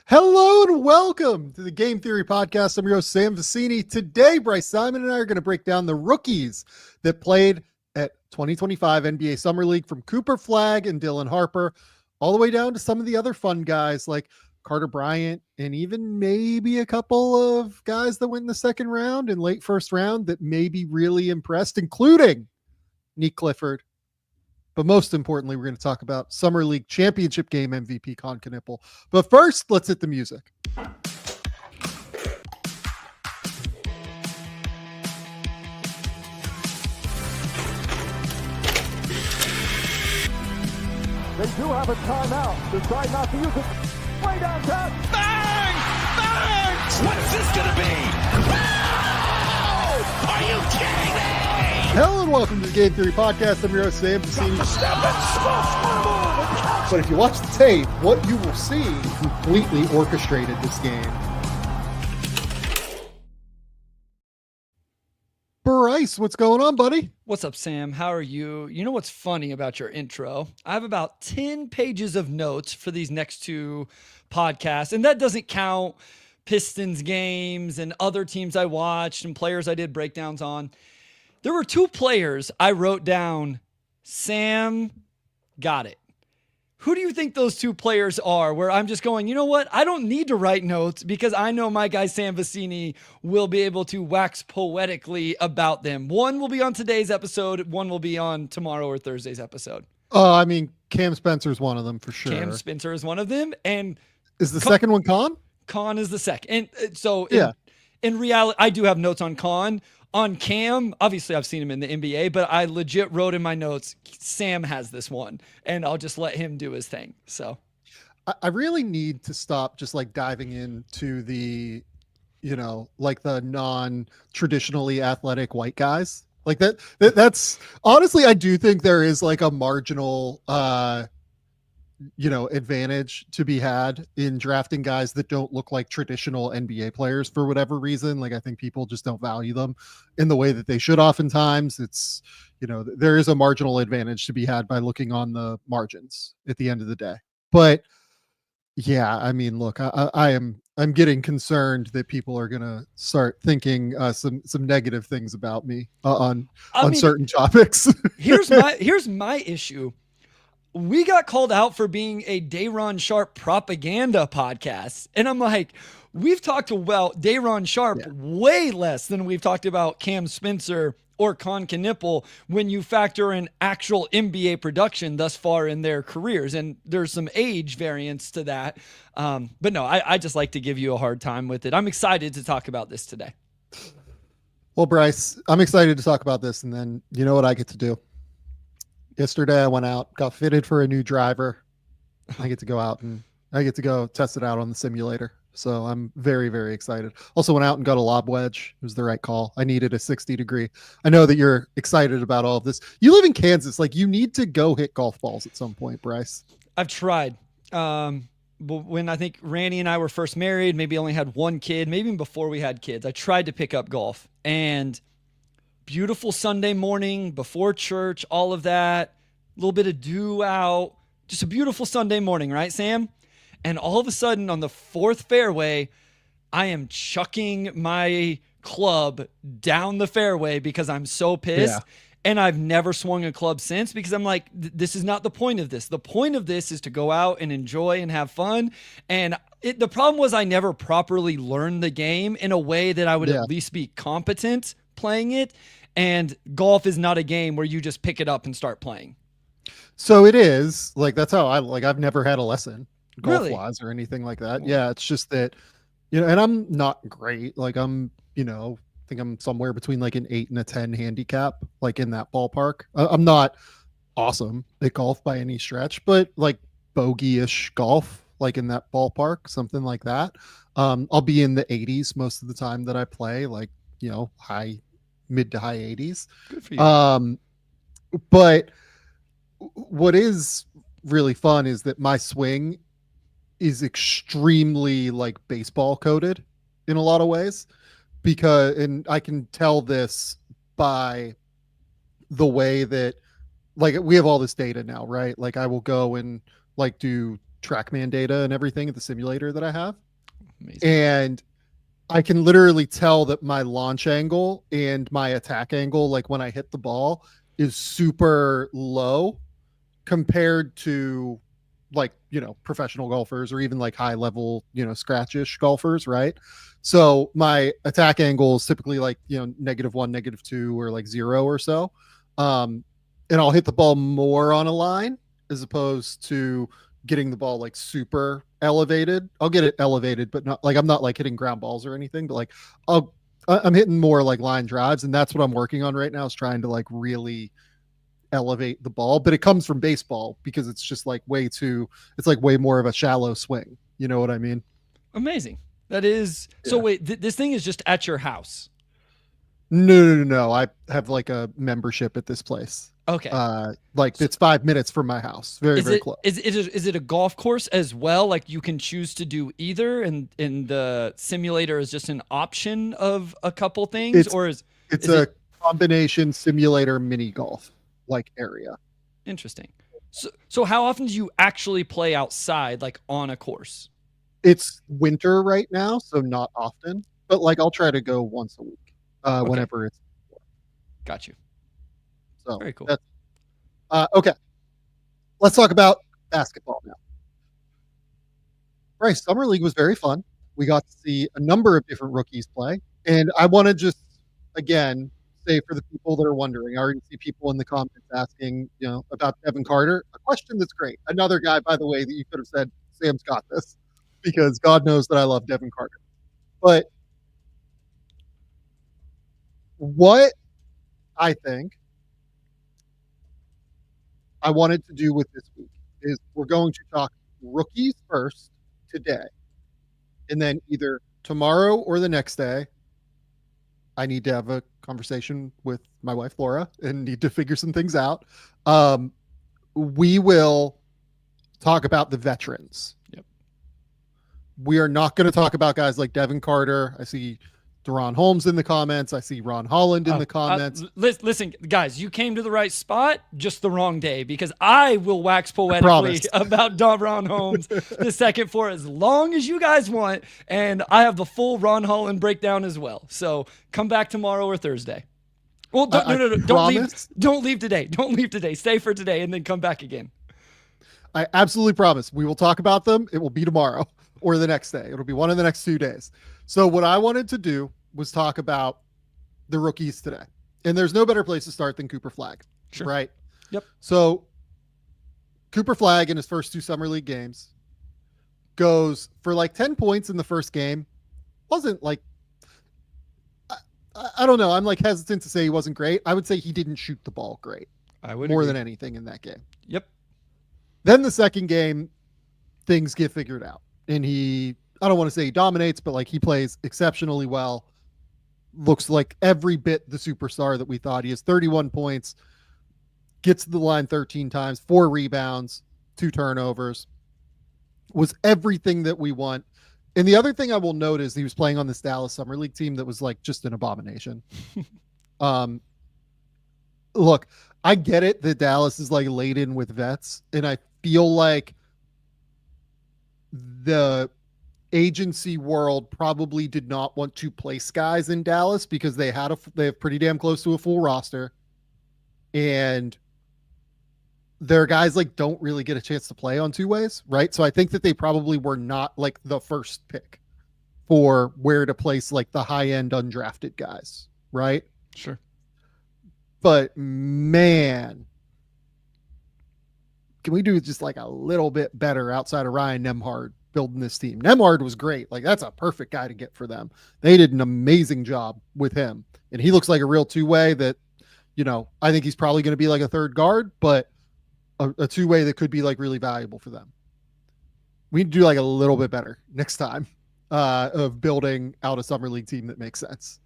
Hello and welcome to the Game Theory Podcast. I'm your host, Sam Vecini. Today, Bryce Simon and I are going to break down the rookies that played at 2025 NBA Summer League, from Cooper Flagg and Dylan Harper, all the way down to some of the other fun guys like Carter Bryant, and even maybe a couple of guys that went in the second round and late first round that maybe really impressed, including Nick Clifford. But most importantly, we're going to talk about Summer League Championship Game MVP Knueppel. But first, let's hit the music. They do have a timeout. Decide not to use it. Way downtown. Bang! Bang! What's this going to be? Oh! Are you kidding me? Hello and welcome to the Game Theory Podcast. I'm your host, Sam Vecini. But if you watch the tape, what you will see completely orchestrated this game. Bryce, what's going on, buddy? What's up, Sam? How are you? You know what's funny about your intro? I have about 10 pages of notes for these next two podcasts, and that doesn't count Pistons games and other teams I watched and players I did breakdowns on. There were two players I wrote down. Sam got it. Who do you think those two players are, where I'm just going, you know what? I don't need to write notes because I know my guy Sam Vecini will be able to wax poetically about them. One will be on today's episode. One will be on tomorrow or Thursday's episode. I mean, Cam Spencer's one of them for sure. Cam Spencer is one of them. And is the second one Con? Con is the second. And so yeah. In reality, I do have notes on Con. On Cam, obviously I've seen him in the NBA, but I legit wrote in my notes, Sam has this one, and I'll just let him do his thing. So I really need to stop just like diving into the, like the non-traditionally athletic white guys. Like that's honestly, I do think there is like a marginal, advantage to be had in drafting guys that don't look like traditional NBA players for whatever reason. Like, I think people just don't value them in the way that they should. Oftentimes it's, there is a marginal advantage to be had by looking on the margins at the end of the day. But yeah, I mean, look, I'm getting concerned that people are going to start thinking some negative things about me on certain topics. Here's my issue. We got called out for being a Day'Ron Sharpe propaganda podcast. And I'm like, we've talked about Day'Ron Sharpe way less than we've talked about Cam Spencer or Knueppel when you factor in actual NBA production thus far in their careers. And there's some age variance to that. But no, I just like to give you a hard time with it. I'm excited to talk about this today. Well, Bryce, I'm excited to talk about this. And then you know what I get to do? Yesterday, I went out, got fitted for a new driver. I get to go out and I get to go test it out on the simulator. So I'm very, very excited. Also went out and got a lob wedge. It was the right call. I needed a 60 degree. I know that you're excited about all of this. You live in Kansas. Like, you need to go hit golf balls at some point, Bryce. I've tried. But when I think Randy and I were first married, maybe only had one kid, maybe even before we had kids, I tried to pick up golf. And beautiful Sunday morning before church, all of that, a little bit of dew out, just a beautiful Sunday morning, right, Sam? And all of a sudden on the fourth fairway, I am chucking my club down the fairway because I'm so pissed. Yeah. And I've never swung a club since because I'm like, this is not the point of this. The point of this is to go out and enjoy and have fun. And the problem was I never properly learned the game in a way that I would at least be competent playing it. And golf is not a game where you just pick it up and start playing. So it is like, that's how I've never had a lesson golf wise or anything like that. Yeah. It's just that, and I'm not great. Like I think I'm somewhere between like an 8 and a 10 handicap, like in that ballpark. I'm not awesome at golf by any stretch, but like bogey-ish golf, like in that ballpark, something like that. I'll be in the 80s most of the time that I play, like, mid to high 80s. Good for you. But what is really fun is that my swing is extremely like baseball coded in a lot of ways, and I can tell this by the way that, like, we have all this data now, right? Like, I will go and like do TrackMan data and everything at the simulator that I have. Amazing. And I can literally tell that my launch angle and my attack angle, like when I hit the ball, is super low compared to like, professional golfers or even like high level, scratchish golfers, right? So my attack angle is typically like, -1, -2, or like 0 or so. And I'll hit the ball more on a line as opposed to getting the ball like super elevated. I'll get it elevated, but not like, I'm not like hitting ground balls or anything, but like I'm hitting more like line drives. And that's what I'm working on right now, is trying to like really elevate the ball, but it comes from baseball because it's just like it's like way more of a shallow swing. You know what I mean? Amazing. That is. Yeah. So wait, this thing is just at your house? No. I have like a membership at this place. Okay. It's 5 minutes from my house. Very close. Is it a golf course as well? Like you can choose to do either, and the simulator is just an option of a couple things, it's a combination simulator mini golf like area. Interesting. So how often do you actually play outside, like on a course? It's winter right now, so not often, but like I'll try to go once a week, whenever it's. Got you. So very cool. Okay. Let's talk about basketball now. Right. Summer League was very fun. We got to see a number of different rookies play. And I want to just, again, say for the people that are wondering, I already see people in the comments asking, about Devin Carter. A question that's great. Another guy, by the way, that you could have said, Sam's got this, because God knows that I love Devin Carter. But what I think I wanted to do with this week is we're going to talk rookies first today, and then either tomorrow or the next day, I need to have a conversation with my wife, Laura, and need to figure some things out. We will talk about the veterans. Yep. We are not going to talk about guys like Devin Carter. I see Deron Holmes in the comments. I see Ron Holland in the comments. Listen, guys, you came to the right spot, just the wrong day, because I will wax poetically about Ron Holmes the second for as long as you guys want, and I have the full Ron Holland breakdown as well. So come back tomorrow or Thursday. Well, don't leave today. Don't leave today. Stay for today and then come back again. I absolutely promise. We will talk about them. It will be tomorrow or the next day. It'll be one of the next 2 days. So what I wanted to do was talk about the rookies today. And there's no better place to start than Cooper Flagg, sure. Right? Yep. So Cooper Flagg in his first 2 Summer League games goes for like 10 points in the first game. Wasn't like, I don't know. I'm like hesitant to say he wasn't great. I would say he didn't shoot the ball great. I would more agree. than anything in that game. Yep. Then the second game, things get figured out. And I don't want to say he dominates, but like he plays exceptionally well. Looks like every bit the superstar that we thought. He has 31 points, gets to the line 13 times, 4 rebounds, 2 turnovers. Was everything that we want. And the other thing I will note is he was playing on this Dallas Summer League team that was like just an abomination. Look, I get it that Dallas is like laden with vets, and I feel like the agency world probably did not want to place guys in Dallas because they have pretty damn close to a full roster, and their guys like don't really get a chance to play on 2 ways, right? So I think that they probably were not like the first pick for where to place like the high end undrafted guys, right? Sure. But man, can we do just like a little bit better outside of Ryan Nembhard building this team? Nembhard was great. Like that's a perfect guy to get for them. They did an amazing job with him, and he looks like a real 2-way that, I think he's probably going to be like a third guard, but a 2-way that could be like really valuable for them. We need to do like a little bit better next time of building out a Summer League team that makes sense.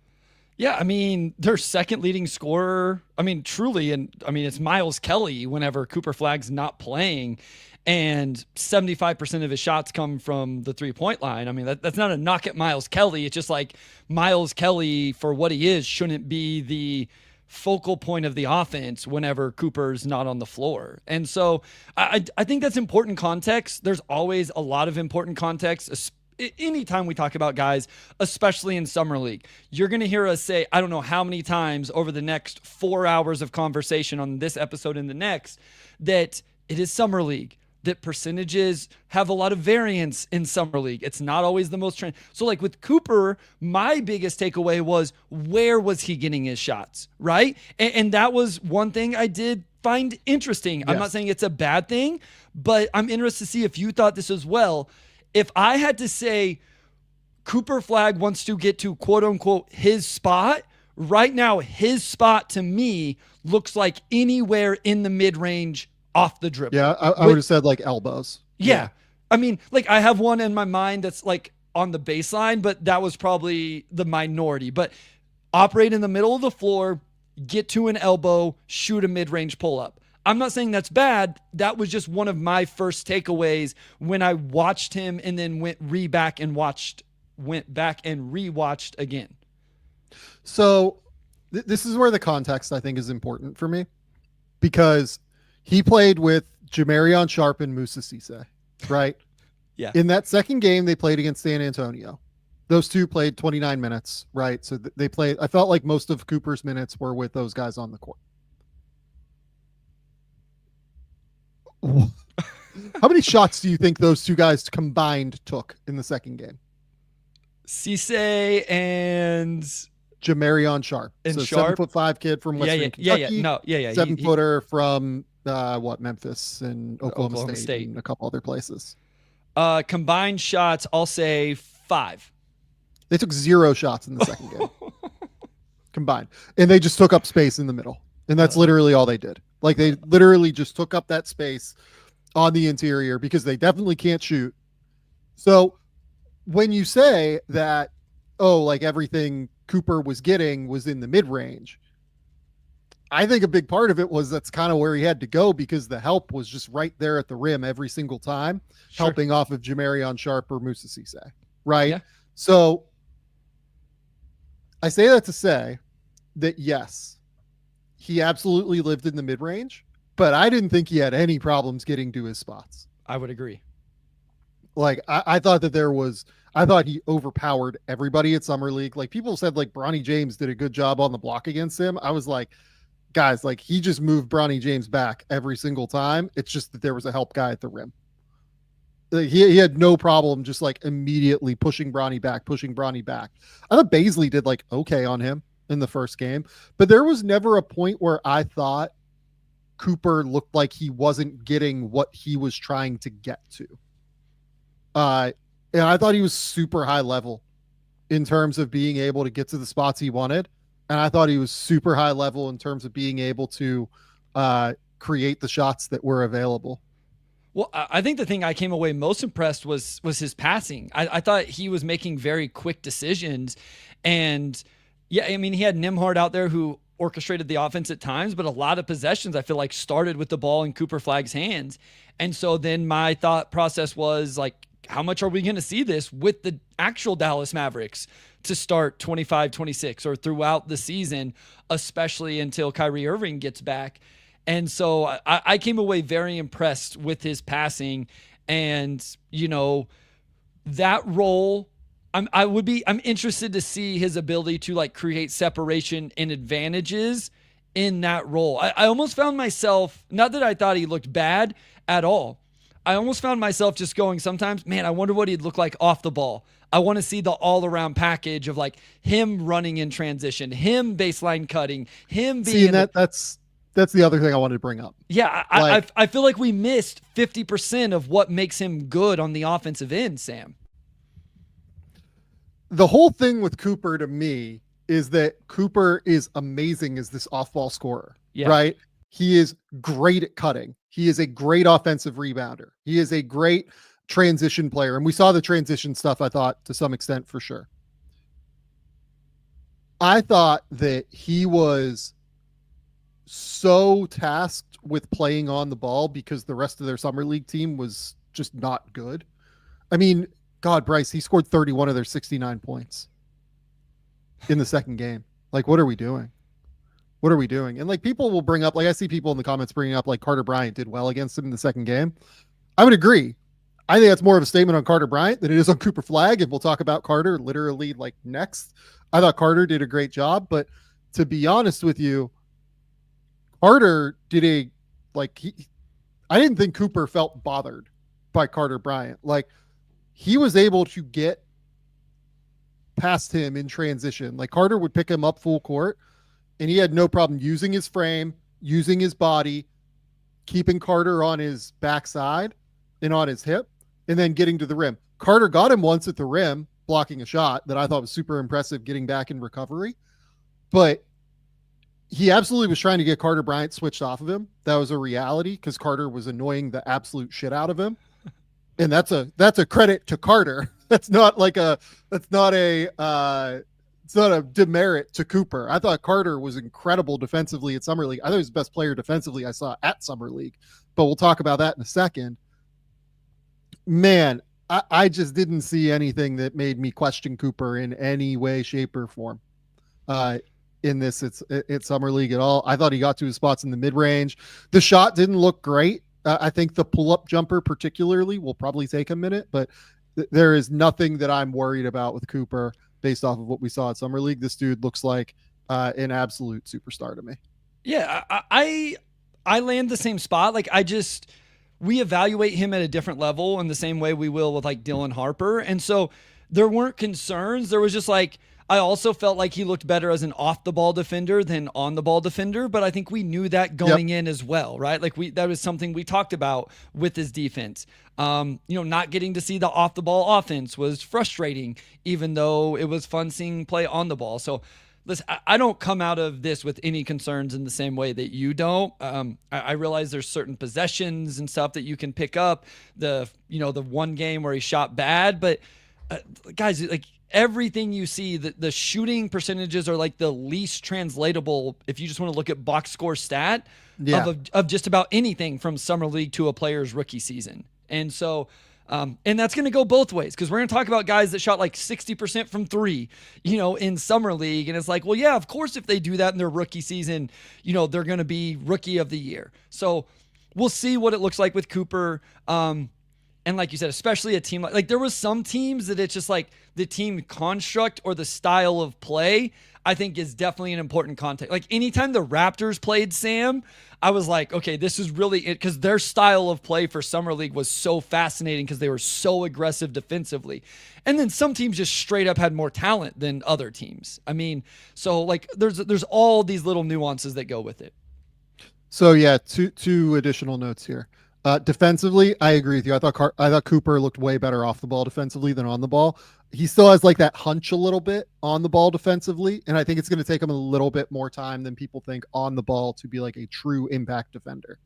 Yeah, I mean, their second leading scorer, truly, and it's Miles Kelly whenever Cooper Flagg's not playing, and 75% of his shots come from the 3-point line. That's not a knock at Miles Kelly. It's just like Miles Kelly, for what he is, shouldn't be the focal point of the offense whenever Cooper's not on the floor. And so I think that's important context. There's always a lot of important context, anytime we talk about guys, especially in Summer League. You're going to hear us say, I don't know how many times over the next 4 hours of conversation on this episode and the next, that it is Summer League, that percentages have a lot of variance in Summer League. It's not always the most trend. So like with Cooper, my biggest takeaway was, where was he getting his shots, right? And that was one thing I did find interesting. Yes. I'm not saying it's a bad thing, but I'm interested to see if you thought this as well. If I had to say Cooper Flagg wants to get to quote unquote his spot, right now his spot to me looks like anywhere in the mid-range off the dribble. Yeah, I would have said like elbows. Yeah. I mean, like I have one in my mind that's like on the baseline, but that was probably the minority. But operate in the middle of the floor, get to an elbow, shoot a mid-range pull-up. I'm not saying that's bad. That was just one of my first takeaways when I watched him and then went back and rewatched again. So this is where the context I think is important for me, because he played with Jamarion Sharp and Moussa Cisse, right? Yeah. In that second game, they played against San Antonio. Those two played 29 minutes, right? So they played, I felt like most of Cooper's minutes were with those guys on the court. How many shots do you think those two guys combined took in the second game? Cisse and Jamarion Sharp. And so Sharp? 7'5" kid from Western Kentucky. Yeah. 7-footer from Memphis and Oklahoma State and a couple other places. Combined shots, I'll say 5. They took 0 shots in the second game. Combined. And they just took up space in the middle. And that's literally all they did. Like they literally just took up that space on the interior because they definitely can't shoot. So when you say that, oh, like everything Cooper was getting was in the mid-range, I think a big part of it was that's kind of where he had to go because the help was just right there at the rim every single time, helping off of Jamarion Sharp or Moussa Cisse, right? Yeah. So I say that to say that, yes, he absolutely lived in the mid-range, but I didn't think he had any problems getting to his spots. I would agree. Like, I thought that I thought he overpowered everybody at Summer League. Like, people said, like, Bronny James did a good job on the block against him. I was like, guys, like, he just moved Bronny James back every single time. It's just that there was a help guy at the rim. Like, he had no problem just, like, immediately pushing Bronny back. I thought Bazley did, like, okay on him in the first game, but there was never a point where I thought Cooper looked like he wasn't getting what he was trying to get to. And I thought he was super high level in terms of being able to get to the spots he wanted. And I thought he was super high level in terms of being able to create the shots that were available. Well, I think the thing I came away most impressed was his passing. I thought he was making very quick decisions. And yeah, I mean, he had Nembhard out there who orchestrated the offense at times, but a lot of possessions I feel like started with the ball in Cooper Flagg's hands. And so then my thought process was like, how much are we going to see this with the actual Dallas Mavericks to start 25-26 or throughout the season, especially until Kyrie Irving gets back? And so I came away very impressed with his passing and, you know, that role. I'm interested to see his ability to like create separation and advantages in that role. I almost found myself, not that I thought he looked bad at all. I almost found myself just going sometimes, man, I wonder what he'd look like off the ball. I want to see the all-around package of like him running in transition, him baseline cutting, him being. That's the other thing I wanted to bring up. Yeah, I feel like we missed 50% of what makes him good on the offensive end, Sam. The whole thing with Cooper to me is that Cooper is amazing as this off-ball scorer, right? He is great at cutting. He is a great offensive rebounder. He is a great transition player. And we saw the transition stuff, I thought, to some extent for sure. I thought that he was so tasked with playing on the ball because the rest of their summer league team was just not good. I mean, God, Bryce, he scored 31 of their 69 points in the second game. Like, what are we doing? what are we doing? And like people will bring up, like I see people in the comments bringing up like Carter Bryant did well against him in the second game. I would agree. I think that's more of a statement on Carter Bryant than it is on Cooper Flagg. And we'll talk about Carter literally like next. I thought Carter did a great job, but to be honest with you, Carter did I didn't think Cooper felt bothered by Carter Bryant. Like he was able to get past him in transition. Like Carter would pick him up full court and he had no problem using his frame, using his body, keeping Carter on his backside and on his hip, and then getting to the rim. Carter got him once at the rim, blocking a shot that I thought was super impressive, getting back in recovery. But he absolutely was trying to get Carter Bryant switched off of him. That was a reality because Carter was annoying the absolute shit out of him. And that's a credit to Carter. It's not a demerit to Cooper. I thought Carter was incredible defensively at Summer League. I thought he was the best player defensively I saw at Summer League, but we'll talk about that in a second. Man, I just didn't see anything that made me question Cooper in any way, shape, or form. In this, it's Summer League at all. I thought he got to his spots in the mid-range. The shot didn't look great. I think the pull-up jumper particularly will probably take a minute, but there is nothing that I'm worried about with Cooper based off of what we saw at Summer League. This dude looks like an absolute superstar to me. Yeah, I land the same spot. Like we evaluate him at a different level in the same way we will with like Dylan Harper. And so there weren't concerns. There was just like, I also felt like he looked better as an off the ball defender than on the ball defender, but I think we knew that going in as well, right? Like that was something we talked about with his defense. Not getting to see the off the ball offense was frustrating, even though it was fun seeing play on the ball. So listen, I don't come out of this with any concerns in the same way that you don't. I realize there's certain possessions and stuff that you can pick up. The one game where he shot bad, but guys, like everything you see, the shooting percentages are like the least translatable if you just want to look at box score stat of just about anything from Summer League to a player's rookie season. And so and that's going to go both ways because we're going to talk about guys that shot like 60% from three, in Summer League. And it's like, well, yeah, of course, if they do that in their rookie season, they're going to be rookie of the year. So we'll see what it looks like with Cooper. And like you said, especially a team like there was some teams that it's just like the team construct or the style of play, I think is definitely an important context. Like anytime the Raptors played Sam, I was like, okay, this is really it because their style of play for Summer League was so fascinating because they were so aggressive defensively. And then some teams just straight up had more talent than other teams. I mean, so like there's all these little nuances that go with it. So yeah, two additional notes here. Defensively, I agree with you. I thought Cooper looked way better off the ball defensively than on the ball. He still has like that hunch a little bit on the ball defensively, and I think it's going to take him a little bit more time than people think on the ball to be like a true impact defender.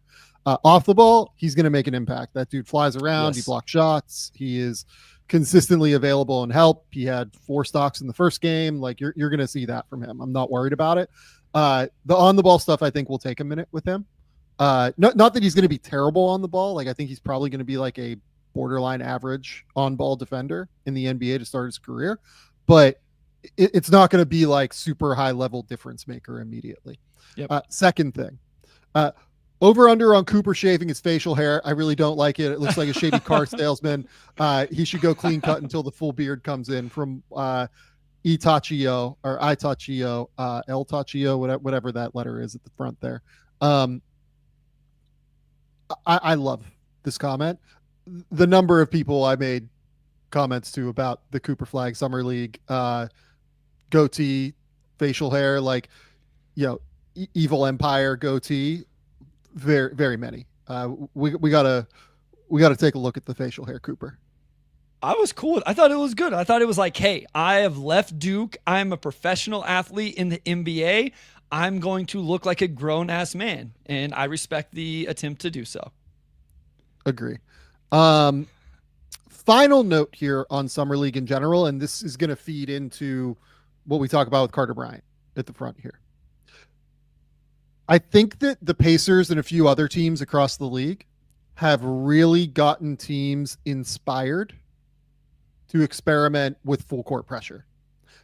Off the ball, he's going to make an impact. That dude flies around. Yes. He blocks shots. He is consistently available and help. He had 4 stocks in the first game. Like you're going to see that from him. I'm not worried about it. The on the ball stuff, I think will take a minute with him. Not that he's going to be terrible on the ball. Like I think he's probably going to be like a borderline average on ball defender in the NBA to start his career, but it's not going to be like super high level difference maker immediately. Yep. Second thing, over under on Cooper shaving his facial hair. I really don't like it. It looks like a shady car salesman. He should go clean cut until the full beard comes in from Itachio or Itachio, El Tachio, whatever that letter is at the front there. I love this comment. The number of people I made comments to about the Cooper Flagg Summer League goatee, facial hair, like, evil empire goatee, very, very many. We gotta take a look at the facial hair Cooper. I was cool. I thought it was good. I thought it was like, hey, I have left Duke. I'm a professional athlete in the NBA. I'm going to look like a grown-ass man, and I respect the attempt to do so. Agree. Final note here on Summer League in general, and this is going to feed into what we talk about with Carter Bryant at the front here. I think that the Pacers and a few other teams across the league have really gotten teams inspired to experiment with full court pressure.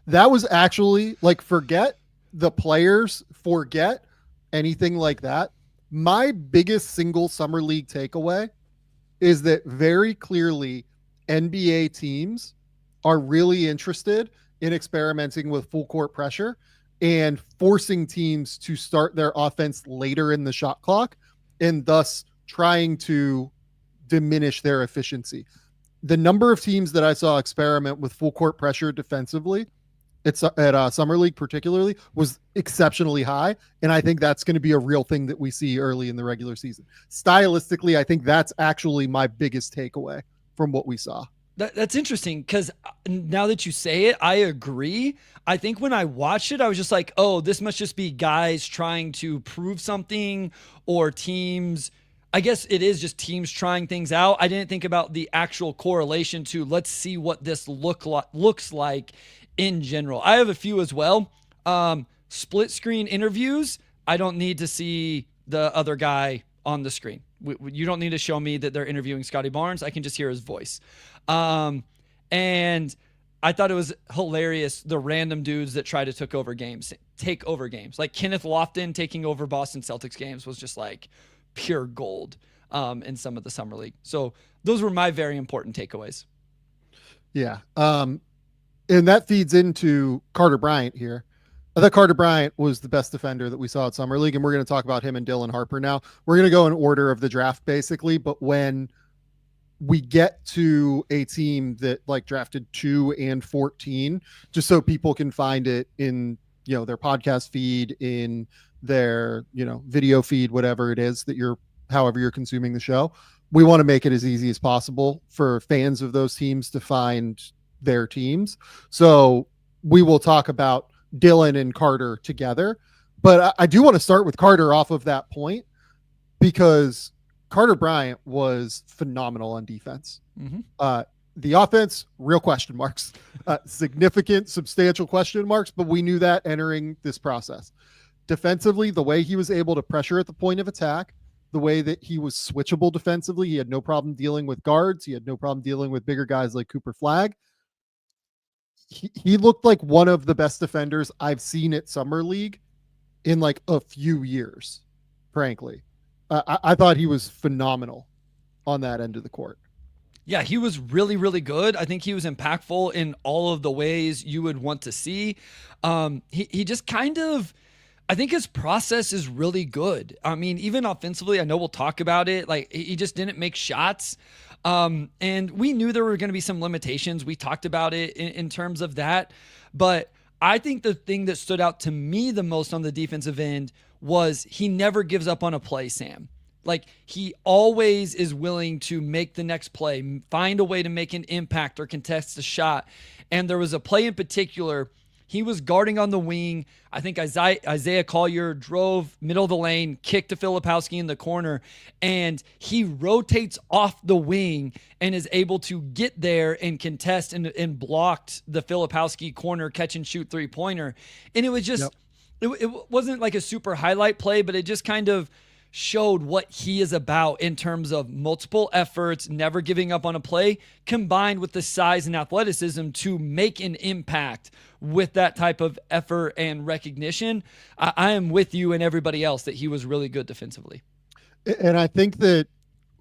That was actually like, forget the players forget anything like that. My biggest single summer league takeaway is that very clearly NBA teams are really interested in experimenting with full court pressure and forcing teams to start their offense later in the shot clock and thus trying to diminish their efficiency. The number of teams that I saw experiment with full court pressure defensively at Summer League particularly was exceptionally high. And I think that's going to be a real thing that we see early in the regular season. Stylistically, I think that's actually my biggest takeaway from what we saw. That's interesting because now that you say it, I agree. I think when I watched it, I was just like, oh, this must just be guys trying to prove something or teams. I guess it is just teams trying things out. I didn't think about the actual correlation to let's see what this looks like in general. I have a few as well. Split screen interviews. I don't need to see the other guy on the screen. You don't need to show me that they're interviewing Scotty Barnes. I can just hear his voice. And I thought it was hilarious, the random dudes that try to take over games. Like Kenneth Lofton taking over Boston Celtics games was just like pure gold in some of the summer league. So those were my very important takeaways. Yeah. And that feeds into Carter Bryant here. I thought Carter Bryant was the best defender that we saw at Summer League, and we're going to talk about him and Dylan Harper now. We're going to go in order of the draft, basically, but when we get to a team that like drafted 2 and 14, just so people can find it in, their podcast feed, in their, video feed, whatever it is that however you're consuming the show, we want to make it as easy as possible for fans of those teams to find their teams. So we will talk about Dylan and Carter together, but I do want to start with Carter off of that point because Carter Bryant was phenomenal on defense. Mm-hmm. The offense, real question marks, significant, substantial question marks, but we knew that entering this process. Defensively, the way he was able to pressure at the point of attack, the way that he was switchable defensively, he had no problem dealing with guards. He had no problem dealing with bigger guys like Cooper Flagg. He looked like one of the best defenders I've seen at Summer League in like a few years, frankly. I thought he was phenomenal on that end of the court. Yeah, he was really, really good. I think he was impactful in all of the ways you would want to see. He just kind of, I think his process is really good. I mean, even offensively, I know we'll talk about it. Like, he just didn't make shots. And we knew there were going to be some limitations. We talked about it in terms of that. But I think the thing that stood out to me the most on the defensive end was he never gives up on a play, Sam. Like, he always is willing to make the next play, find a way to make an impact or contest a shot. And there was a play in particular. He was guarding on the wing. I think Isaiah Collier drove middle of the lane, kicked to Filipowski in the corner, and he rotates off the wing and is able to get there and contest and blocked the Filipowski corner catch and shoot 3-pointer. And it was just, it wasn't like a super highlight play, but it just kind of showed what he is about in terms of multiple efforts, never giving up on a play, combined with the size and athleticism to make an impact with that type of effort and recognition. I am with you and everybody else that he was really good defensively. And I think that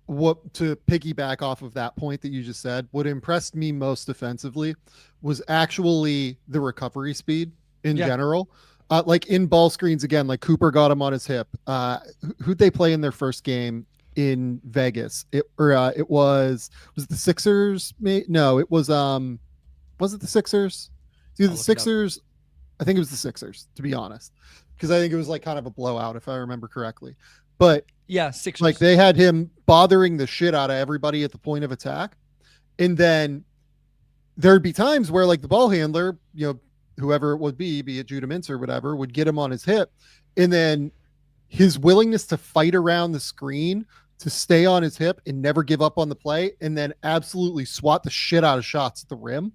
to piggyback off of that point that you just said, what impressed me most defensively was actually the recovery speed in general. Like in ball screens, again, like Cooper got him on his hip. Who'd they play in their first game in Vegas? It was it the Sixers? No, it was it the Sixers? It's the Sixers. I think it was the Sixers, to be honest, because I think it was like kind of a blowout, if I remember correctly. But yeah, Sixers. Like they had him bothering the shit out of everybody at the point of attack, and then there'd be times where like the ball handler, whoever it would be it Judah Mintz or whatever, would get him on his hip. And then his willingness to fight around the screen, to stay on his hip and never give up on the play, and then absolutely swat the shit out of shots at the rim,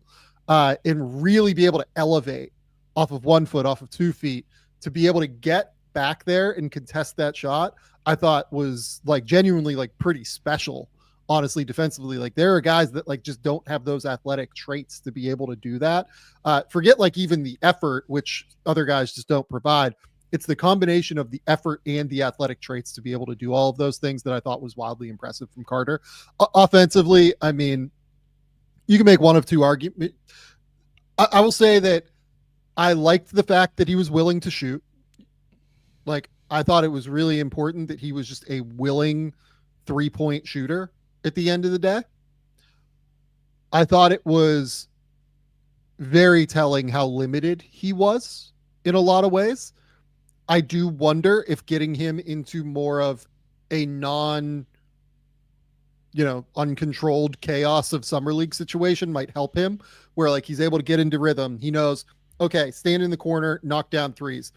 and really be able to elevate off of 1 foot, off of 2 feet, to be able to get back there and contest that shot, I thought was like genuinely like pretty special honestly, defensively. Like there are guys that like just don't have those athletic traits to be able to do that. Forget like even the effort, which other guys just don't provide. It's the combination of the effort and the athletic traits to be able to do all of those things that I thought was wildly impressive from Carter. Offensively, I mean, you can make one of two arguments. I will say that I liked the fact that he was willing to shoot. Like, I thought it was really important that he was just a willing 3-point shooter at the end of the day. I thought it was very telling how limited he was in a lot of ways. I do wonder if getting him into more of a uncontrolled chaos of summer league situation might help him, where like he's able to get into rhythm. He knows, okay, stand in the corner, knock down threes.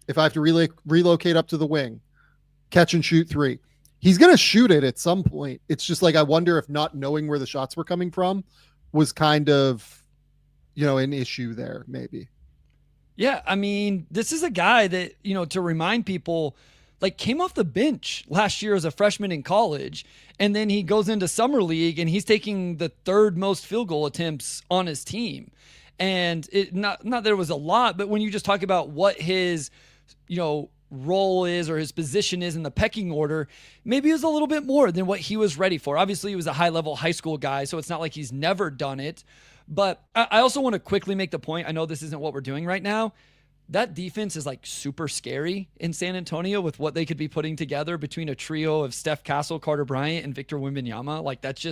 If I have to relocate up to the wing, catch and shoot three, he's going to shoot it at some point. It's just like, I wonder if not knowing where the shots were coming from was kind of, an issue there maybe. Yeah, I mean, this is a guy that, to remind people, like came off the bench last year as a freshman in college, and then he goes into summer league and he's taking the third most field goal attempts on his team. And it not that it was a lot, but when you just talk about what his, role is or his position is in the pecking order, maybe it was a little bit more than what he was ready for. Obviously, he was a high-level high school guy, so it's not like he's never done it. But I also want to quickly make the point. I know this isn't what we're doing right now. That defense is like super scary in San Antonio with what they could be putting together between a trio of Steph Castle, Carter Bryant, and Victor Wembanyama. Like that's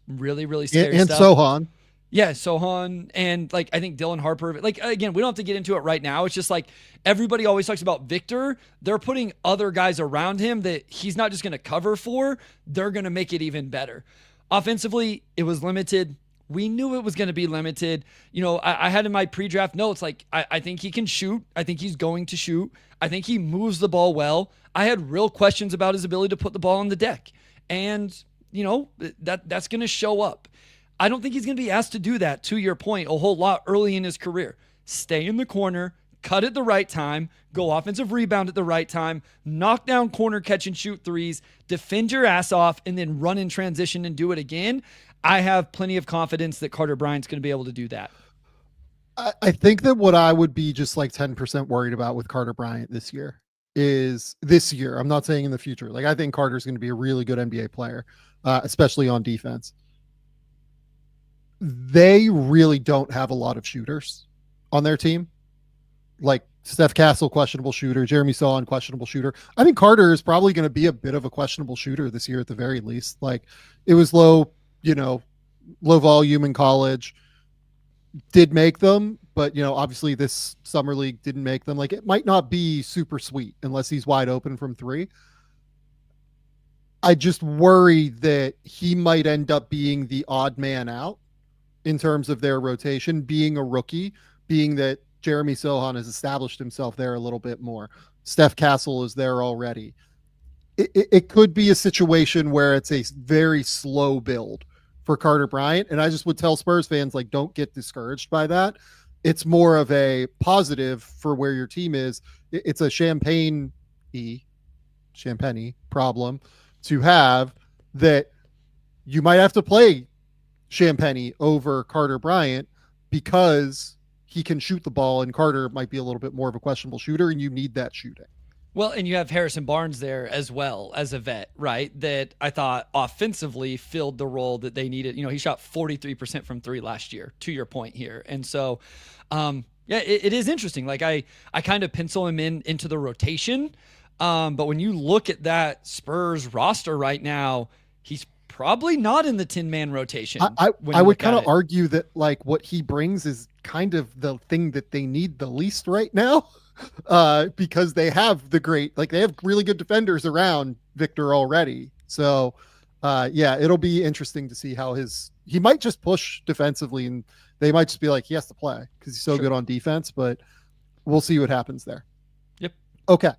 really, really scary and stuff. Sohan. Yeah, Sohan, and like I think Dylan Harper. Like again, we don't have to get into it right now. It's just like everybody always talks about Victor. They're putting other guys around him that he's not just going to cover for. They're going to make it even better. Offensively, it was limited. We knew it was going to be limited. I had in my pre-draft notes, like, I think he can shoot. I think he's going to shoot. I think he moves the ball well. I had real questions about his ability to put the ball on the deck. And, that's going to show up. I don't think he's going to be asked to do that, to your point, a whole lot early in his career. Stay in the corner, cut at the right time, go offensive rebound at the right time, knock down corner catch and shoot threes, defend your ass off, and then run in transition and do it again. I have plenty of confidence that Carter Bryant's going to be able to do that. I think that what I would be just like 10% worried about with Carter Bryant this year. I'm not saying in the future. Like I think Carter's going to be a really good NBA player, especially on defense. They really don't have a lot of shooters on their team. Like Steph Castle, questionable shooter. Jeremy Sohan, questionable shooter. I think Carter is probably going to be a bit of a questionable shooter this year at the very least. Like it was low volume in college, did make them, but obviously this summer league didn't make them. Like it might not be super sweet unless he's wide open from three. I just worry that he might end up being the odd man out in terms of their rotation, being a rookie, being that Jeremy Sohan has established himself there a little bit more. Steph Castle is there already. It could be a situation where it's a very slow build for Carter Bryant. And I just would tell Spurs fans, like, don't get discouraged by that. It's more of a positive for where your team is. It's a champagne problem to have, that you might have to play Champagne over Carter Bryant because he can shoot the ball and Carter might be a little bit more of a questionable shooter and you need that shooting. Well, and you have Harrison Barnes there as well as a vet, right? That I thought offensively filled the role that they needed. He shot 43% from three last year, to your point here. And so, it is interesting. Like I kind of pencil him into the rotation. But when you look at that Spurs roster right now, he's probably not in the 10-man rotation. I would kind of argue that like what he brings is kind of the thing that they need the least right now. Because they have they have really good defenders around Victor already. So, it'll be interesting to see how he might just push defensively and they might just be like, he has to play because he's so good on defense, but we'll see what happens there. Yep. Okay.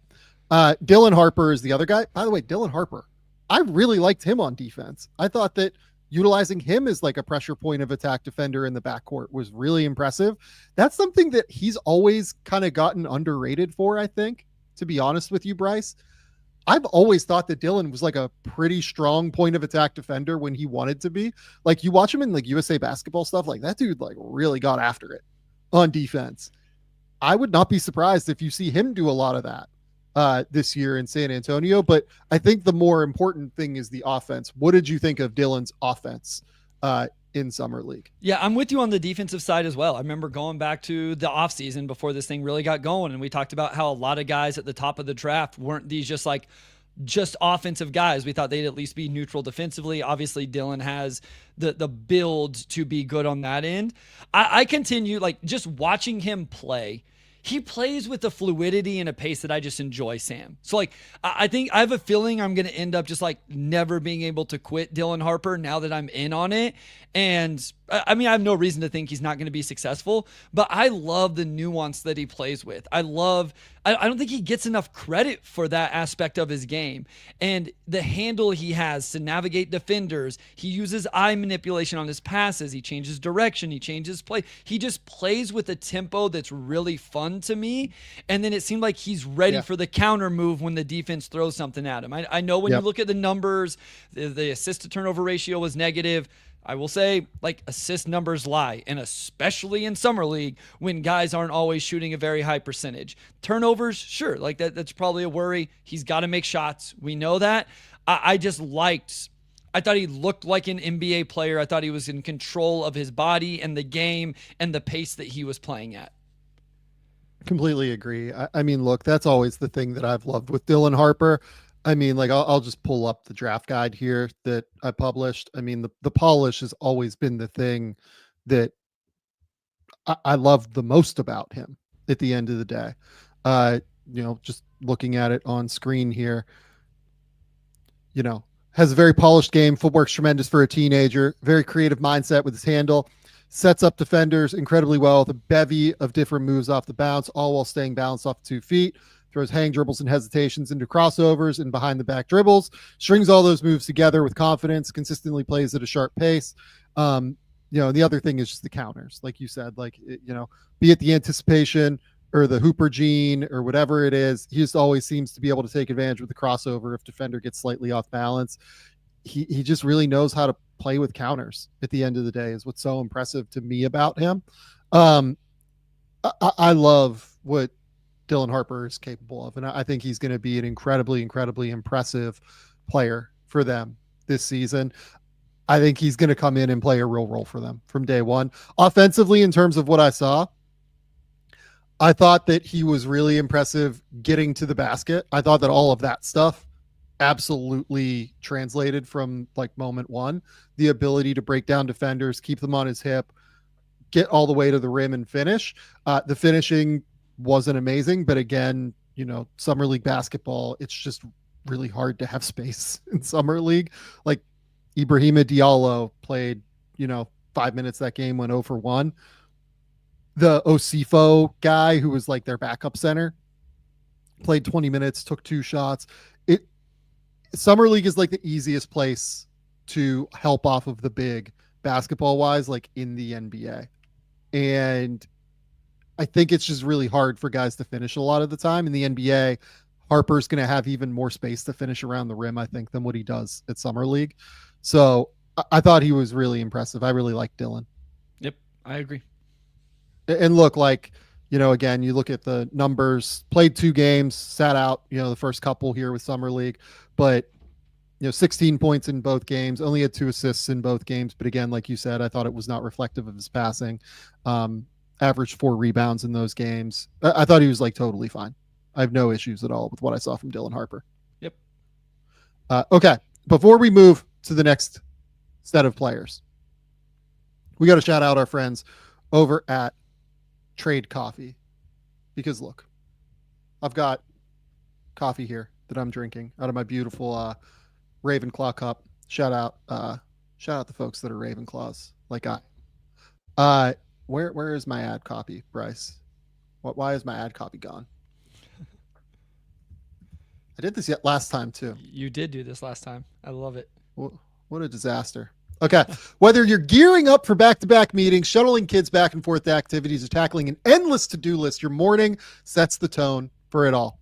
Dylan Harper is the other guy. By the way, Dylan Harper, I really liked him on defense. I thought that utilizing him as like a pressure point of attack defender in the backcourt was really impressive. That's something that he's always kind of gotten underrated for, I think, to be honest with you, Bryce. I've always thought that Dylan was like a pretty strong point of attack defender when he wanted to be. Like you watch him in like USA basketball stuff, like that dude like really got after it on defense. I would not be surprised if you see him do a lot of that this year in San Antonio. But I think the more important thing is the offense. What did you think of Dylan's offense in Summer League? Yeah, I'm with you on the defensive side as well. I remember going back to the offseason before this thing really got going, and we talked about how a lot of guys at the top of the draft weren't these just offensive guys. We thought they'd at least be neutral defensively. Obviously, Dylan has the build to be good on that end. I continue, like, just watching him play. He plays with a fluidity and a pace that I just enjoy, Sam. So, like, I think I have a feeling I'm going to end up just, like, never being able to quit Dylan Harper now that I'm in on it. And, I mean, I have no reason to think he's not going to be successful, but I love the nuance that he plays with. I don't think he gets enough credit for that aspect of his game. And the handle he has to navigate defenders, he uses eye manipulation on his passes, he changes direction, he changes play. He just plays with a tempo that's really fun to me. And then it seemed like he's ready for the counter move when the defense throws something at him. I know when you look at the numbers, the assist to turnover ratio was negative. I will say, like, assist numbers lie, and especially in Summer League when guys aren't always shooting a very high percentage. Turnovers, sure, like that's probably a worry. He's got to make shots. We know that. I thought he looked like an NBA player. I thought he was in control of his body and the game and the pace that he was playing at. Completely agree. I mean, look, that's always the thing that I've loved with Dylan Harper. I mean, like, I'll just pull up the draft guide here that I published. I mean, the polish has always been the thing that I love the most about him at the end of the day. Just looking at it on screen here, has a very polished game. Footwork's tremendous for a teenager. Very creative mindset with his handle. Sets up defenders incredibly well with a bevy of different moves off the bounce, all while staying balanced off 2 feet. Throws hang dribbles and hesitations into crossovers and behind the back dribbles, strings all those moves together with confidence, consistently plays at a sharp pace. And the other thing is just the counters. Like you said, be it the anticipation or the Hooper gene or whatever it is, he just always seems to be able to take advantage with the crossover if defender gets slightly off balance. He just really knows how to play with counters at the end of the day is what's so impressive to me about him. I love what Dylan Harper is capable of. And I think he's going to be an incredibly, incredibly impressive player for them this season. I think he's going to come in and play a real role for them from day one. Offensively, in terms of what I saw, I thought that he was really impressive getting to the basket. I thought that all of that stuff absolutely translated from like moment one. The ability to break down defenders, keep them on his hip, get all the way to the rim and finish. The finishing wasn't amazing, but again, Summer League basketball, it's just really hard to have space in Summer League. Like Ibrahima Diallo played, 5 minutes that game, went 0 for 1. The Osifo guy who was like their backup center played 20 minutes, took 2 shots. Summer League is like the easiest place to help off of the big basketball wise, like in the NBA. And I think it's just really hard for guys to finish a lot of the time. In the NBA, Harper's going to have even more space to finish around the rim, I think, than what he does at Summer League. So I thought he was really impressive. I really like Dylan. Yep, I agree. And look, again, you look at the numbers, played 2 games, sat out, the first couple here with Summer League, but 16 points in both games, only had 2 assists in both games. But again, like you said, I thought it was not reflective of his passing. Averaged 4 rebounds in those games. I thought he was totally fine. I have no issues at all with what I saw from Dylan Harper. Yep. Okay. Before we move to the next set of players, we got to shout out our friends over at Trade Coffee, because look, I've got coffee here that I'm drinking out of my beautiful Ravenclaw cup. Shout out the folks that are Ravenclaws like I. Where is my ad copy, Bryce? Why is my ad copy gone? I did this last time too. You did do this last time. I love it. What a disaster. Okay. Whether you're gearing up for back-to-back meetings, shuttling kids back and forth to activities, or tackling an endless to-do list, your morning sets the tone for it all.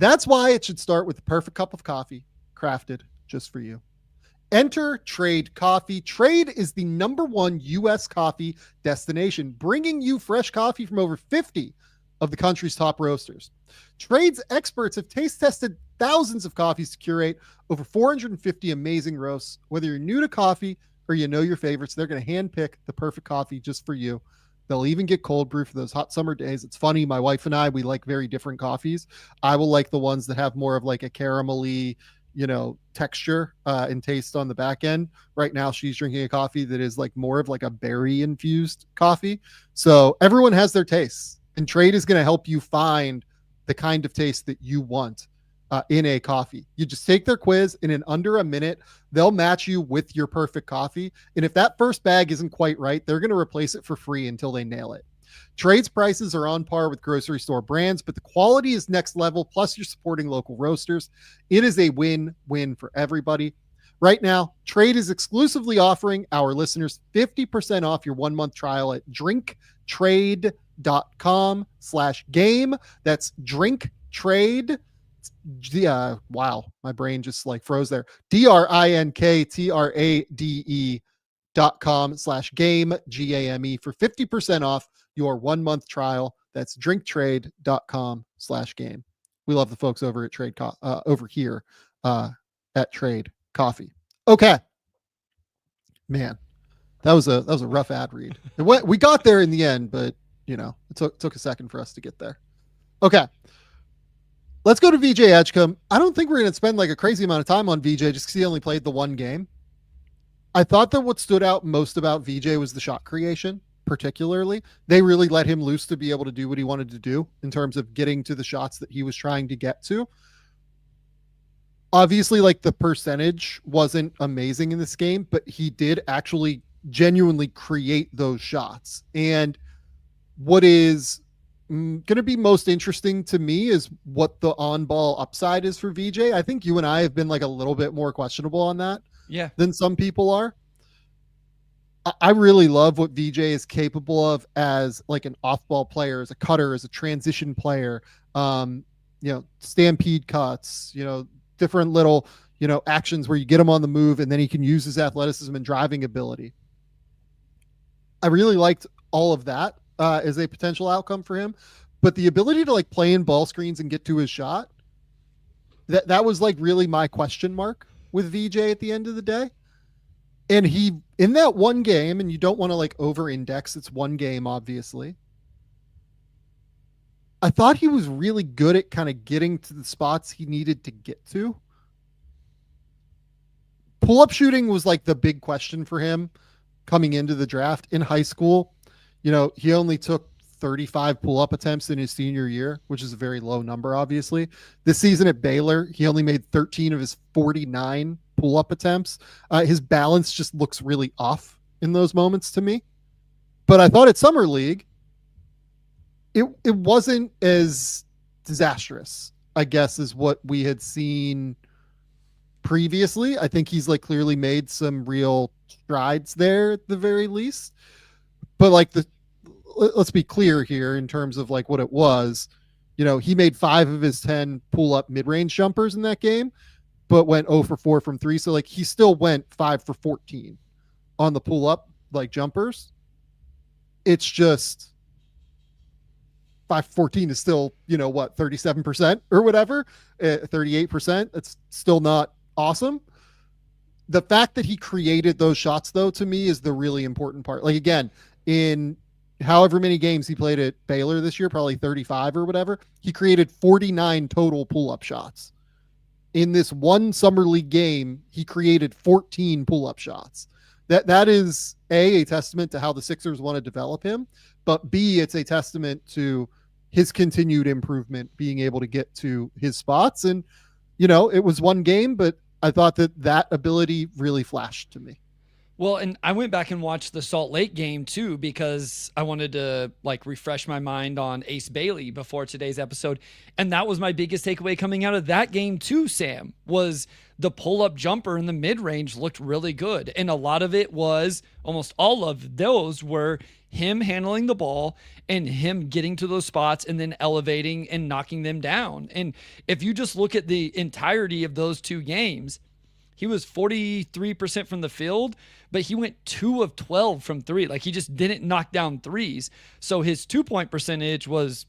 That's why it should start with the perfect cup of coffee crafted just for you. Enter Trade Coffee. Trade is the #1 U.S. coffee destination, bringing you fresh coffee from over 50 of the country's top roasters. Trade's experts have taste tested thousands of coffees to curate over 450 amazing roasts. Whether you're new to coffee or you know your favorites, they're going to handpick the perfect coffee just for you. They'll even get cold brew for those hot summer days. It's funny, my wife and I, we like very different coffees. I will like the ones that have more of like a caramelly, texture and taste on the back end. Right now she's drinking a coffee that is like more of like a berry infused coffee. So everyone has their tastes, and Trade is going to help you find the kind of taste that you want in a coffee. You just take their quiz, and in under a minute, they'll match you with your perfect coffee. And if that first bag isn't quite right, they're going to replace it for free until they nail it. Trade's prices are on par with grocery store brands, but the quality is next level. Plus, you're supporting local roasters. It is a win-win for everybody. Right now, Trade is exclusively offering our listeners 50% off your 1-month trial at drinktrade.com/game. That's drinktrade. Wow, my brain just like froze there. drinktrade.com/game, GAME, for 50% off your 1-month trial. That's drinktrade.com/game. We love the folks over at Trade over here at Trade Coffee. Okay, man, that was a rough ad read. We got there in the end, but it took a second for us to get there. Okay, let's go to VJ Edgecombe. I don't think we're going to spend like a crazy amount of time on VJ just because he only played the one game. I thought that what stood out most about VJ was the shot creation. Particularly, they really let him loose to be able to do what he wanted to do in terms of getting to the shots that he was trying to get to. Obviously, like, the percentage wasn't amazing in this game, but he did actually genuinely create those shots. And what is going to be most interesting to me is what the on-ball upside is for VJ. I think you and I have been like a little bit more questionable on that than some people are. I really love what VJ is capable of as like an off-ball player, as a cutter, as a transition player, stampede cuts, different little, actions where you get him on the move and then he can use his athleticism and driving ability. I really liked all of that as a potential outcome for him, but the ability to like play in ball screens and get to his shot, that was like really my question mark with VJ at the end of the day. And he, in that one game, and you don't want to like over index, it's one game, obviously. I thought he was really good at kind of getting to the spots he needed to get to. Pull-up shooting was like the big question for him coming into the draft. In high school, he only took 35 pull-up attempts in his senior year, which is a very low number, obviously. This season at Baylor, he only made 13 of his 49 pull-up attempts. His balance just looks really off in those moments to me. But I thought at Summer League, it wasn't as disastrous, I guess, as what we had seen previously. I think he's like clearly made some real strides there at the very least. But like let's be clear here in terms of like what it was. He made 5 of his 10 pull-up mid-range jumpers in that game, but went 0 for 4 from 3. So like he still went 5 for 14 on the pull-up like jumpers. It's just 5 for 14 is still, 37% or whatever, 38%. It's still not awesome. The fact that he created those shots, though, to me is the really important part. Like, again, in however many games he played at Baylor this year, probably 35 or whatever, he created 49 total pull-up shots. In this one Summer League game, he created 14 pull-up shots. That is a testament to how the Sixers want to develop him, but B, it's a testament to his continued improvement, being able to get to his spots. And, it was one game, but I thought that ability really flashed to me. Well, and I went back and watched the Salt Lake game too because I wanted to like refresh my mind on Ace Bailey before today's episode. And that was my biggest takeaway coming out of that game too, Sam, was the pull-up jumper in the mid-range looked really good. And a lot of it was, almost all of those were him handling the ball and him getting to those spots and then elevating and knocking them down. And if you just look at the entirety of those two games, he was 43% from the field, but he went 2 of 12 from 3. Like, he just didn't knock down threes. So his 2-point percentage was,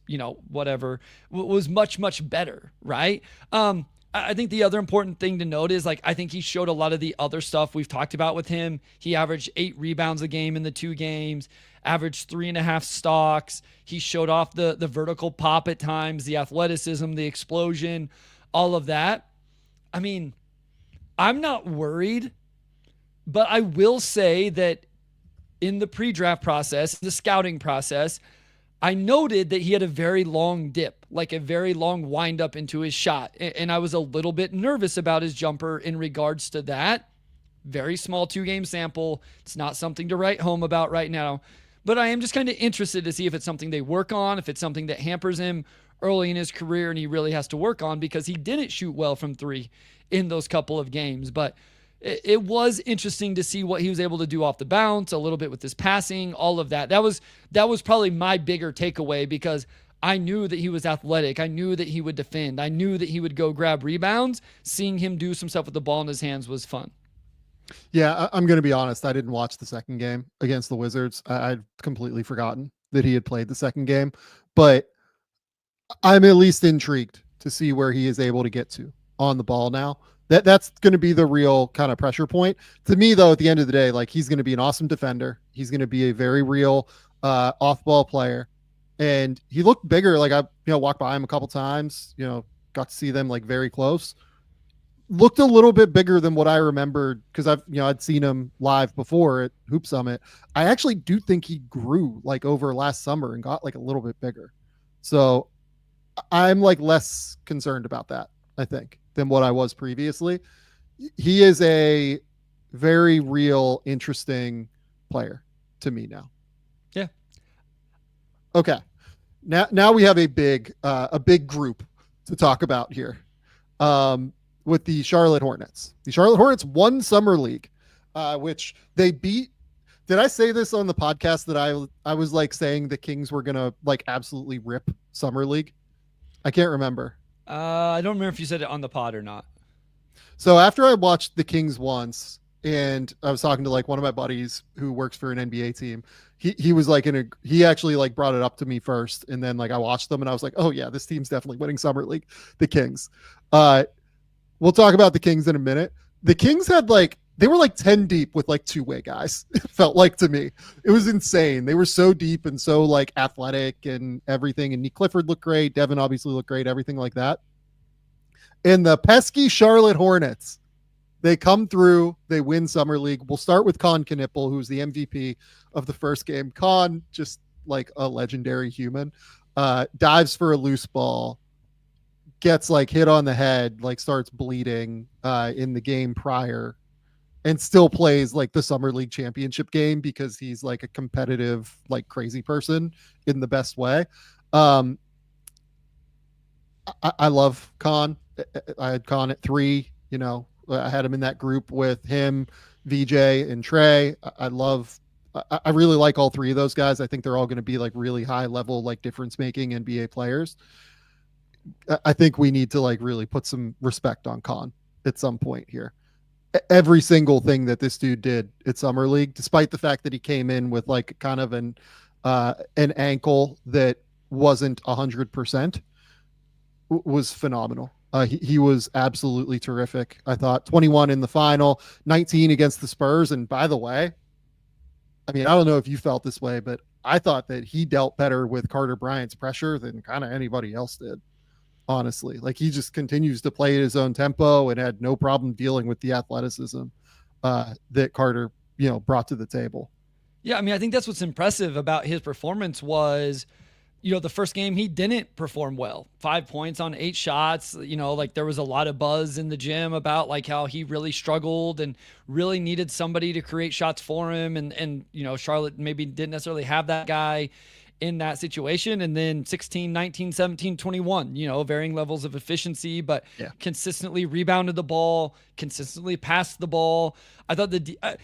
whatever, was much, much better, right? I think the other important thing to note is, like, I think he showed a lot of the other stuff we've talked about with him. He averaged 8 rebounds a game in the 2 games, averaged 3.5 stocks. He showed off the vertical pop at times, the athleticism, the explosion, all of that. I mean, I'm not worried, but I will say that in the pre-draft process, the scouting process, I noted that he had a very long dip, like a very long wind up into his shot. And I was a little bit nervous about his jumper in regards to that. Very small 2-game sample. It's not something to write home about right now, but I am just kind of interested to see if it's something they work on, if it's something that hampers him early in his career and he really has to work on, because he didn't shoot well from 3 in those couple of games. But it was interesting to see what he was able to do off the bounce, a little bit with his passing, all of that. That was probably my bigger takeaway, because I knew that he was athletic. I knew that he would defend. I knew that he would go grab rebounds. Seeing him do some stuff with the ball in his hands was fun. Yeah, I'm going to be honest. I didn't watch the second game against the Wizards. I'd completely forgotten that he had played the second game, but I'm at least intrigued to see where he is able to get to on the ball now. That's going to be the real kind of pressure point. To me, though, at the end of the day, like, he's going to be an awesome defender. He's going to be a very real off-ball player. And he looked bigger. Like, I walked by him a couple times, got to see them like very close. Looked a little bit bigger than what I remembered, because I'd seen him live before at Hoop Summit. I actually do think he grew like over last summer and got like a little bit bigger. So I'm like less concerned about that, I think, than what I was previously. He is a very real, interesting player to me now. Yeah. Okay. Now we have a big group to talk about here. With the Charlotte Hornets. The Charlotte Hornets won Summer League, which they beat. Did I say this on the podcast that I was like saying the Kings were going to like absolutely rip Summer League? I can't remember. I don't remember if you said it on the pod or not. So after I watched the Kings once, and I was talking to like one of my buddies who works for an NBA team, he was like he actually like brought it up to me first, and then like I watched them and I was like, oh yeah, this team's definitely winning Summer League, the Kings. We'll talk about the Kings in a minute. The Kings had they were like 10 deep with like 2-way guys. It felt like to me. It was insane. They were so deep and so like athletic and everything. And Nick Clifford looked great. Devin obviously looked great. Everything like that. And the pesky Charlotte Hornets, they come through. They win Summer League. We'll start with Knueppel, who's the MVP of the first game. Khan, just like a legendary human, dives for a loose ball, gets like hit on the head, like starts bleeding in the game prior, and still plays like the Summer League championship game because he's like a competitive, like crazy person in the best way. I love Khan. I had Khan at 3, I had him in that group with him, VJ and Trey. I really like all 3 of those guys. I think they're all going to be like really high level, like difference making NBA players. I think we need to like really put some respect on Khan at some point here. Every single thing that this dude did at Summer League, despite the fact that he came in with like kind of an ankle that wasn't 100%, was phenomenal. He was absolutely terrific. I thought 21 in the final, 19 against the Spurs. And by the way, I mean, I don't know if you felt this way, but I thought that he dealt better with Carter Bryant's pressure than kind of anybody else did. Honestly, like he just continues to play at his own tempo and had no problem dealing with the athleticism that Carter, brought to the table. Yeah, I mean, I think that's what's impressive about his performance was the first game he didn't perform well. 5 points on 8 shots. Like there was a lot of buzz in the gym about like how he really struggled and really needed somebody to create shots for him. And Charlotte maybe didn't necessarily have that guy in that situation. And then 16, 19, 17, 21, varying levels of efficiency, but consistently rebounded the ball, consistently passed the ball. I thought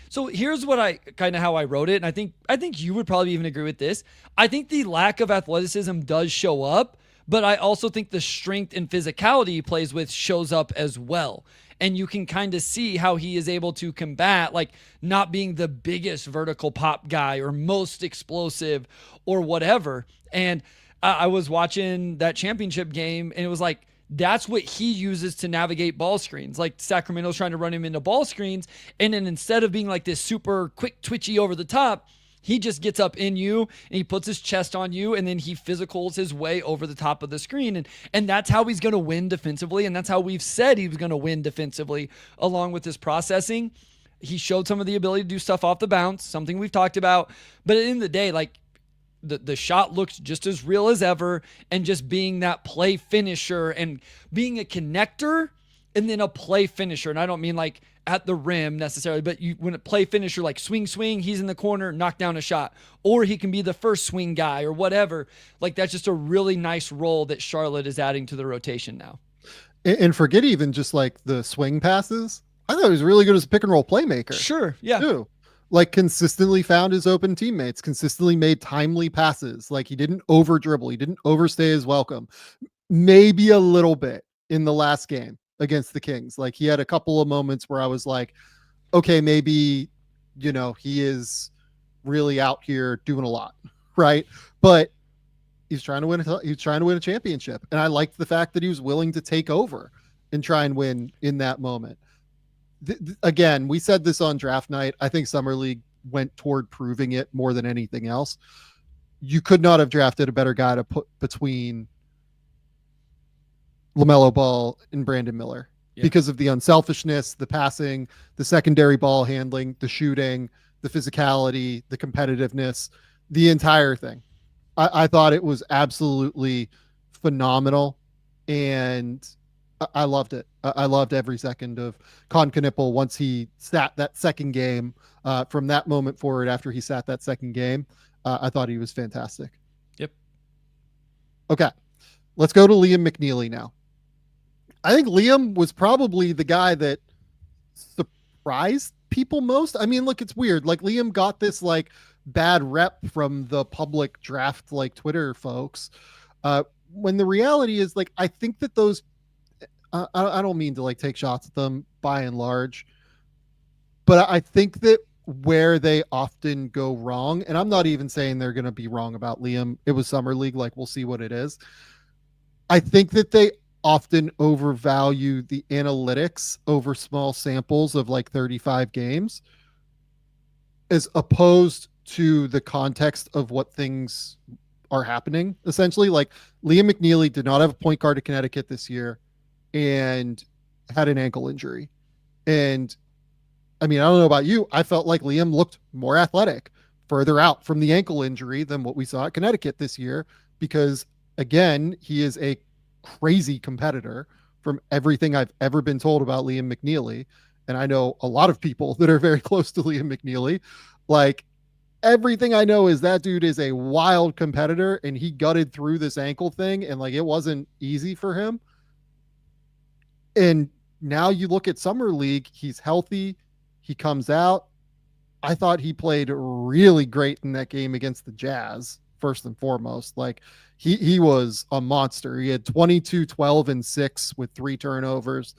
so here's what how I wrote it. And I think you would probably even agree with this. I think the lack of athleticism does show up, but I also think the strength and physicality he plays with shows up as well. And you can kind of see how he is able to combat like not being the biggest vertical pop guy or most explosive or whatever. And I was watching that championship game and it was like, that's what he uses to navigate ball screens. Like Sacramento's trying to run him into ball screens. And then instead of being like this super quick, twitchy over the top, he just gets up in you and he puts his chest on you and then he physicals his way over the top of the screen. And that's how he's going to win defensively. And that's how we've said he was going to win defensively along with his processing. He showed some of the ability to do stuff off the bounce, something we've talked about. But at the end of the day, like the shot looks just as real as ever, and just being that play finisher and being a connector and then a play finisher. And I don't mean like at the rim necessarily, but when a play finisher, like swing, he's in the corner, knock down a shot, or he can be the first swing guy or whatever. Like that's just a really nice role that Charlotte is adding to the rotation now. And forget even just like the swing passes. I thought he was really good as a pick and roll playmaker. Sure. Yeah. Too. Like consistently found his open teammates, consistently made timely passes. Like he didn't over dribble. He didn't overstay his welcome. Maybe a little bit in the last game against the Kings. Like he had a couple of moments where I was like, okay, maybe, he is really out here doing a lot. Right. But he's trying to win a championship. And I liked the fact that he was willing to take over and try and win in that moment. Again, we said this on draft night. I think Summer League went toward proving it more than anything else. You could not have drafted a better guy to put between LaMelo Ball and Brandon Miller because of the unselfishness, the passing, the secondary ball handling, the shooting, the physicality, the competitiveness, the entire thing. I thought it was absolutely phenomenal, and I loved it. I loved every second of Knueppel once he sat that second game. From that moment forward, after he sat that second game, I thought he was fantastic. Yep. Okay, let's go to Liam McNeeley now. I think Liam was probably the guy that surprised people most. I mean, look, it's weird. Like Liam got this like bad rep from the public draft, like Twitter folks. When the reality is like, I think that those, I don't mean to like take shots at them by and large, but I think that where they often go wrong, and I'm not even saying they're going to be wrong about Liam. It was Summer League. Like we'll see what it is. I think that they often overvalue the analytics over small samples of like 35 games as opposed to the context of what things are happening. Essentially, like Liam McNeeley did not have a point guard at Connecticut this year and had an ankle injury. And I mean, I don't know about you. I felt like Liam looked more athletic further out from the ankle injury than what we saw at Connecticut this year, because again, he is a crazy competitor from everything I've ever been told about Liam McNeeley. And I know a lot of people that are very close to Liam McNeeley. Like everything I know is that dude is a wild competitor, and he gutted through this ankle thing. And like, it wasn't easy for him. And now you look at Summer League, he's healthy. He comes out. I thought he played really great in that game against the Jazz, first and foremost. Like he was a monster. He had 22, 12, and 6 with 3 turnovers,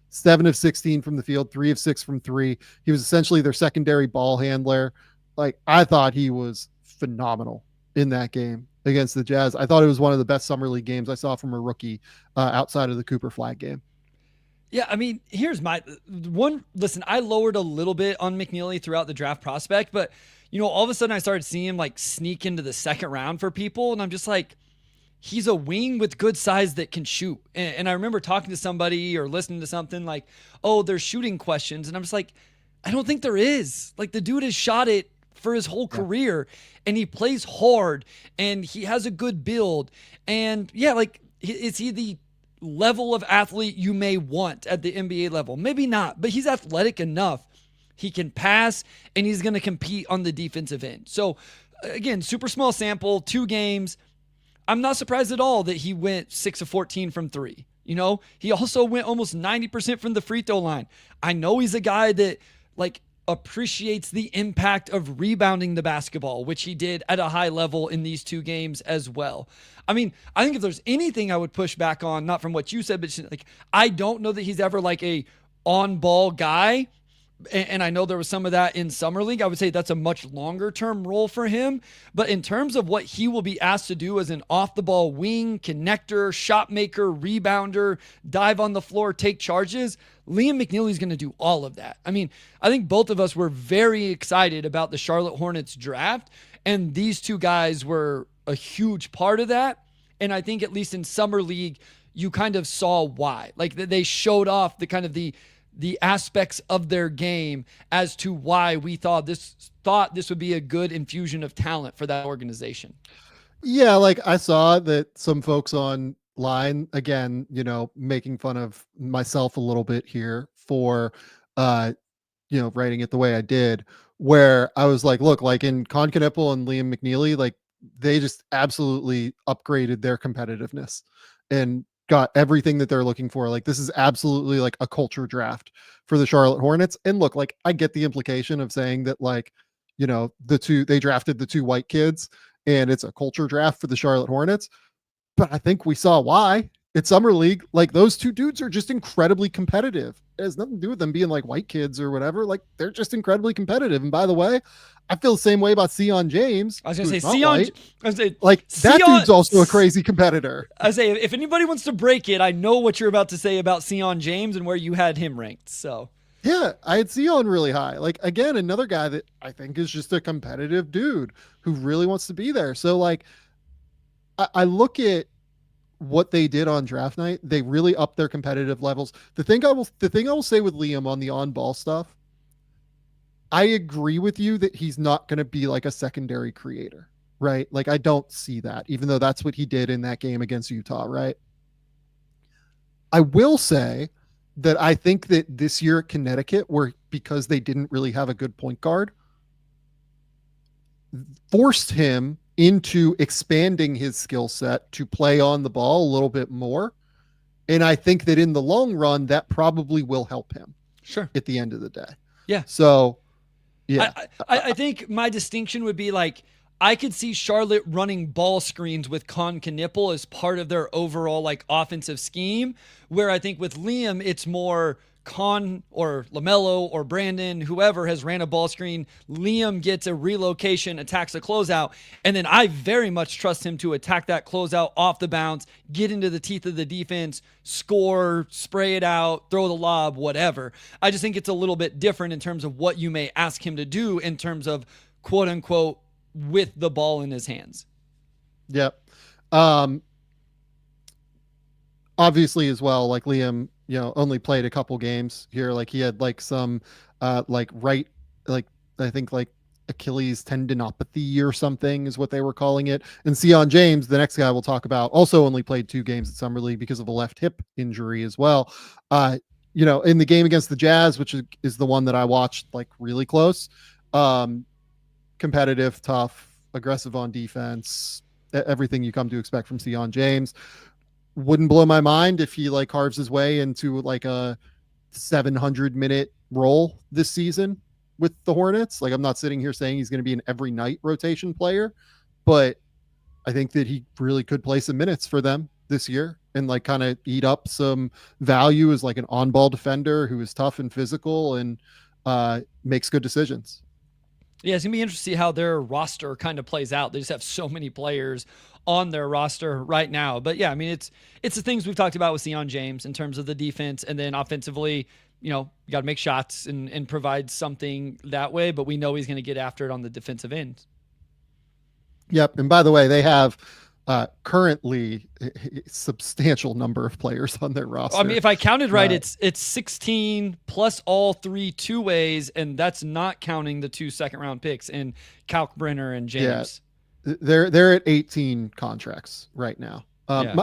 7 of 16 from the field, 3 of 6 from 3. He was essentially their secondary ball handler. Like I thought he was phenomenal in that game against the Jazz. I thought it was one of the best Summer League games I saw from a rookie outside of the Cooper Flagg game. Yeah, I mean, here's my one. Listen, I lowered a little bit on McNeeley throughout the draft prospect, but all of a sudden I started seeing him like sneak into the second round for people, and I'm just like, he's a wing with good size that can shoot. And I remember talking to somebody or listening to something like, oh, there's shooting questions, and I'm just like, I don't think there is. Like the dude has shot it for his whole career, and he plays hard, and he has a good build. And yeah, like, is he the level of athlete you may want at the NBA level? Maybe not, but he's athletic enough. He can pass, and he's going to compete on the defensive end. So again, super small sample, 2 games. I'm not surprised at all that he went 6 of 14 from 3. You know, he also went almost 90% from the free throw line. I know he's a guy that like appreciates the impact of rebounding the basketball, which he did at a high level in these 2 games as well. I mean, I think if there's anything I would push back on, not from what you said, but like, I don't know that he's ever like a on-ball guy. And I know there was some of that in Summer League. I would say that's a much longer term role for him. But in terms of what he will be asked to do as an off the ball wing, connector, shot maker, rebounder, dive on the floor, take charges, Liam McNeeley is going to do all of that. I mean, I think both of us were very excited about the Charlotte Hornets draft, and these 2 guys were a huge part of that. And I think at least in Summer League, you kind of saw why. Like, they showed off the kind of the aspects of their game as to why we thought this would be a good infusion of talent for that organization. Yeah, like I saw that some folks online, again, you know, making fun of myself a little bit here for writing it the way I did, where I was like, look, like in Knueppel and Liam McNeeley, like they just absolutely upgraded their competitiveness and got everything that they're looking for. Like, this is absolutely like a culture draft for the Charlotte Hornets. And look, like I get the implication of saying that, like, you know, they drafted the 2 white kids and it's a culture draft for the Charlotte Hornets. But I think we saw why. It's Summer League. Like, those 2 dudes are just incredibly competitive. It has nothing to do with them being like white kids or whatever. Like, they're just incredibly competitive. And by the way, I feel the same way about Sion James. I was going to say Sion. Like, that dude's also a crazy competitor. I say, if anybody wants to break it, I know what you're about to say about Sion James and where you had him ranked. So yeah, I had Sion really high. Like, again, another guy that I think is just a competitive dude who really wants to be there. So like, I look at what they did on draft night. They really upped their competitive levels. The thing I will say with Liam on the on-ball stuff, I agree with you that he's not going to be like a secondary creator, right? Like, I don't see that, even though that's what he did in that game against Utah, right? I will say that I think that this year at Connecticut, because they didn't really have a good point guard, forced him into expanding his skill set to play on the ball a little bit more. And I think that in the long run, that probably will help him. Sure. At the end of the day. Yeah. So, yeah. I think my distinction would be like, I could see Charlotte running ball screens with Knueppel as part of their overall like offensive scheme, where I think with Liam, it's more Con or LaMelo or Brandon, whoever has ran a ball screen. Liam gets a relocation, attacks a closeout, and then I very much trust him to attack that closeout off the bounce, get into the teeth of the defense, score, spray it out, throw the lob, whatever. I just think it's a little bit different in terms of what you may ask him to do in terms of quote unquote with the ball in his hands. Yep. Obviously as well, like Liam, you know, only played a couple games here. Like, he had like some I think like Achilles tendinopathy or something is what they were calling it. And Sion James, the next guy we'll talk about, also only played 2 games at Summer League because of a left hip injury as well. You know, in the game against the Jazz, which is the one that I watched like really close, competitive, tough, aggressive on defense, everything you come to expect from Sion James. Wouldn't blow my mind if he like carves his way into like a 700-minute role this season with the Hornets. Like, I'm not sitting here saying he's going to be an every night rotation player, but I think that he really could play some minutes for them this year and like kind of eat up some value as like an on-ball defender who is tough and physical and makes good decisions. Yeah, it's going to be interesting to see how their roster kind of plays out. They just have so many players on their roster right now. But yeah, I mean, it's the things we've talked about with Sion James in terms of the defense, and then offensively, you know, you got to make shots and provide something that way, but we know he's going to get after it on the defensive end. Yep. And by the way, they have currently a substantial number of players on their roster. I mean, if I counted right, it's 16 plus all 3 two-ways, and that's not counting the 2 second-round picks in Kalkbrenner and James. Yeah, they're at 18 contracts right now.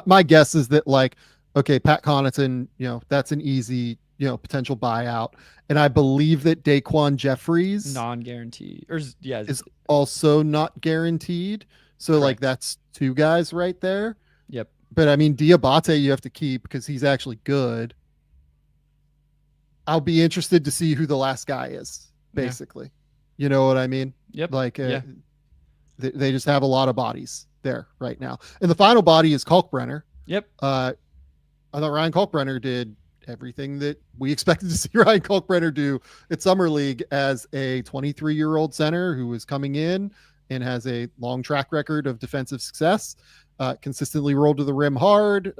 My guess is that, like, okay, Pat Connaughton, that's an easy, potential buyout. And I believe that Daquan Jeffries non-guaranteed is also not guaranteed. So correct. Like that's 2 guys right there. Yep. But I mean, Diabate you have to keep because he's actually good. I'll be interested to see who the last guy is, basically. Yeah. You know what I mean? Yep. Like they just have a lot of bodies there right now. And the final body is Kalkbrenner. Yep. I thought Ryan Kalkbrenner did everything that we expected to see Ryan Kalkbrenner do at Summer League as a 23-year-old center who was coming in and has a long track record of defensive success, consistently rolled to the rim hard,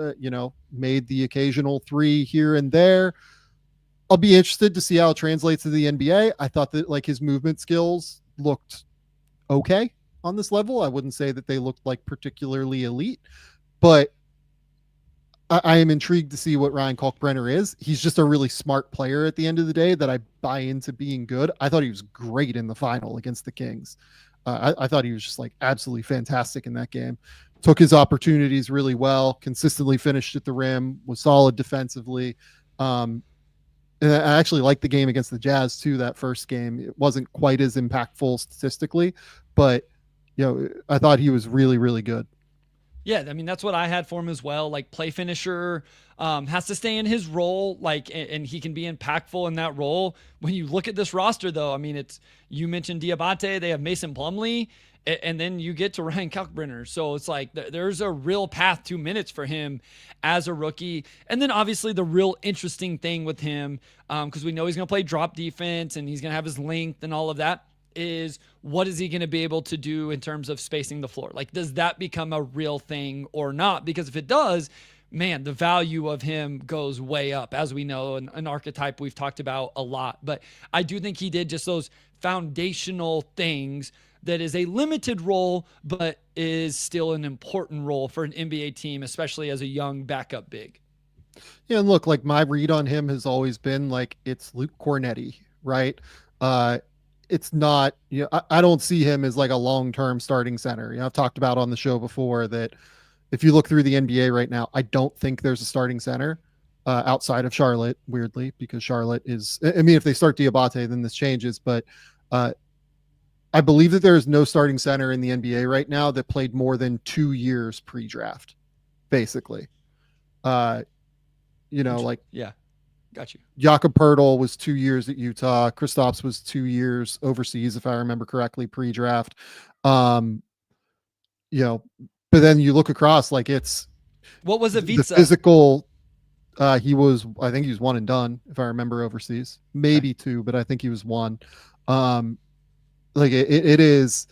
made the occasional 3 here and there. I'll be interested to see how it translates to the NBA. I thought that like his movement skills looked okay on this level. I wouldn't say that they looked like particularly elite, but I am intrigued to see what Ryan Kalkbrenner is. He's just a really smart player at the end of the day that I buy into being good. I thought he was great in the final against the Kings. I thought he was just like absolutely fantastic in that game. Took his opportunities really well, consistently finished at the rim, was solid defensively. And I actually liked the game against the Jazz too, that first game. It wasn't quite as impactful statistically, but I thought he was really, really good. Yeah, I mean, that's what I had for him as well. Like, play finisher, has to stay in his role, like, and he can be impactful in that role. When you look at this roster, though, I mean, you mentioned Diabate, they have Mason Plumlee, and then you get to Ryan Kalkbrenner. So it's like there's a real path to minutes for him as a rookie. And then obviously the real interesting thing with him, because we know he's going to play drop defense and he's going to have his length and all of that, is what is he going to be able to do in terms of spacing the floor? Like, does that become a real thing or not? Because if it does, man, the value of him goes way up, as we know, an archetype we've talked about a lot. But I do think he did just those foundational things that is a limited role, but is still an important role for an NBA team, especially as a young backup big. Yeah, and look, like my read on him has always been like it's Luke Cornetti, right? It's not, I don't see him as like a long-term starting center. I've talked about on the show before that if you look through the NBA right now, I don't think there's a starting center outside of Charlotte, weirdly, because Charlotte is, I mean, if they start Diabate, then this changes, but I believe that there is no starting center in the NBA right now that played more than 2 years pre-draft, basically. Yeah. Got you. Jakob Poeltl was 2 years at Utah. Kristaps was 2 years overseas, if I remember correctly, pre-draft. But then you look across, like it's what was the physical. I think he was 1 and done, if I remember overseas, maybe 2, but I think he was 1. Like it is.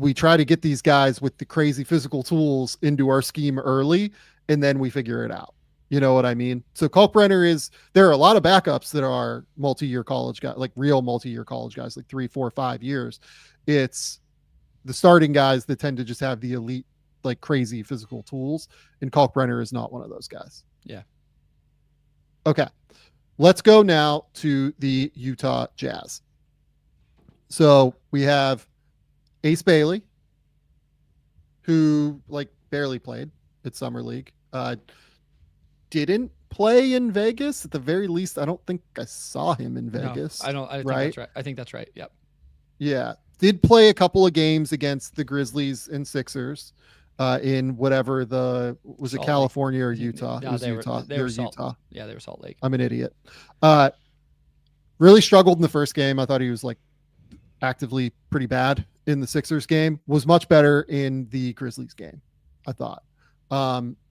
We try to get these guys with the crazy physical tools into our scheme early, and then we figure it out. You know what I mean? So Kalkbrenner there are a lot of backups that are multi-year college guys, like real multi-year college guys, like 3, 4, 5 years. It's the starting guys that tend to just have the elite, like crazy physical tools. And Kalkbrenner is not one of those guys. Yeah. Okay. Let's go now to the Utah Jazz. So we have Ace Bailey, who like barely played at Summer League. Didn't play in Vegas at the very least. I don't think I saw him in Vegas. No, I think that's right. I think that's right. Yep. Yeah. Did play a couple of games against the Grizzlies and Sixers in whatever was it California or Utah? No, it was Utah. They were Utah. Yeah, they were Salt Lake. I'm an idiot. Really struggled in the first game. I thought he was like actively pretty bad in the Sixers game. Was much better in the Grizzlies game, I thought.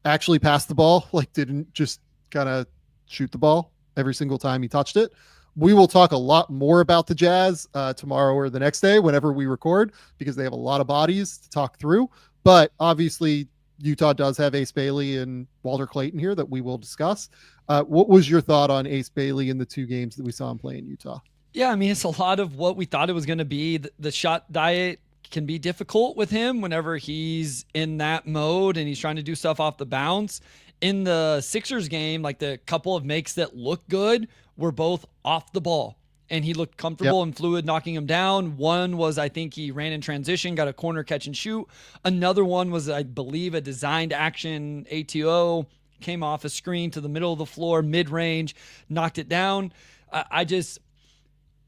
Actually passed the ball, like didn't just kind of shoot the ball every single time he touched it. We will talk a lot more about the Jazz tomorrow or the next day, whenever we record, because they have a lot of bodies to talk through. But obviously Utah does have Ace Bailey and Walter Clayton here that we will discuss. What was your thought on Ace Bailey in the 2 games that we saw him play in Utah? Yeah, I mean, it's a lot of what we thought it was going to be. The shot diet can be difficult with him whenever he's in that mode and he's trying to do stuff off the bounce. In the Sixers game, like the couple of makes that look good were both off the ball. And he looked comfortable and fluid knocking him down. One was, I think he ran in transition, got a corner catch and shoot. Another one was, I believe, a designed action ATO, came off a screen to the middle of the floor, mid-range, knocked it down.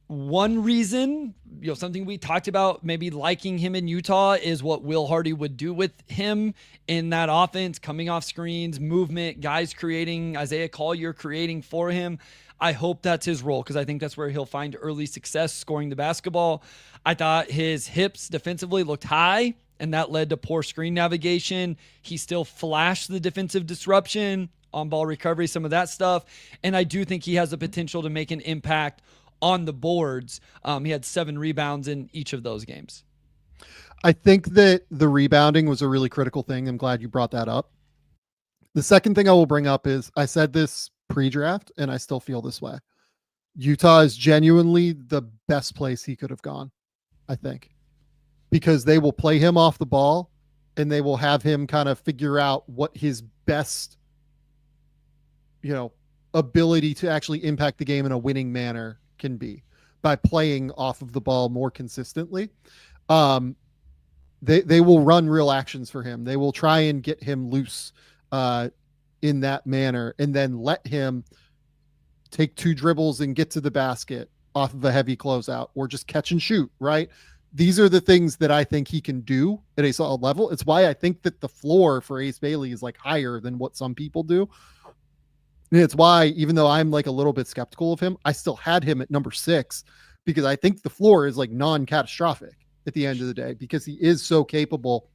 One reason, something we talked about, maybe liking him in Utah, is what Will Hardy would do with him in that offense, coming off screens, movement, guys creating, Isaiah Collier creating for him. I hope that's his role because I think that's where he'll find early success scoring the basketball. I thought his hips defensively looked high, and that led to poor screen navigation. He still flashed the defensive disruption, on-ball recovery, some of that stuff. And I do think he has the potential to make an impact on the boards. He had 7 rebounds in each of those games. I think that the rebounding was a really critical thing. I'm glad you brought that up. The second thing I will bring up is, I said this pre-draft, and I still feel this way. Utah is genuinely the best place he could have gone, I think, because they will play him off the ball and they will have him kind of figure out what his best, ability to actually impact the game in a winning manner can be by playing off of the ball more consistently. They will run real actions for him. They will try and get him loose in that manner, and then let him take 2 dribbles and get to the basket off of a heavy closeout, or just catch and shoot, right? These are the things that I think he can do at a solid level. It's why I think that the floor for Ace Bailey is like higher than what some people do. And it's why, even though I'm like a little bit skeptical of him, I still had him at number 6, because I think the floor is like non-catastrophic at the end of the day, because he is so capable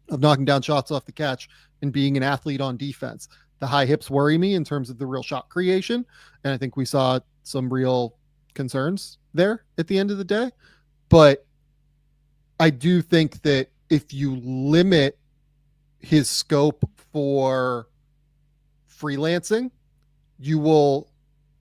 of knocking down shots off the catch and being an athlete on defense. The high hips worry me in terms of the real shot creation. And I think we saw some real concerns there at the end of the day. But I do think that if you limit his scope for freelancing, you will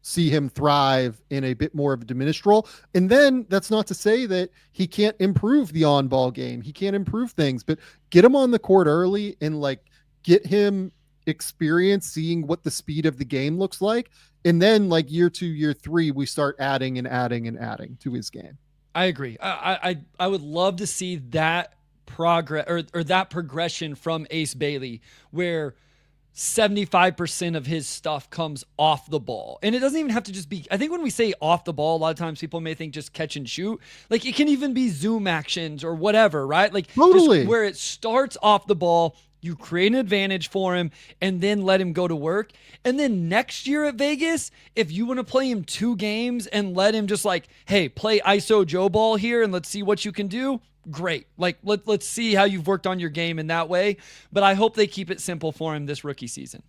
see him thrive in a bit more of a diminished role. And then that's not to say that he can't improve the on-ball game. He can't improve things, but get him on the court early and like get him experience seeing what the speed of the game looks like. And then like year 2, year 3, we start adding and adding and adding to his game. I agree. I would love to see that progress or that progression from Ace Bailey, where 75% of his stuff comes off the ball. And it doesn't even have to just be, I think when we say off the ball, a lot of times people may think just catch and shoot. Like it can even be zoom actions or whatever, right? Like totally. Just where it starts off the ball, you create an advantage for him and then let him go to work. And then next year at Vegas, if you want to play him 2 games and let him just like, hey, play ISO Joe ball here and let's see what you can do. Great. Like let's see how you've worked on your game in that way. But I hope they keep it simple for him this rookie season.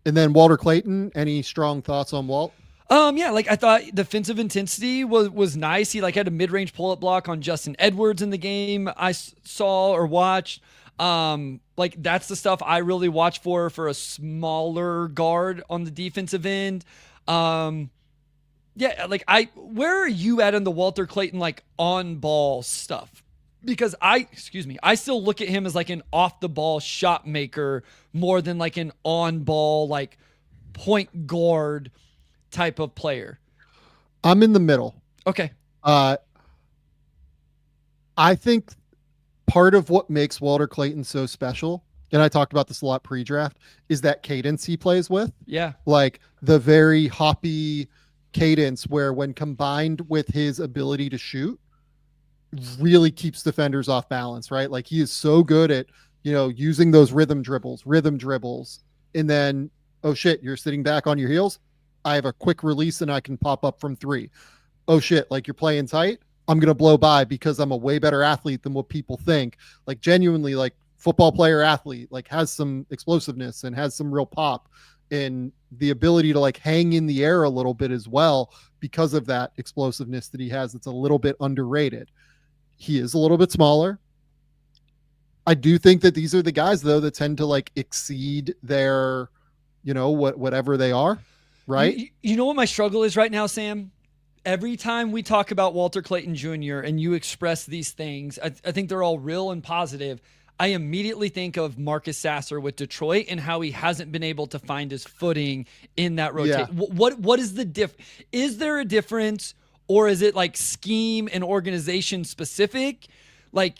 And then Walter Clayton, any strong thoughts on Walt? Yeah, like I thought defensive intensity was nice. He like had a mid-range pull-up block on Justin Edwards in the game I saw or watched. Like that's the stuff I really watch for a smaller guard on the defensive end. Yeah, like where are you at on the Walter Clayton like on ball stuff? Because I still look at him as like an off the ball shot maker more than like an on ball like point guard type of player. I'm in the middle. Okay. I think part of what makes Walter Clayton so special, and I talked about this a lot pre-draft, is that cadence he plays with. Yeah. Like the very hoppy cadence where when combined with his ability to shoot really keeps defenders off balance, right? Like he is so good at, using those rhythm dribbles, and then, oh shit, you're sitting back on your heels. I have a quick release and I can pop up from 3. Oh shit, like you're playing tight. I'm going to blow by because I'm a way better athlete than what people think. Like genuinely like football player athlete, like has some explosiveness and has some real pop and the ability to like hang in the air a little bit as well because of that explosiveness that he has. That's a little bit underrated. He is a little bit smaller. I do think that these are the guys though that tend to like exceed their, whatever they are. Right. You know what my struggle is right now, Sam? every time we talk about Walter Clayton Jr. and you express these things, I think they're all real and positive. I immediately think of Marcus Sasser with Detroit and how he hasn't been able to find his footing in that rotation. Yeah. What is the is there a difference, or is it like scheme and organization specific? Like,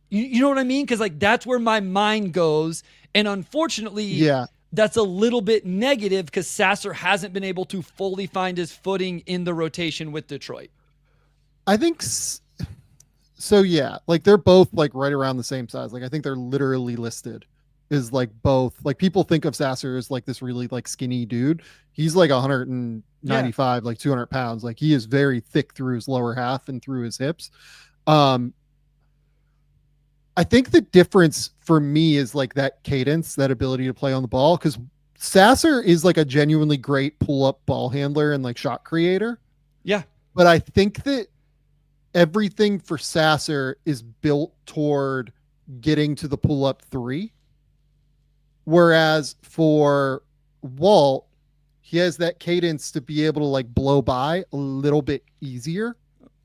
you know what I mean? Because like that's where my mind goes, and unfortunately, that's a little bit negative because Sasser hasn't been able to fully find his footing in the rotation with Detroit. I think so. Yeah, like they're both like right around the same size. Like I think they're literally listed as like both. Like people think of Sasser as like this really like skinny dude. He's like 195, like 200 pounds. Like he is very thick through his lower half and through his hips. I think the difference for me is like that cadence, that ability to play on the ball, because Sasser is like a genuinely great pull-up ball handler and like shot creator. Yeah. But I think that everything for Sasser is built toward getting to the pull-up three. Whereas for Walt, he has that cadence to be able to like blow by a little bit easier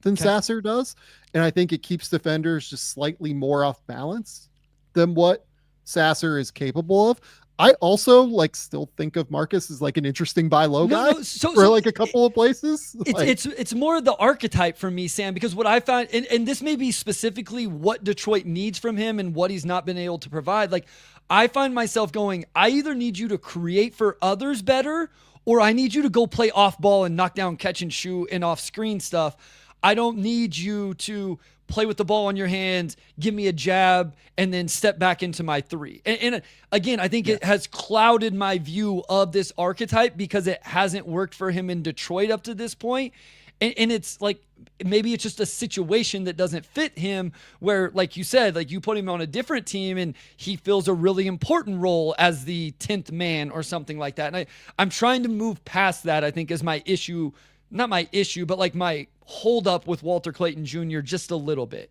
than Sasser does. And I think it keeps defenders just slightly more off balance than what Sasser is capable of. I also like still think of Marcus as like an interesting buy low guy for like a couple of places. It's more the archetype for me, Sam, because what I found, and this may be specifically what Detroit needs from him and what he's not been able to provide. Like I find myself going, I either need you to create for others better, or I need you to go play off ball and knock down catch and shoot and off screen stuff. I don't need you to play with the ball in your hands, give me a jab, and then step back into my three. And again, I think it has clouded my view of this archetype because it hasn't worked for him in Detroit up to this point. And it's like, maybe it's just a situation that doesn't fit him where, like you said, like you put him on a different team and he fills a really important role as the 10th man or something like that. And I'm trying to move past that, I think, is my issue. Not my issue, but like my hold up with Walter Clayton Jr. just a little bit.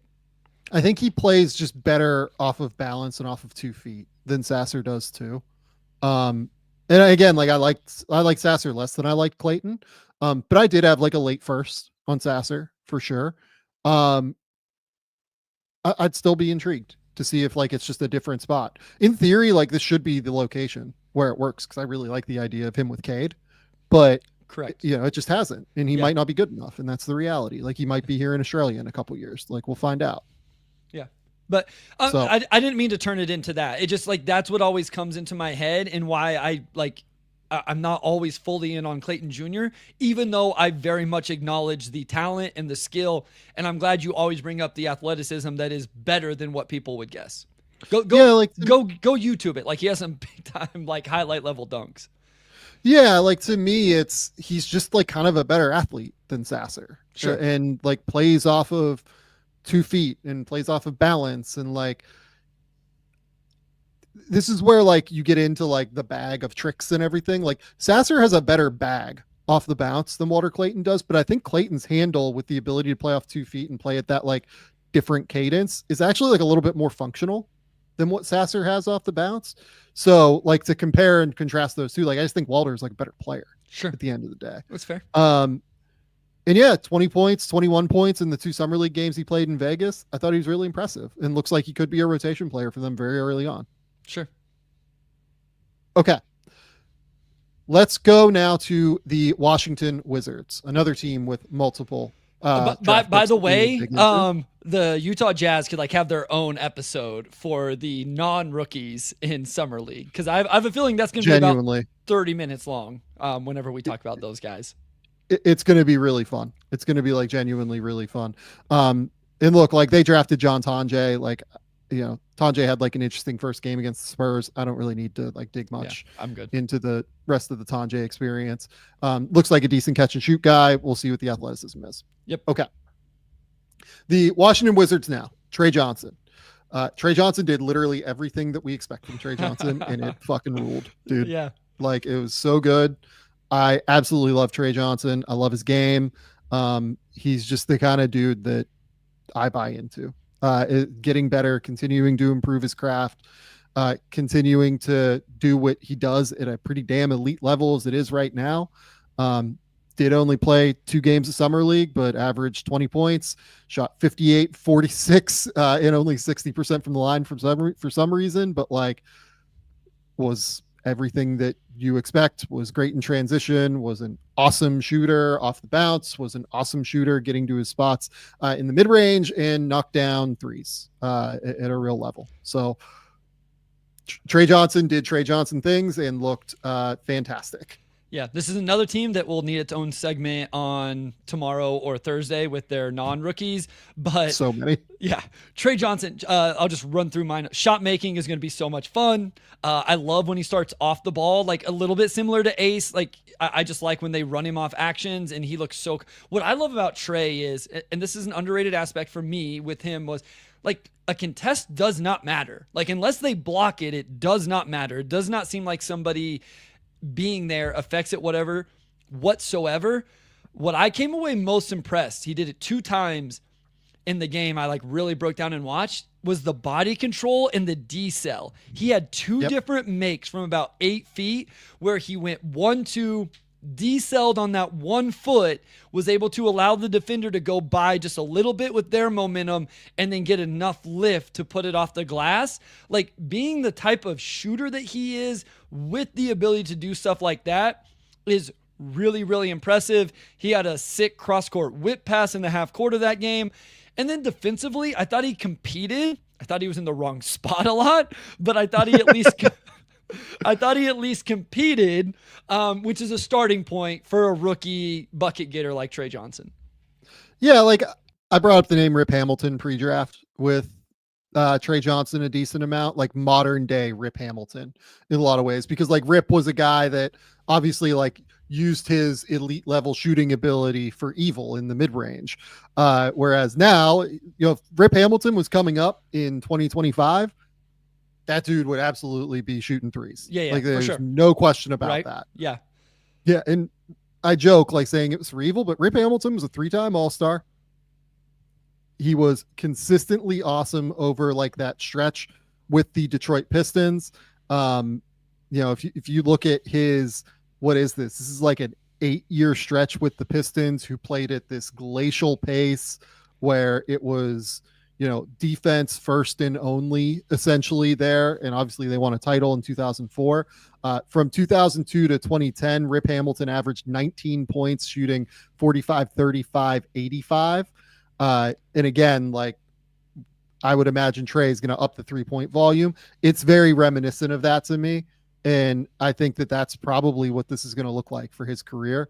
I think he plays just better off of balance and off of 2 feet than Sasser does too. And again, like I like Sasser less than I like Clayton. But I did have like a late first on Sasser for sure. I'd still be intrigued to see if like it's just a different spot. In theory, like this should be the location where it works because I really like the idea of him with Cade, but correct, you know, it just hasn't, and he might not be good enough, and that's the reality. Like he might be here in Australia in a couple years. Like we'll find out. Yeah, but I didn't mean to turn it into that. It just like that's what always comes into my head, and why I'm not always fully in on Clayton Jr., even though I very much acknowledge the talent and the skill. And I'm glad you always bring up the athleticism that is better than what people would guess. Go YouTube it. Like he has some big time, like highlight level dunks. Yeah. Like to me, he's just like kind of a better athlete than Sasser. Sure. And like plays off of 2 feet and plays off of balance. And like, this is where like you get into like the bag of tricks and everything. Like Sasser has a better bag off the bounce than Walter Clayton does, but I think Clayton's handle with the ability to play off 2 feet and play at that like different cadence is actually like a little bit more functional than what Sasser has off the bounce. So like to compare and contrast those two, like I just think Walter's like a better player at the end of the day. That's fair. And yeah, 20 points, 21 points in the 2 summer league games he played in Vegas. I thought he was really impressive and looks like he could be a rotation player for them very early on. Sure. Okay. Let's go now to the Washington Wizards, another team with multiple. By the way, the Utah Jazz could like have their own episode for the non-rookies in summer league, because I have a feeling that's going to be about 30 minutes long. Whenever we talk about those guys, it's going to be really fun. It's going to be like genuinely really fun. And look, like they drafted John Tonje, like. You know, Tonje had like an interesting first game against the Spurs. I don't really need to like dig much I'm good. into the rest of the Tonje experience. Looks like a decent catch and shoot guy. We'll see what the athleticism is. Yep. Okay. The Washington Wizards now, Trey Johnson. Trey Johnson did literally everything that we expect from Trey Johnson, and it fucking ruled, dude. Yeah. Like it was so good. I absolutely love Trey Johnson. I love his game. He's just the kind of dude that I buy into. Getting better, continuing to improve his craft, continuing to do what he does at a pretty damn elite level as it is right now. Did did only play 2 games of summer league, but averaged 20 points, shot 58, 46, and only 60% from the line for some reason, but like was everything that you expect, was great in transition, was an awesome shooter off the bounce, was an awesome shooter getting to his spots in the mid range and knocked down threes at a real level. So Trey Johnson did Trey Johnson things and looked fantastic. Yeah, this is another team that will need its own segment on tomorrow or Thursday with their non-rookies. But so many. Yeah, Trey Johnson, I'll just run through mine. Shot making is going to be so much fun. I love when he starts off the ball, like a little bit similar to Ace. Like I just like when they run him off actions and he looks so. What I love about Trey is, and this is an underrated aspect for me with him, was like a contest does not matter. Like unless they block it, it does not matter. It does not seem like somebody being there affects it whatsoever. What I came away most impressed, he did it 2 times in the game I like really broke down and watched, was the body control and the decel. He had 2 different makes from about 8 feet where he went 1-2, decelled on that 1 foot, was able to allow the defender to go by just a little bit with their momentum and then get enough lift to put it off the glass. Like being the type of shooter that he is with the ability to do stuff like that is really, really impressive. He had a sick cross-court whip pass in the half court of that game. And then defensively, I thought he competed. I thought he was in the wrong spot a lot, but I thought he at least competed, which is a starting point for a rookie bucket getter like Trey Johnson. Yeah, like I brought up the name Rip Hamilton pre-draft with Trey Johnson a decent amount, like modern day Rip Hamilton in a lot of ways, because like Rip was a guy that obviously like used his elite level shooting ability for evil in the mid range. Whereas now, you know, if Rip Hamilton was coming up in 2025, that dude would absolutely be shooting threes. Yeah, like there's for sure. No question about that. Yeah. Yeah. And I joke like saying it was for evil, but Rip Hamilton was a 3-time All-Star. He was consistently awesome over like that stretch with the Detroit Pistons. You know, if you look at his, what is this? This is like an 8-year stretch with the Pistons, who played at this glacial pace where it was, you know, defense first and only essentially there. And obviously they won a title in 2004. From 2002 to 2010, Rip Hamilton averaged 19 points, shooting 45, 35, 85. And again, like I would imagine Trey is going to up the 3-point volume. It's very reminiscent of that to me. And I think that that's probably what this is going to look like for his career.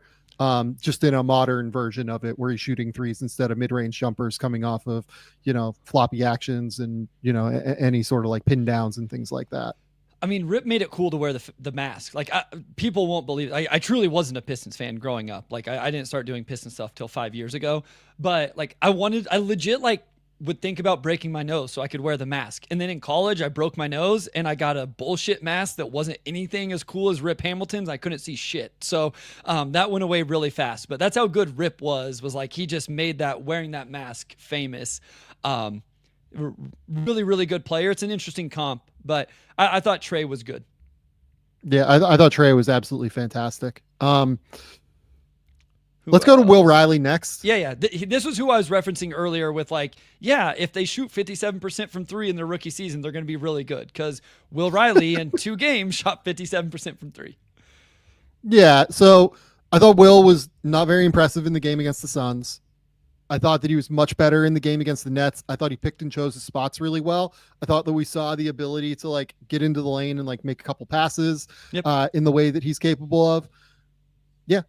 Just in a modern version of it, where he's shooting threes instead of mid-range jumpers coming off of, you know, floppy actions and, you know, any sort of like pin downs and things like that. I mean, Rip made it cool to wear the mask. Like people won't believe it. I truly wasn't a Pistons fan growing up. Like I didn't start doing Pistons stuff till 5 years ago, but like I legit like would think about breaking my nose so I could wear the mask. And then in college, I broke my nose and I got a bullshit mask that wasn't anything as cool as Rip Hamilton's. I couldn't see shit. So that went away really fast. But that's how good Rip was like he just made that wearing that mask famous. Really, really good player. It's an interesting comp, but I thought Trey was good. Yeah, I thought Trey was absolutely fantastic. Let's go to Will Riley next. Yeah. This was who I was referencing earlier with like, yeah, if they shoot 57% from 3 in their rookie season, they're going to be really good, because Will Riley in 2 games shot 57% from 3. Yeah, so I thought Will was not very impressive in the game against the Suns. I thought that he was much better in the game against the Nets. I thought he picked and chose his spots really well. I thought that we saw the ability to like get into the lane and like make a couple passes in the way that he's capable of. Yeah.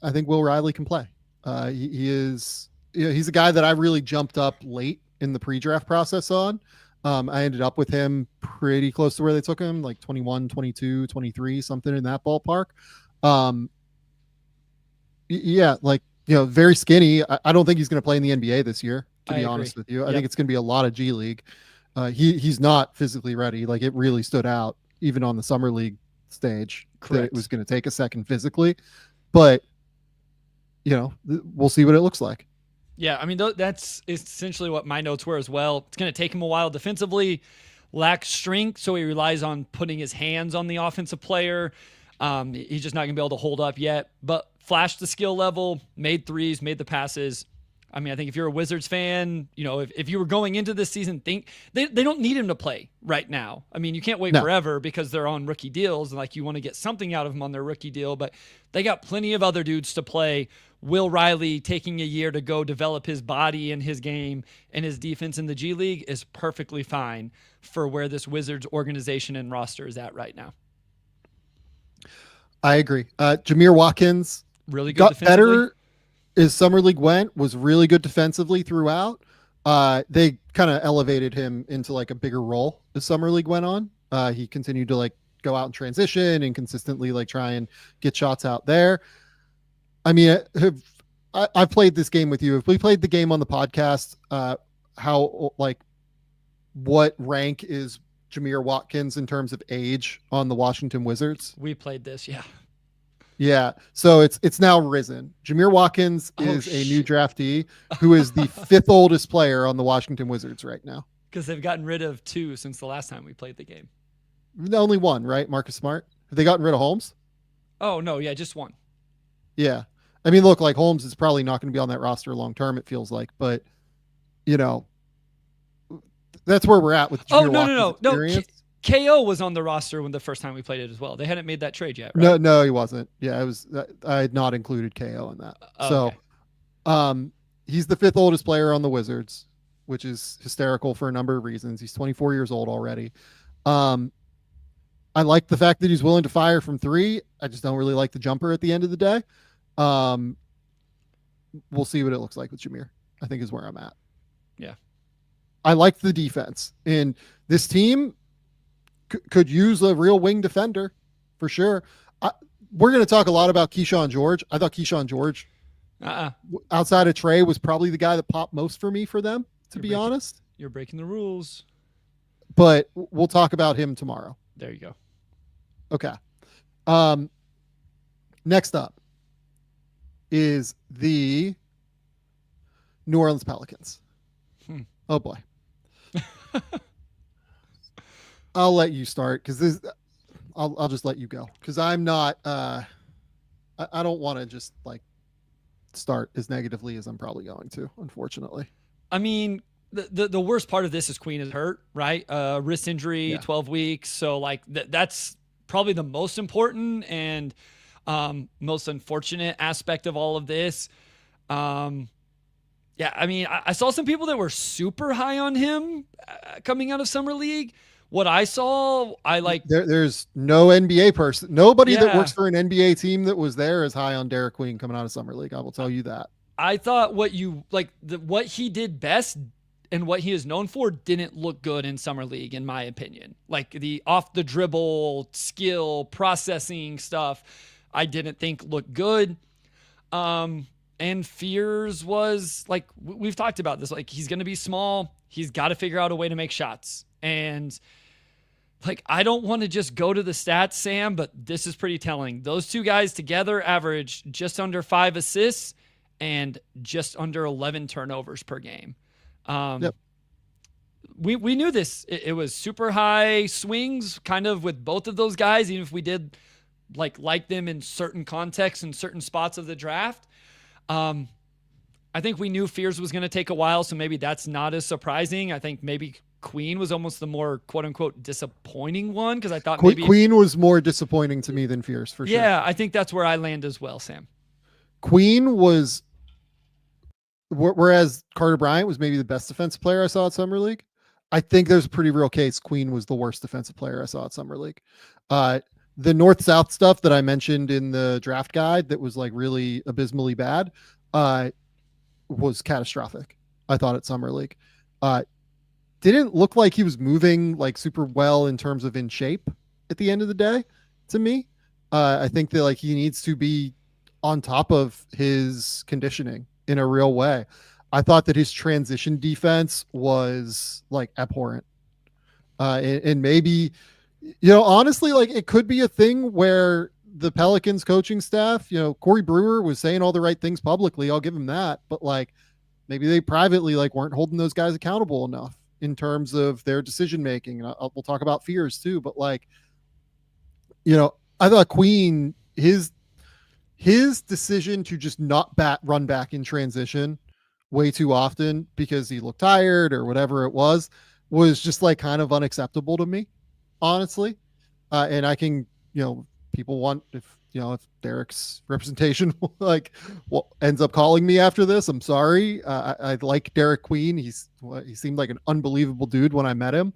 I think Will Riley can play. He is, you know, he's a guy that I really jumped up late in the pre-draft process on. I ended up with him pretty close to where they took him, like 21, 22, 23, something in that ballpark. Yeah, like, you know, very skinny. I don't think he's going to play in the NBA this year, to be honest with you. I think it's going to be a lot of G League. He's not physically ready. Like it really stood out even on the summer league stage. That it was going to take a second physically. But, you know, we'll see what it looks like. Yeah, I mean, that's essentially what my notes were as well. It's going to take him a while defensively, lacks strength, so he relies on putting his hands on the offensive player. He's just not going to be able to hold up yet, but flashed the skill level, made threes, made the passes. I mean, I think if you're a Wizards fan, if you were going into this season, think they don't need him to play right now. I mean, you can't wait forever because they're on rookie deals and like you want to get something out of them on their rookie deal, but they got plenty of other dudes to play. Will Riley taking a year to go develop his body and his game and his defense in the G League is perfectly fine for where this Wizards organization and roster is at right now. I agree. Jamir Watkins really good got better as Summer League went, was really good defensively throughout. They kind of elevated him into like a bigger role as Summer League went on. He continued to like go out and transition and consistently like try and get shots out there. I mean, I've played this game with you. If we played the game on the podcast, what rank is Jamir Watkins in terms of age on the Washington Wizards? We played this, yeah. Yeah, so it's now risen. Jamir Watkins is a new draftee who is the fifth oldest player on the Washington Wizards right now. Because they've gotten rid of two since the last time we played the game. Only one, right? Marcus Smart. Have they gotten rid of Holmes? Oh, no, yeah, just one. Yeah. I mean, look, like Holmes is probably not going to be on that roster long term, it feels like. But, that's where we're at with Jamir Watkins' experience. KO was on the roster when the first time we played it as well. They hadn't made that trade yet, right? No, he wasn't. Yeah, it was. I had not included KO in that. So, he's the fifth oldest player on the Wizards, which is hysterical for a number of reasons. He's 24 years old already. I like the fact that he's willing to fire from three. I just don't really like the jumper at the end of the day. We'll see what it looks like with Jamir, I think is where I'm at. Yeah. I like the defense, and this team could use a real wing defender for sure. We're going to talk a lot about Keyshawn George. I thought Keyshawn George, outside of Trey, was probably the guy that popped most for me for them, to be honest. You're breaking the rules. But we'll talk about him tomorrow. There you go. Okay. Next up is the New Orleans Pelicans. Oh boy. I'll let you start because I'll just let you go because I'm not I don't want to just like start as negatively as I'm probably going to, unfortunately. I mean, the worst part of this is Queen is hurt, right? Wrist injury, 12 weeks. So like that's probably the most important and most unfortunate aspect of all of this. Yeah, I mean, I saw some people that were super high on him coming out of Summer League. What I saw, I like. There's no NBA person. Nobody that works for an NBA team that was there is high on Derik Queen coming out of Summer League. I will tell you that. I thought what he did best and what he is known for didn't look good in Summer League, in my opinion. Like the off the dribble skill processing stuff, I didn't think looked good. And Fears was like, we've talked about this. Like he's going to be small. He's got to figure out a way to make shots. And like, I don't want to just go to the stats, Sam, but this is pretty telling. Those two guys together average just under 5 assists and just under 11 turnovers per game. We knew this. It was super high swings kind of with both of those guys, even if we did like them in certain contexts and certain spots of the draft. I think we knew Fears was going to take a while, so maybe that's not as surprising. I think maybe Queen was almost the more quote-unquote disappointing one because I thought maybe Queen was more disappointing to me than Fears for sure. Yeah, I think that's where I land as well, Sam. Queen was, whereas Carter Bryant was maybe the best defensive player I saw at Summer League. I think there's a pretty real case Queen was the worst defensive player I saw at Summer League. The north-south stuff that I mentioned in the draft guide that was like really abysmally bad was catastrophic, I thought, at Summer League. Didn't look like he was moving like super well in terms of in shape at the end of the day to me. I think that like he needs to be on top of his conditioning in a real way. I thought that his transition defense was like abhorrent. And maybe, honestly, like it could be a thing where the Pelicans coaching staff, Corey Brewer was saying all the right things publicly. I'll give him that. But like maybe they privately like weren't holding those guys accountable enough in terms of their decision making. And we'll talk about Fears too. But like, I thought Queen, his decision to just not run back in transition way too often because he looked tired or whatever it was just like kind of unacceptable to me, honestly. And I can, people want, if Derik's representation ends up calling me after this, I'm sorry. I like Derik Queen. He seemed like an unbelievable dude when I met him.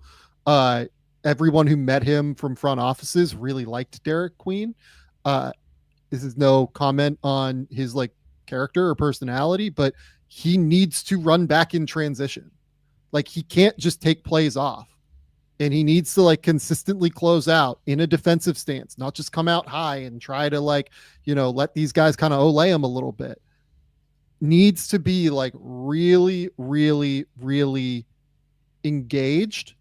Everyone who met him from front offices really liked Derik Queen. This is no comment on his like character or personality, but he needs to run back in transition. Like he can't just take plays off, and he needs to like consistently close out in a defensive stance, not just come out high and try to let these guys kind of olay him a little bit. Needs to be like really, really, really engaged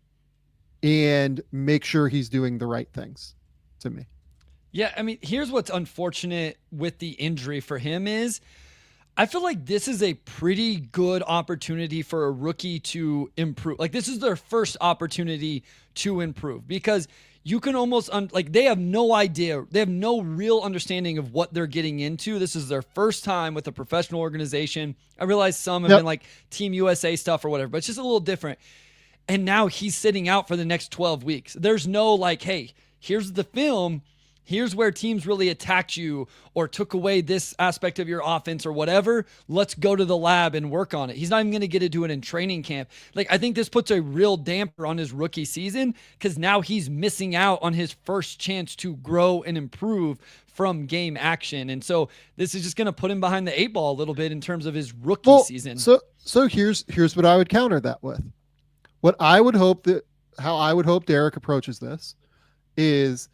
and make sure he's doing the right things to me. Yeah, I mean, here's what's unfortunate with the injury for him is I feel like this is a pretty good opportunity for a rookie to improve. Like this is their first opportunity to improve because you can almost they have no idea. They have no real understanding of what they're getting into. This is their first time with a professional organization. I realize some have been like Team USA stuff or whatever, but it's just a little different. And now he's sitting out for the next 12 weeks. There's no like, hey, here's the film. Here's where teams really attacked you or took away this aspect of your offense or whatever. Let's go to the lab and work on it. He's not even going to get to do it in training camp. Like, I think this puts a real damper on his rookie season because now he's missing out on his first chance to grow and improve from game action. And so this is just going to put him behind the 8 ball a little bit in terms of his rookie season. So here's what I would counter that with. How I would hope Derik approaches this is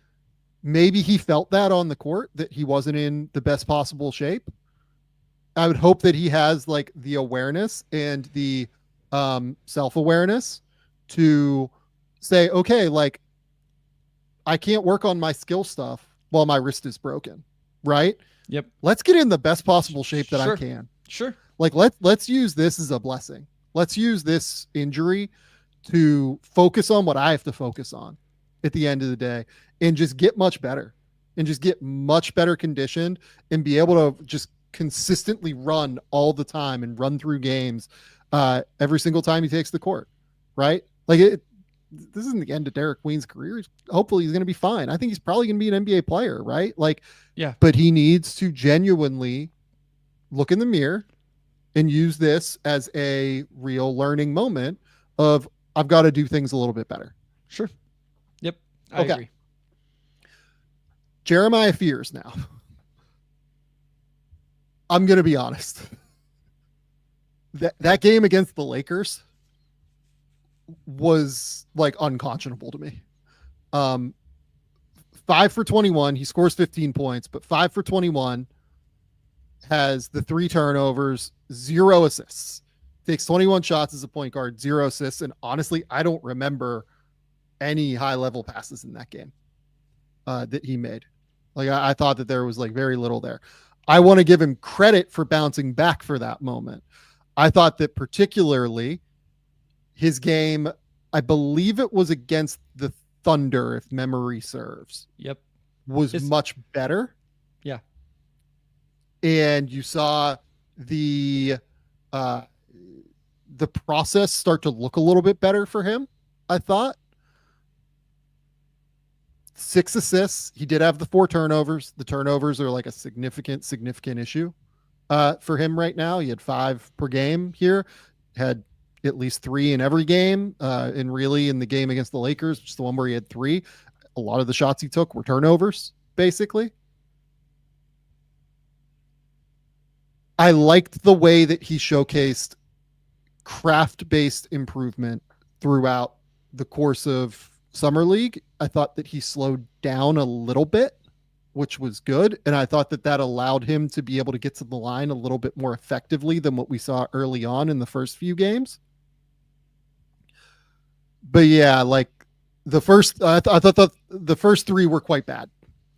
maybe he felt that on the court, that he wasn't in the best possible shape. I would hope that he has like the awareness and the self-awareness to say, okay, like I can't work on my skill stuff while my wrist is broken. Right. Yep. Let's get in the best possible shape that I can. Sure. Like let's use this as a blessing. Let's use this injury to focus on what I have to focus on at the end of the day and just get much better and just get much better conditioned and be able to just consistently run all the time and run through games every single time he takes the court. Right. Like this isn't the end of Derik Queen's career. Hopefully he's going to be fine. I think he's probably going to be an NBA player. Right. Like, yeah, but he needs to genuinely look in the mirror and use this as a real learning moment of, I've got to do things a little bit better. Sure. Yep. I agree. Jeremiah Fears now. I'm going to be honest. That game against the Lakers was like unconscionable to me. 5 for 21. He scores 15 points, but 5 for 21, has the 3 turnovers, 0 assists. Takes 21 shots as a point guard, 0 assists. And honestly, I don't remember any high-level passes in that game that he made. Like, I thought that there was like very little there. I want to give him credit for bouncing back for that moment. I thought that particularly his game, I believe it was against the Thunder, if memory serves. Yep. Was much better. Yeah. And you saw the process start to look a little bit better for him, I thought. 6 assists. He did have the 4 turnovers. The turnovers are like a significant issue for him right now. He had 5 per game here, had at least 3 in every game. And really in the game against the Lakers, which is the one where he had 3, a lot of the shots he took were turnovers, basically. I liked the way that he showcased craft-based improvement throughout the course of Summer League. I thought that he slowed down a little bit, which was good. And I thought that that allowed him to be able to get to the line a little bit more effectively than what we saw early on in the first few games. But yeah, like I thought the first 3 were quite bad,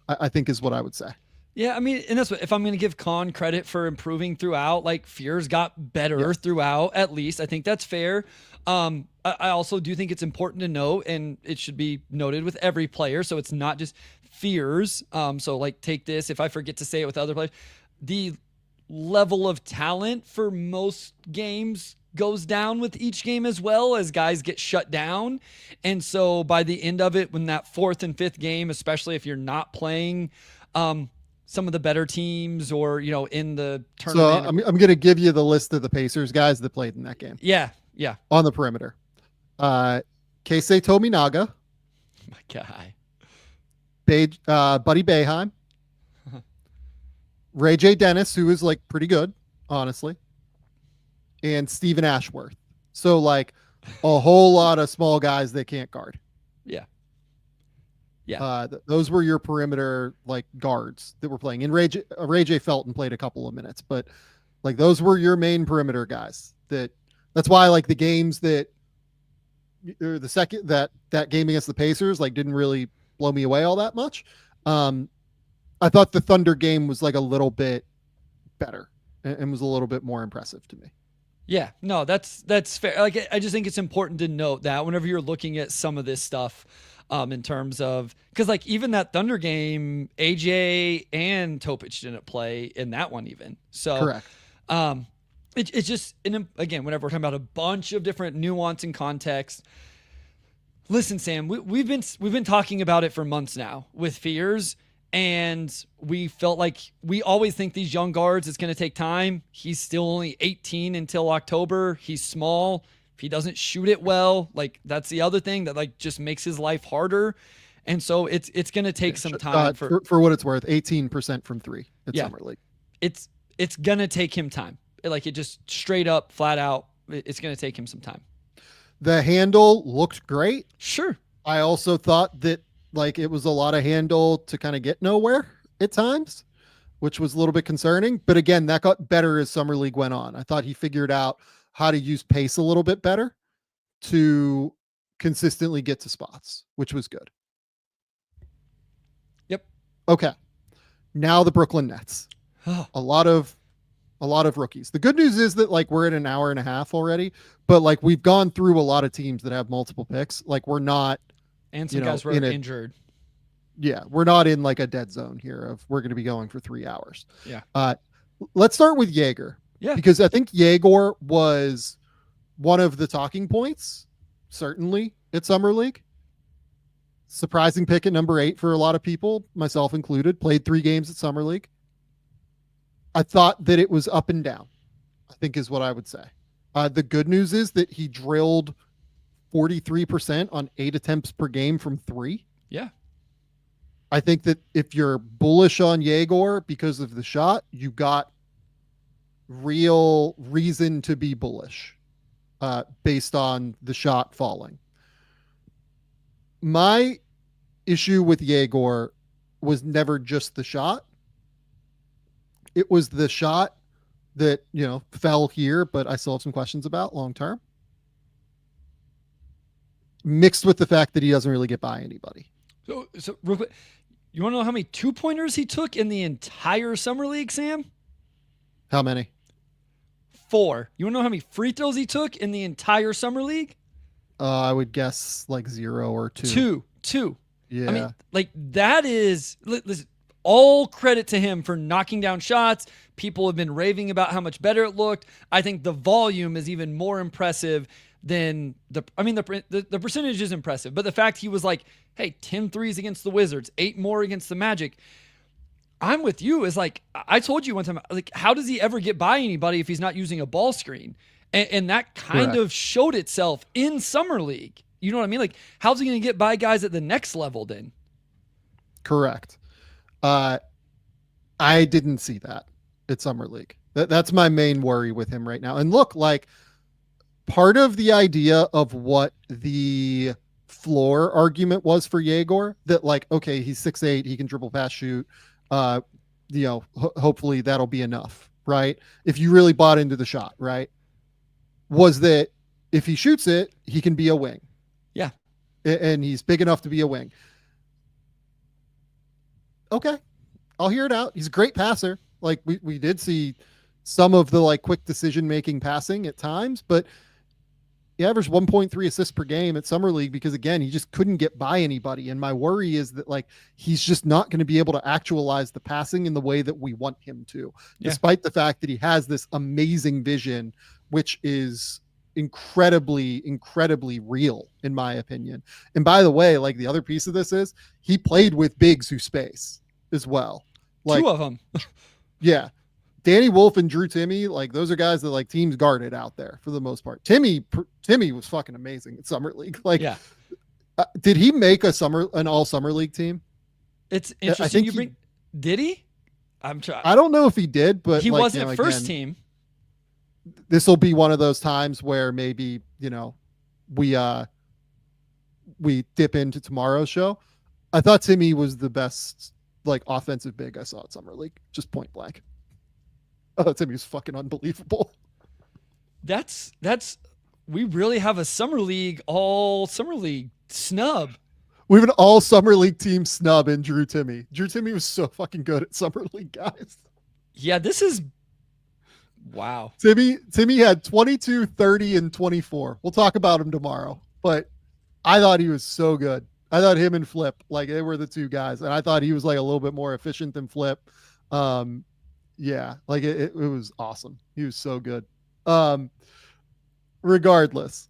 I think is what I would say. Yeah, I mean, and that's what, if I'm going to give Khan credit for improving throughout, like Fears got better throughout, at least. I think that's fair. I also do think it's important to note, and it should be noted with every player, so it's not just fears. So like take this, if I forget to say it with other players, the level of talent for most games goes down with each game as well as guys get shut down. And so by the end of it, when that fourth and fifth game, especially if you're not playing some of the better teams or, in the tournament. So I'm going to give you the list of the Pacers guys that played in that game. Yeah. On the perimeter. Keisei Tominaga. My guy. Buddy Boeheim. Ray J. Dennis, who is like pretty good, honestly. And Steven Ashworth. So like a whole lot of small guys that can't guard. Yeah. Those were your perimeter like guards that were playing. And Ray J. Felton played a couple of minutes, but like those were your main perimeter guys. That's why like the games that or the second that game against the Pacers like didn't really blow me away all that much. I thought the Thunder game was like a little bit better and was a little bit more impressive to me. Yeah, no, that's fair. Like, I just think it's important to note that whenever you're looking at some of this stuff, in terms of, because like even that Thunder game, AJ and Topic didn't play in that one even. So correct. It's just, again, whenever we're talking about a bunch of different nuance and context. Listen, Sam, we've been talking about it for months now with fears. And we felt like we always think these young guards, it's going to take time. He's still only 18 until October. He's small. If he doesn't shoot it well, like that's the other thing that like just makes his life harder. And so it's going to take some time for what it's worth. 18% from three at Summer League. It's going to take him time. Like it just straight up, flat out. It's going to take him some time. The handle looked great. Sure. I also thought that like it was a lot of handle to kind of get nowhere at times, which was a little bit concerning. But again, that got better as Summer League went on. I thought he figured out how to use pace a little bit better to consistently get to spots, which was good. Yep. Okay. Now the Brooklyn Nets. A lot of rookies. The good news is that like we're at an hour and a half already, but like we've gone through a lot of teams that have multiple picks. Like we're not, and some guys were injured. Yeah, we're not in like a dead zone here of we're going to be going for 3 hours. Yeah. Let's start with Egor. Yeah. Because I think Egor was one of the talking points, certainly at Summer League. Surprising pick at number 8 for a lot of people, myself included. Played 3 games at Summer League. I thought that it was up and down, I think is what I would say. The good news is that he drilled 43% on 8 attempts per game from 3. Yeah. I think that if you're bullish on Egor because of the shot, you got real reason to be bullish based on the shot falling. My issue with Egor was never just the shot. It was the shot that, fell here, but I still have some questions about long term. Mixed with the fact that he doesn't really get by anybody. So real quick, you want to know how many 2-pointers he took in the entire Summer League, Sam? How many? 4. You want to know how many free throws he took in the entire Summer League? I would guess like 0 or 2. 2. Yeah. I mean, like that is, listen, all credit to him for knocking down shots. People have been raving about how much better it looked. I think the volume is even more impressive than the percentage is impressive, but the fact he was like, hey, 10 threes against the Wizards, 8 more against the Magic. I'm with you. Is like, I told you one time, like, how does he ever get by anybody if he's not using a ball screen? And that kind of showed itself in Summer League. You know what I mean? Like, how's he going to get by guys at the next level then? Correct. I didn't see that at Summer League. That's my main worry with him right now. And look, like, part of the idea of what the floor argument was for Egor, that like, okay, he's 6'8", he can dribble, pass, shoot. Hopefully that'll be enough, right? If you really bought into the shot, right? Was that if he shoots it, he can be a wing. Yeah. And he's big enough to be a wing. Okay. I'll hear it out. He's a great passer. Like we did see some of the like quick decision-making passing at times, but He averaged 1.3 assists per game at Summer League because, again, he just couldn't get by anybody. And my worry is that, like, he's just not going to be able to actualize the passing in the way that we want him to, despite the fact that he has this amazing vision, which is incredibly, incredibly real, in my opinion. And by the way, like, the other piece of this is he played with bigs who space as well. Like, 2 of them. Yeah. Danny Wolf and Drew Timme, like, those are guys that, like, teams guarded out there for the most part. Timme was fucking amazing at Summer League. Like, did he make an all Summer League team? It's interesting. Did he? I'm trying. I don't know if he did, but he like, wasn't first team. This will be one of those times where maybe, we dip into tomorrow's show. I thought Timme was the best, like, offensive big I saw at Summer League, just point blank. Oh, Timmy was fucking unbelievable. We really have a all summer league snub. We have an all summer league team snub in Drew Timme. Drew Timme was so fucking good at summer league, guys. Yeah, this is wow. Timme had 22, 30, and 24. We'll talk about him tomorrow, but I thought he was so good. I thought him and Flip, like, they were the two guys, and I thought he was, like, a little bit more efficient than Flip. Yeah, like, it was awesome. He was so good. Regardless,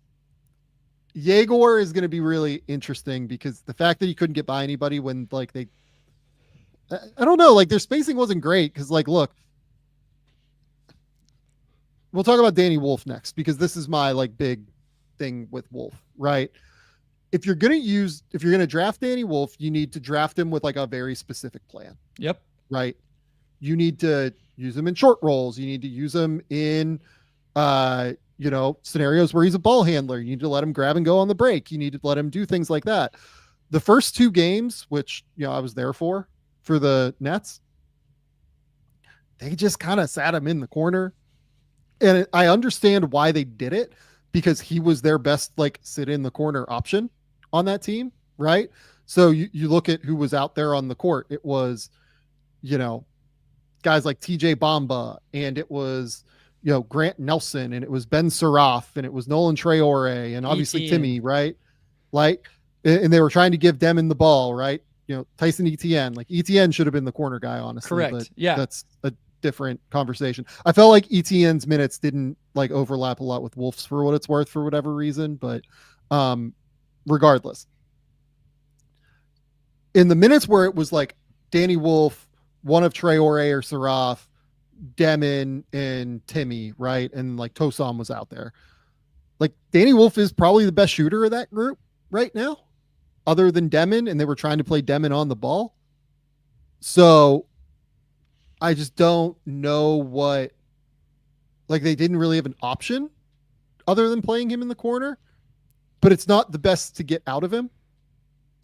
Egor is going to be really interesting because the fact that he couldn't get by anybody when, like, I don't know, like, their spacing wasn't great because, like, look, we'll talk about Danny Wolf next because this is my, like, big thing with Wolf, right? If you're going to draft Danny Wolf, you need to draft him with, like, a very specific plan. Yep. Right. You need to use him in short rolls. You need to use him in, scenarios where he's a ball handler. You need to let him grab and go on the break. You need to let him do things like that. The first 2 games, which, I was there for the Nets, they just kind of sat him in the corner. And I understand why they did it because he was their best, like, sit in the corner option on that team. Right. So you look at who was out there on the court. It was, guys like TJ Bamba, and it was, Grant Nelson, and it was Ben Saraf, and it was Nolan Traore, and obviously Timme, right? Like, and they were trying to give Demin the ball, right? Tyson Etienne, like, Etienne should have been the corner guy, honestly. Correct. But yeah. That's a different conversation. I felt like Etienne's minutes didn't, like, overlap a lot with Wolf's for what it's worth, for whatever reason. But regardless, in the minutes where it was like Danny Wolf, one of Traore or Saraf, Demin, and Timme, right? And, like, Tosan was out there. Like, Danny Wolf is probably the best shooter of that group right now, other than Demin, and they were trying to play Demin on the ball. So I just don't know what, like, they didn't really have an option other than playing him in the corner, but it's not the best to get out of him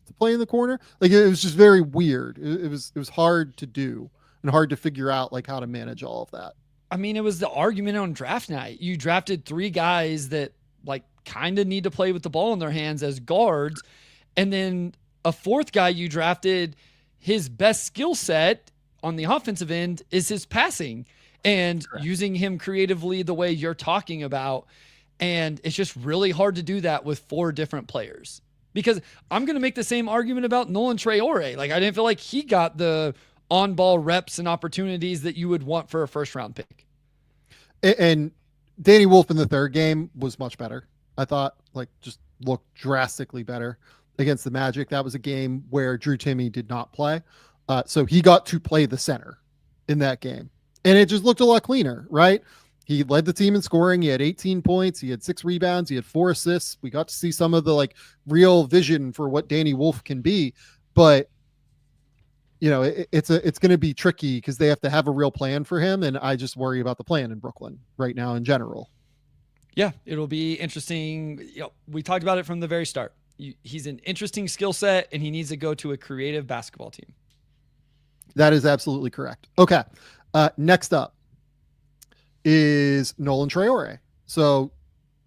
to play in the corner. Like, it was just very weird. It was hard to do and hard to figure out, like, how to manage all of that. I mean, it was the argument on draft night. You drafted 3 guys that, like, kind of need to play with the ball in their hands as guards. And then a 4th guy you drafted, his best skill set on the offensive end is his passing and using him creatively the way you're talking about. And it's just really hard to do that with 4 different players. Because I'm going to make the same argument about Nolan Traore. Like, I didn't feel like he got the on-ball reps and opportunities that you would want for a first-round pick. And Danny Wolf in the 3rd game was much better. I thought, like, just looked drastically better against the Magic. That was a game where Drew Timme did not play. So he got to play the center in that game. And it just looked a lot cleaner, right? He led the team in scoring. He had 18 points. He had 6 rebounds. He had 4 assists. We got to see some of the, like, real vision for what Danny Wolf can be. But, it's going to be tricky because they have to have a real plan for him. And I just worry about the plan in Brooklyn right now in general. Yeah, it'll be interesting. We talked about it from the very start. He's an interesting skill set, and he needs to go to a creative basketball team. That is absolutely correct. Okay. Next up is Nolan Traore. So,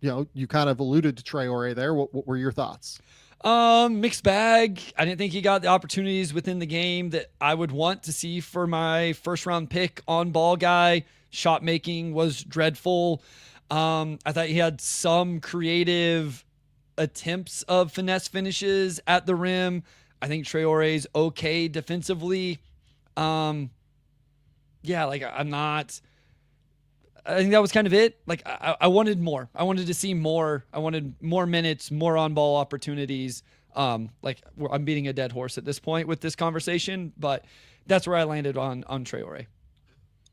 you kind of alluded to Traore there. What were your thoughts? Mixed bag. I didn't think he got the opportunities within the game that I would want to see for my first round pick on ball guy. Shot making was dreadful. I thought he had some creative attempts of finesse finishes at the rim. I think Traore's okay defensively. Yeah, like I think that was kind of it. Like I wanted more. I wanted to see more. I wanted more minutes, more on-ball opportunities. Like I'm beating a dead horse at this point with this conversation, but that's where I landed on Traore.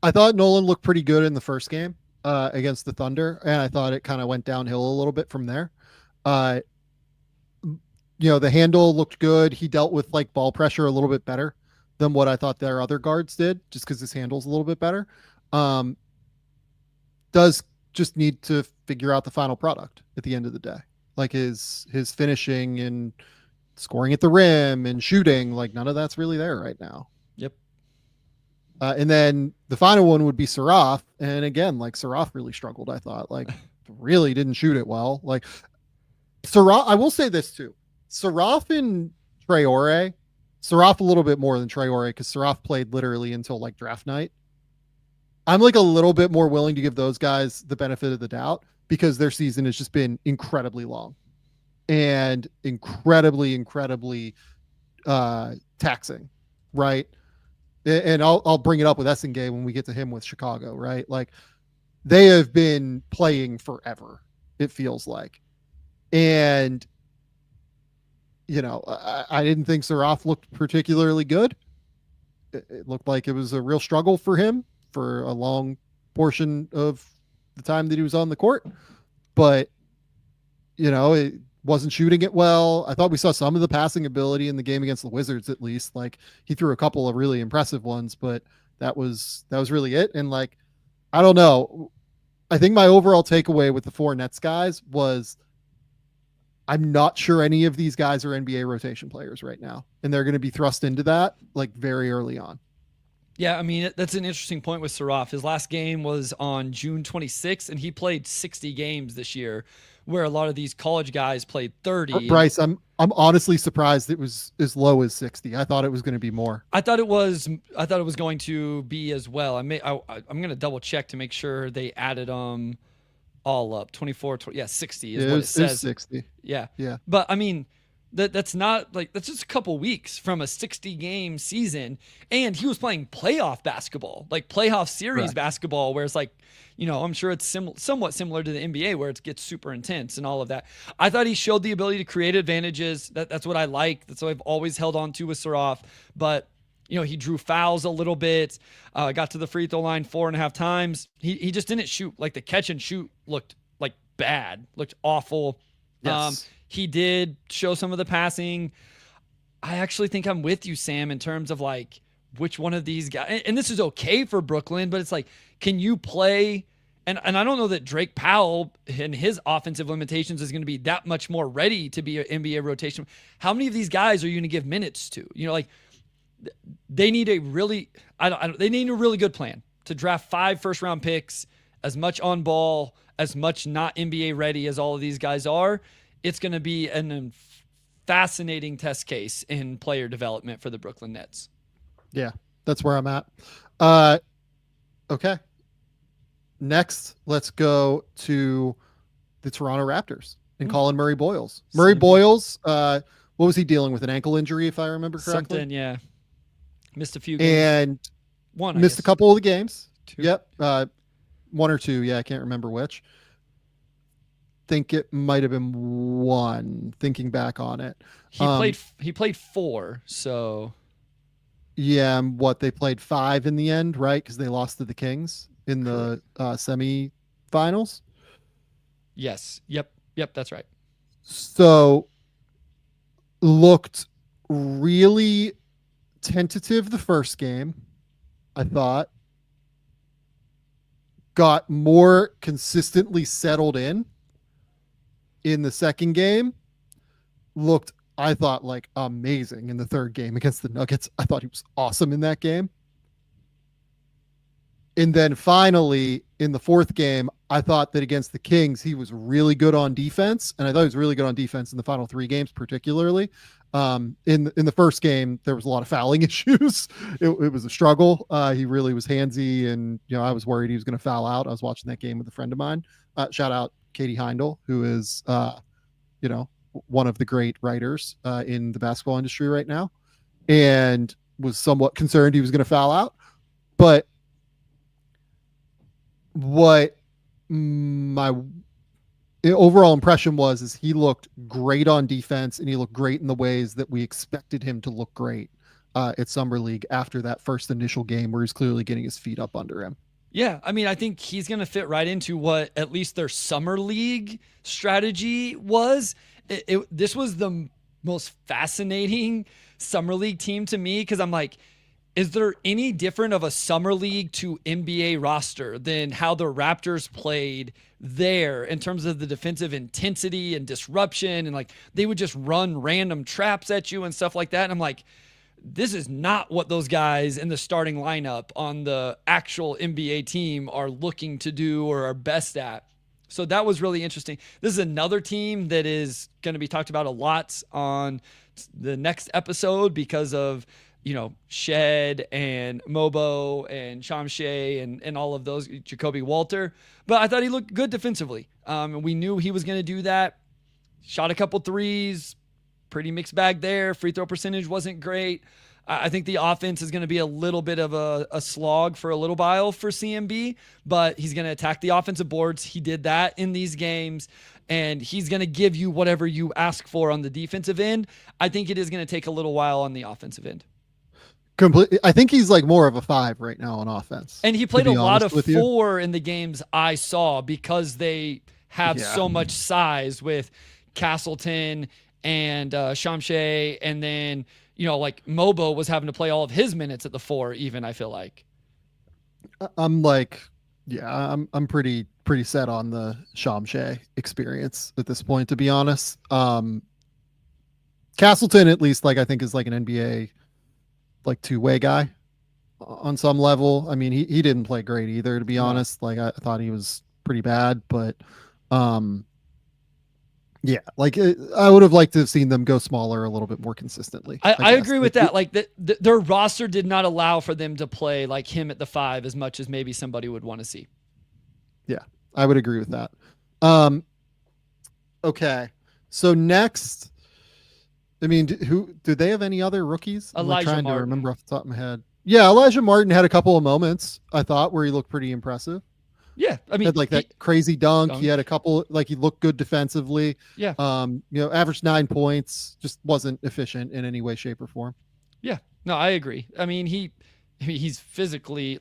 I thought Nolan looked pretty good in the first game against the Thunder, and I thought it kind of went downhill a little bit from there. The handle looked good. He dealt with like ball pressure a little bit better than what I thought their other guards did, just because his handle's a little bit better. Does just need to figure out the final product at the end of the day, like his finishing and scoring at the rim and shooting. Like none of that's really there right now. Yep. And then the final one would be Saraf, and again, like Saraf really struggled. I thought like really didn't shoot it well. Like Saraf, I will say this too: Saraf and Traore. Saraf a little bit more than Traore because Saraf played literally until like draft night. I'm like a little bit more willing to give those guys the benefit of the doubt because their season has just been incredibly long and incredibly taxing, right? And I'll bring it up with Essengay when we get to him with Chicago, right? Like they have been playing forever, it feels like. And I didn't think Saraf looked particularly good. It looked like it was a real struggle for him for a long portion of the time that he was on the court, but it wasn't shooting it well. I thought we saw some of the passing ability in the game against the Wizards, at least. Like he threw a couple of really impressive ones, but that was really it. And like, I don't know. I think my overall takeaway with the four Nets guys was I'm not sure any of these guys are NBA rotation players right now, and they're going to be thrust into that like very early on. Yeah, I mean, that's an interesting point with Saraf. His last game was on June 26th, and he played 60 games this year, where a lot of these college guys played 30. Bryce, I'm honestly surprised it was as low as 60. I thought it was going to be more. I thought it was going to be as well. I'm going to double check to make sure they added all up. 24, 20, 60 is what it says. 60. Yeah. Yeah. But I mean, that's not like, that's just a couple weeks from a 60 game season. And he was playing playoff basketball, like playoff series basketball, where it's like, I'm sure it's somewhat similar to the NBA where it gets super intense and all of that. I thought he showed the ability to create advantages. That's what I like. That's what I've always held on to with Saraf. But, he drew fouls a little bit, got to the free throw line 4.5 times. He just didn't shoot. Like the catch and shoot looked like bad, looked awful. Yes. He did show some of the passing. I actually think I'm with you, Sam, in terms of like which one of these guys, and this is okay for Brooklyn, but it's like, can you play? And I don't know that Drake Powell and his offensive limitations is going to be that much more ready to be an NBA rotation. How many of these guys are you going to give minutes to? Like they need a really, they need a really good plan to draft 5 first-round picks, as much on ball, as much not NBA ready as all of these guys are. It's going to be a fascinating test case in player development for the Brooklyn Nets. Yeah, that's where I'm at. Okay. Next, let's go to the Toronto Raptors and Collin Murray-Boyles. Murray-Boyles, what was he dealing with? An ankle injury, if I remember correctly? Something, yeah. Missed a few games. And missed a couple of the games. 2. Yep. 1 or 2. Yeah, I can't remember which. Think it might have been 1, thinking back on it. He played 4, so yeah, they played 5 in the end, right? Because they lost to the Kings in the semi-finals. Yes. Yep, that's right. So looked really tentative the first game, I thought. Got more consistently settled in the second game. Looked, I thought, like amazing in the third game against the Nuggets. I thought he was awesome in that game. And then finally in the fourth game, I thought that against the Kings, he was really good on defense. And I thought he was really good on defense in the final 3 games, particularly. In the first game, there was a lot of fouling issues. It was a struggle. He really was handsy, and I was worried he was going to foul out. I was watching that game with a friend of mine. Shout out Katie Heindel, who is, one of the great writers in the basketball industry right now, and was somewhat concerned he was going to foul out. But what my overall impression is he looked great on defense, and he looked great in the ways that we expected him to look great at Summer League after that first initial game where he's clearly getting his feet up under him. Yeah, I mean, I think he's going to fit right into what at least their Summer League strategy was. This was the most fascinating Summer League team to me, because I'm like, is there any different of a Summer League to NBA roster than how the Raptors played there in terms of the defensive intensity and disruption? And like, they would just run random traps at you and stuff like that. And I'm like, this is not what those guys in the starting lineup on the actual NBA team are looking to do or are best at. So that was really interesting. This is another team that is going to be talked about a lot on the next episode because of, Shed and Mobo and Shamshay and all of those, Jacoby Walter. But I thought he looked good defensively. We knew he was going to do that. Shot a couple threes, pretty mixed bag there. Free throw percentage wasn't great. I think the offense is going to be a little bit of a slog for a little while for CMB, but he's going to attack the offensive boards. He did that in these games, and he's going to give you whatever you ask for on the defensive end. I think it is going to take a little while on the offensive end. Completely. I think he's like more of a 5 right now on offense. And he played a lot of 4 in the games I saw because they have so much size with Castleton and Shamshay, and then like Mobo was having to play all of his minutes at the 4 even, I feel like. I'm pretty set on the Shamshay experience at this point, to be honest. Castleton, at least, I think is like an NBA two-way guy on some level. I mean, he didn't play great either, to be honest. I thought he was pretty bad, but I would have liked to have seen them go smaller a little bit more consistently. I agree with that. Their roster did not allow for them to play like him at the 5 as much as maybe somebody would want to see. Yeah, I would agree with that. Okay. So next, I mean, do they have any other rookies? Elijah I'm trying Martin. to remember off the top of my head. Yeah, Elijah Martin had a couple of moments, I thought, where he looked pretty impressive. Yeah, I mean, had that crazy dunk. He had a couple, he looked good defensively. Yeah. Averaged 9 points, just wasn't efficient in any way, shape, or form. Yeah. No, I agree. I mean, he's physically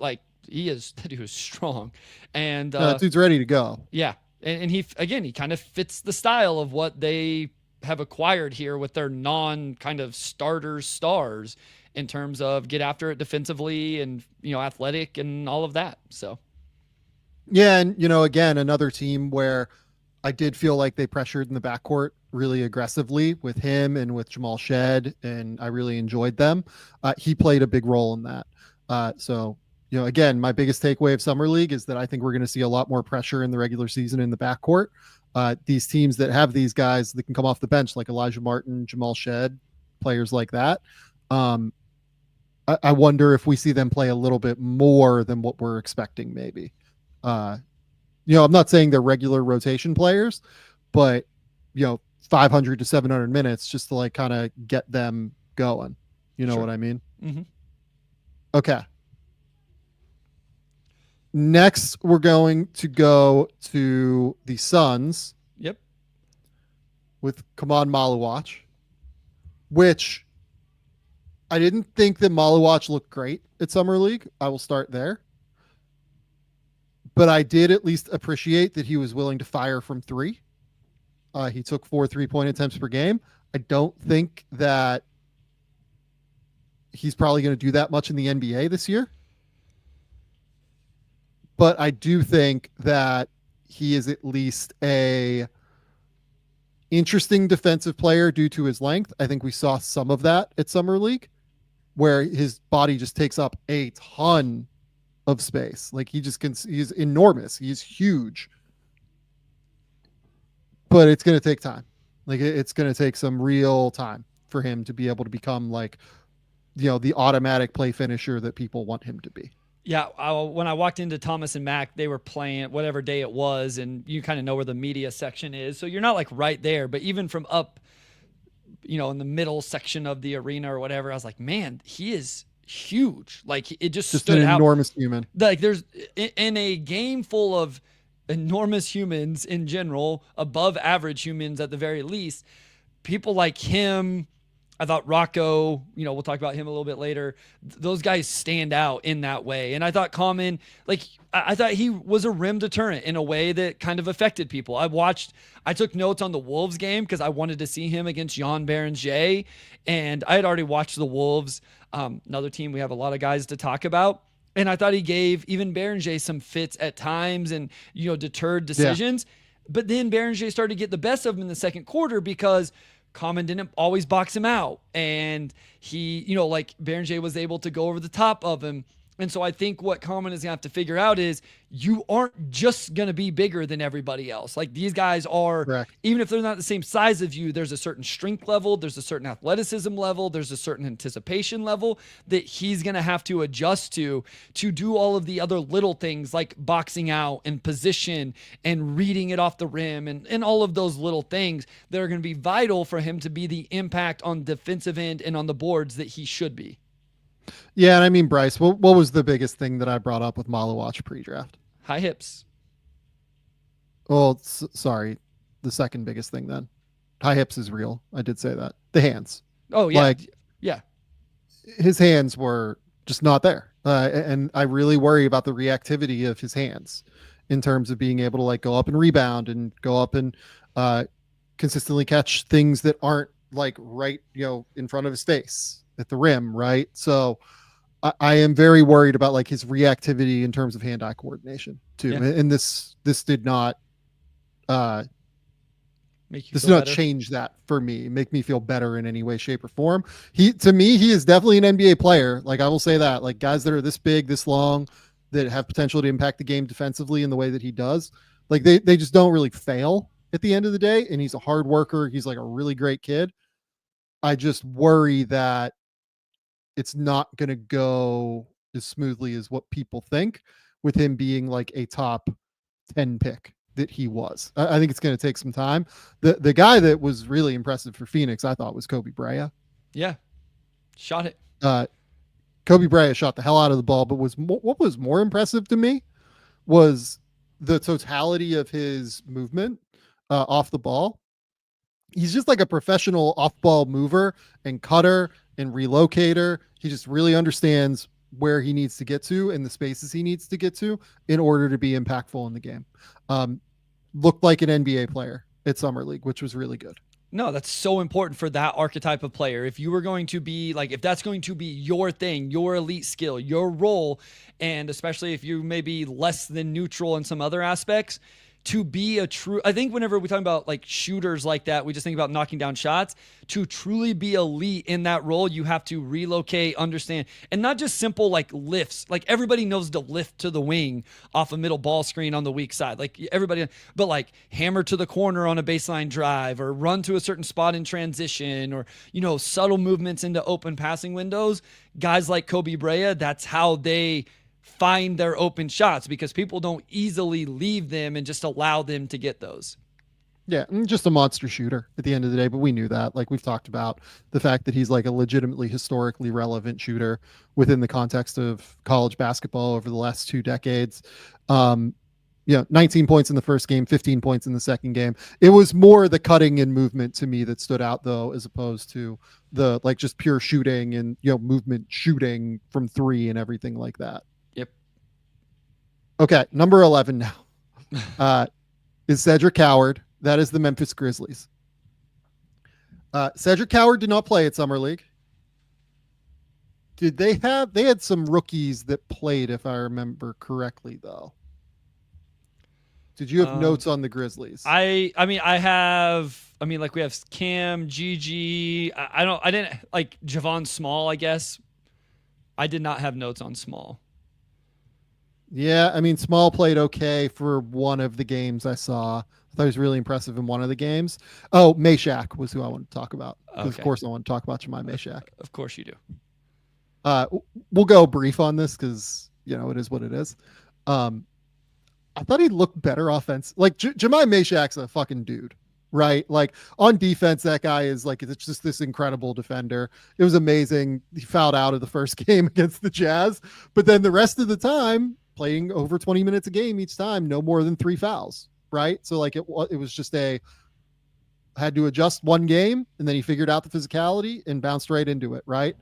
he was strong, and dude's ready to go. Yeah, and he kind of fits the style of what they have acquired here with their kind of stars in terms of get after it defensively and athletic and all of that. So. Yeah, and again, another team where I did feel like they pressured in the backcourt really aggressively with him and with Jamal Shed, and I really enjoyed them. He played a big role in that. So, again, my biggest takeaway of Summer League is that I think we're going to see a lot more pressure in the regular season in the backcourt. These teams that have these guys that can come off the bench, like Elijah Martin, Jamal Shed, players like that. I wonder if we see them play a little bit more than what we're expecting, maybe. I'm not saying they're regular rotation players, but 500 to 700 minutes just to kind of get them going. You know Sure. what I mean? Mm-hmm. Okay. Next, we're going to go to the Suns. Yep. With Khaman Maluach, which I didn't think that Maluach looked great at Summer League. I will start there. But I did at least appreciate that he was willing to fire from 3. He took 4 3-point attempts per game. I don't think that he's probably going to do that much in the NBA this year. But I do think that he is at least a interesting defensive player due to his length. I think we saw some of that at Summer League, where his body just takes up a ton of space. He's enormous. He's huge. But it's going to take time. It's going to take some real time for him to be able to become the automatic play finisher that people want him to be. Yeah, when I walked into Thomas and Mack, they were playing whatever day it was, and you kind of know where the media section is. So you're not like right there, but even from up, in the middle section of the arena or whatever, I was like, man, he is huge. Like it just stood an out. Enormous human. Like there's in a game full of enormous humans in general, above average humans at the very least, people like him. I thought Rocco, we'll talk about him a little bit later. Those guys stand out in that way. And I thought Khaman, I thought he was a rim deterrent in a way that kind of affected people. I took notes on the Wolves game because I wanted to see him against Jan Berenger. And I had already watched the Wolves, another team we have a lot of guys to talk about. And I thought he gave even Berenger some fits at times and, deterred decisions. Yeah. But then Berenger started to get the best of him in the second quarter because Khaman didn't always box him out. And he, Berenger was able to go over the top of him. And so I think what Khaman is going to have to figure out is you aren't just going to be bigger than everybody else. Like these guys are, correct. Even if they're not the same size of you, there's a certain strength level, there's a certain athleticism level, there's a certain anticipation level that he's going to have to adjust to do all of the other little things like boxing out and position and reading it off the rim and all of those little things that are going to be vital for him to be the impact on defensive end and on the boards that he should be. Yeah, and I mean, Bryce, what was the biggest thing that I brought up with Maluach pre-draft? High hips. Well, sorry, the second biggest thing then. High hips is real. I did say that. The hands. Oh, yeah. Yeah. His hands were just not there. And I really worry about the reactivity of his hands in terms of being able to go up and rebound and go up and consistently catch things that aren't right, in front of his face at the rim, right? So I am very worried about his reactivity in terms of hand-eye coordination too. Yeah. And this did not change that for me, make me feel better in any way, shape, or form. To me, he is definitely an NBA player. I will say that, guys that are this big, this long, that have potential to impact the game defensively in the way that he does, they just don't really fail at the end of the day. And he's a hard worker. He's a really great kid. I just worry that it's not going to go as smoothly as what people think with him being a top 10 pick that he was. I think it's going to take some time. The guy that was really impressive for Phoenix, I thought, was Koby Brea. Yeah. Shot it. Koby Brea shot the hell out of the ball, but what was more impressive to me was the totality of his movement off the ball. He's just a professional off-ball mover and cutter and relocator. He just really understands where he needs to get to and the spaces he needs to get to in order to be impactful in the game. Looked like an NBA player at Summer League, which was really good. No, that's so important for that archetype of player. If you were going to be if that's going to be your thing, your elite skill, your role, and especially if you may be less than neutral in some other aspects, to be a true, I think whenever we talk about shooters like that, we just think about knocking down shots. To truly be elite in that role, you have to relocate, understand, and not just simple lifts. Everybody knows to lift to the wing off a middle ball screen on the weak side. Everybody, but hammer to the corner on a baseline drive or run to a certain spot in transition or, subtle movements into open passing windows. Guys like Koby Brea, that's how they find their open shots because people don't easily leave them and just allow them to get those. Yeah, just a monster shooter at the end of the day, but we knew that. We've talked about the fact that he's a legitimately historically relevant shooter within the context of college basketball over the last 2 decades. 19 points in the first game, 15 points in the second game. It was more the cutting and movement to me that stood out though, as opposed to the just pure shooting and, movement shooting from 3 and everything like that. Yep. Okay, number 11 now is Cedric Howard. That is the Memphis Grizzlies. Cedric Howard did not play at Summer League. They had some rookies that played, if I remember correctly, though. Did you have notes on the Grizzlies? We have Cam, Gigi. I didn't Javon Small, I guess. I did not have notes on Small. Yeah, Small played okay for one of the games I saw. I thought he was really impressive in one of the games. Oh, Meshack was who I wanted to talk about. Okay. Of course I want to talk about Jemai Meshack. Of course you do. We'll go brief on this because it is what it is. I thought he looked better offense. Like Jemai Mashak's a fucking dude, right? Like on defense, that guy is like, it's just this incredible defender. It was amazing. He fouled out of the first game against the Jazz, but then the rest of the time playing over 20 minutes a game each time, no more than 3 fouls, right? So like it was just had to adjust one game, and then he figured out the physicality and bounced right into it, right?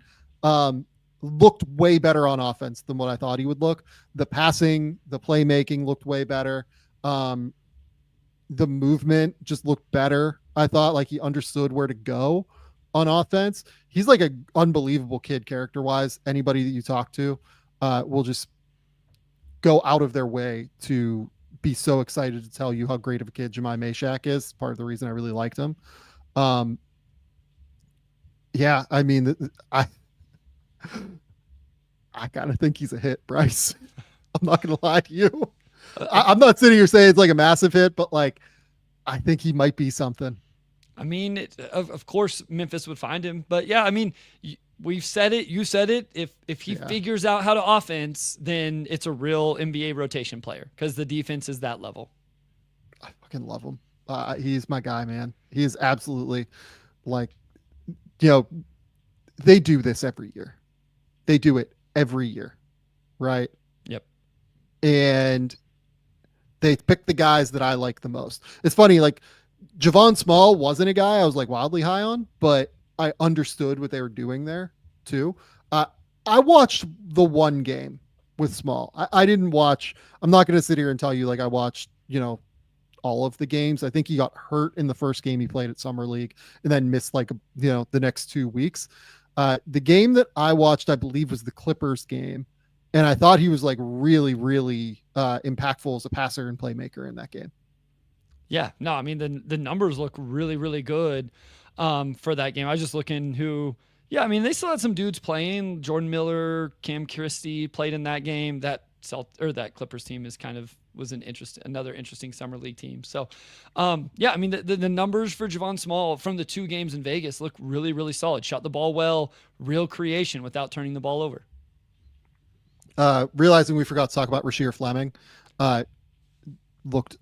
Looked way better on offense than what I thought he would look. The passing, the playmaking looked way better. The movement just looked better. I thought like he understood where to go on offense. He's like an unbelievable kid character-wise. Anybody that you talk to will just go out of their way to be so excited to tell you how great of a kid Jemai Mashak is. Part of the reason I really liked him. Yeah, I mean, I kind of think he's a hit, Bryce. I'm not going to lie to you. I'm not sitting here saying it's like a massive hit, but like, I think he might be something. I mean, of course, Memphis would find him. But yeah, I mean, we've said it. You said it. If he figures out how to offense, then it's a real NBA rotation player because the defense is that level. I fucking love him. He's my guy, man. He is absolutely like, they do this every year. They do it every year, right? Yep. And they pick the guys that I like the most. It's funny, like Javon Small wasn't a guy I was like wildly high on, but I understood what they were doing there too. I watched the one game with Small. I didn't watch. I'm not going to sit here and tell you like I watched, all of the games. I think he got hurt in the first game he played at Summer League and then missed like, the next 2 weeks. The game that I watched, I believe, was the Clippers game. And I thought he was like really, really impactful as a passer and playmaker in that game. Yeah, no, I mean, the numbers look really, really good for that game. I was just looking I mean, they still had some dudes playing. Jordan Miller, Cam Christie played in that game. That Clippers team was another interesting summer league team. So, I mean, the numbers for Javon Small from the 2 games in Vegas look really, really solid. Shot the ball well, real creation without turning the ball over. Realizing we forgot to talk about Rasheer Fleming, looked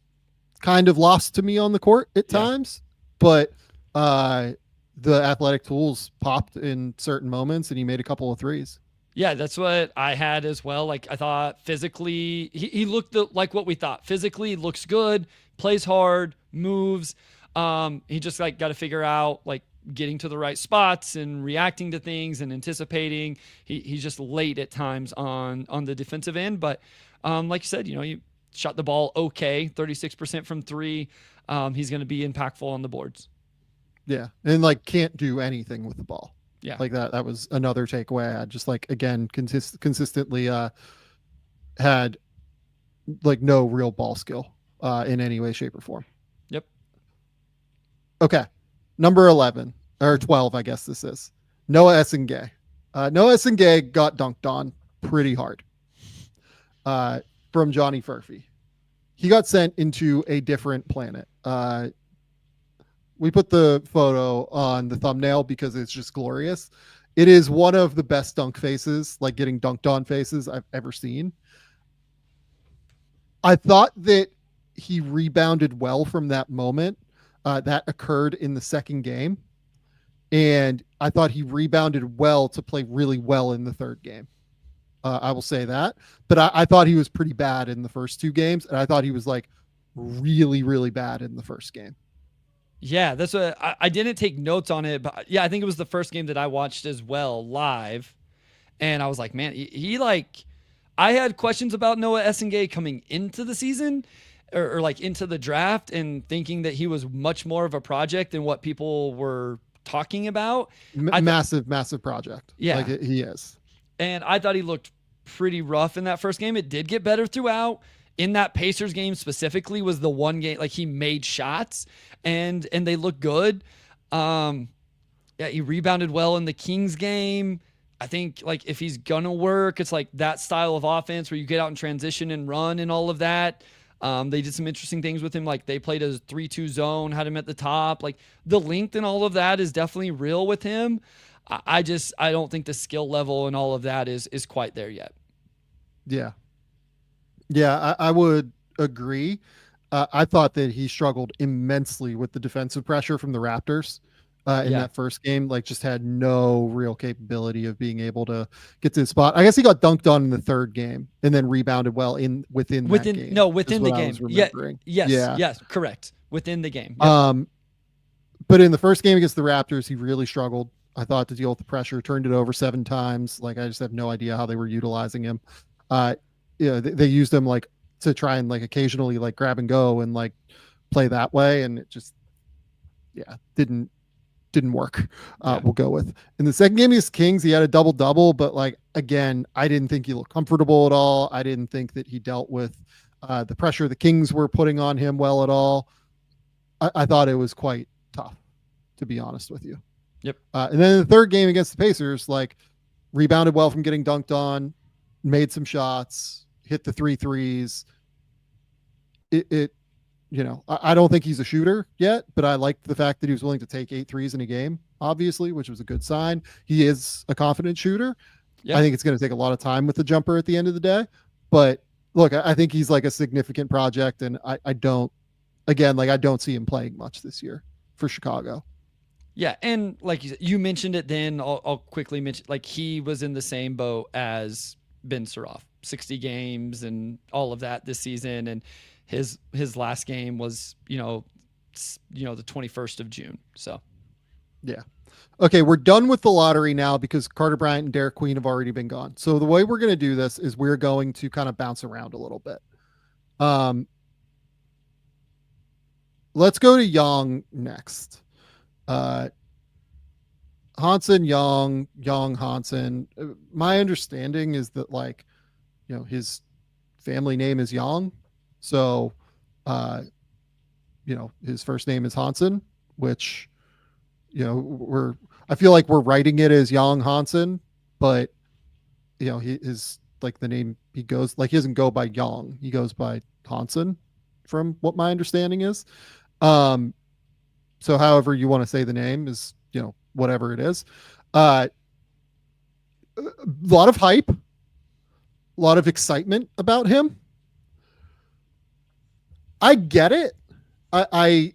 kind of lost to me on the court at times, but the athletic tools popped in certain moments and he made a couple of threes. Yeah, that's what I had as well. Like I thought physically, he looked like what we thought. Physically looks good, plays hard, moves. He just got to figure out like getting to the right spots and reacting to things and anticipating. He's just late at times on the defensive end, but like you said, you shot the ball okay, 36% from 3. He's going to be impactful on the boards. Yeah, and like can't do anything with the ball. Yeah, like that was another takeaway I had. Just like, again, consistently had like no real ball skill in any way, shape, or form. Yep. Okay, number 11 or 12, I guess this is Noah Essengay. Noah Essengay got dunked on pretty hard from Johnny Furphy. He got sent into a different planet. We put the photo on the thumbnail because it's just glorious. It is one of the best dunk faces, like getting dunked on faces I've ever seen. I thought that he rebounded well from that moment. That occurred in the second game. And I thought he rebounded well to play really well in the third game. I will say that. But I thought he was pretty bad in the first 2 games. And I thought he was like really, really bad in the first game. Yeah, that's what I didn't take notes on it, but yeah, I think it was the first game that I watched as well live. And I was like, man, I had questions about Noah Essengay coming into the season or like into the draft and thinking that he was much more of a project than what people were talking about. Massive project. Yeah. Like he is. And I thought he looked pretty rough in that first game. It did get better throughout. In that Pacers game specifically was the one game, like he made shots and they looked good. He rebounded well in the Kings game. I think like if he's gonna work, it's like that style of offense where you get out in transition and run and all of that. They did some interesting things with him. Like they played a 3-2 zone, had him at the top. Like the length and all of that is definitely real with him. I don't think the skill level and all of that is quite there yet. Yeah. Yeah, I would agree. I thought that he struggled immensely with the defensive pressure from the Raptors in Yeah. that first game. Like, just had no real capability of being able to get to the spot. I guess he got dunked on in the third game and then rebounded well within that Within game. no, Is within what the I game. was Yeah. remembering. Yes. Yeah. Yes. Correct. Within the game. Yep. But in the first game against the Raptors, he really struggled. I thought to deal with the pressure, turned it over 7 times. Like, I just have no idea how they were utilizing him. They used him like to try and like occasionally like grab and go and like play that way, and it just didn't work. We'll go with. In the second game against Kings, he had a double, but like, again, I didn't think he looked comfortable at all. I didn't think that he dealt with the pressure the Kings were putting on him well at all. I thought it was quite tough, to be honest with you. Yep. And then in the third game against the Pacers, like, rebounded well from getting dunked on, made some shots, hit the 3 threes. I don't think he's a shooter yet, but I liked the fact that he was willing to take 8 threes in a game, obviously, which was a good sign. He is a confident shooter. Yep. I think it's going to take a lot of time with the jumper at the end of the day. But look, I think he's like a significant project, and I don't see him playing much this year for Chicago. Yeah, and like you mentioned it, then I'll quickly mention, like, he was in the same boat as Ben Saraf, 60 games and all of that this season, and his last game was the 21st of June. So yeah. Okay, we're done with the lottery now because Carter Bryant and Derik Queen have already been gone. So the way we're going to do this is we're going to kind of bounce around a little bit. Let's go to Young next. Hansen, Young, Hansen. My understanding is that, like, his family name is Young. So, his first name is Hansen, which, I feel like we're writing it as Young Hansen, but, he is like the name he goes, like, he doesn't go by Young. He goes by Hansen, from what my understanding is. So however you want to say the name is, whatever it is. A lot of hype, a lot of excitement about him. I get it. I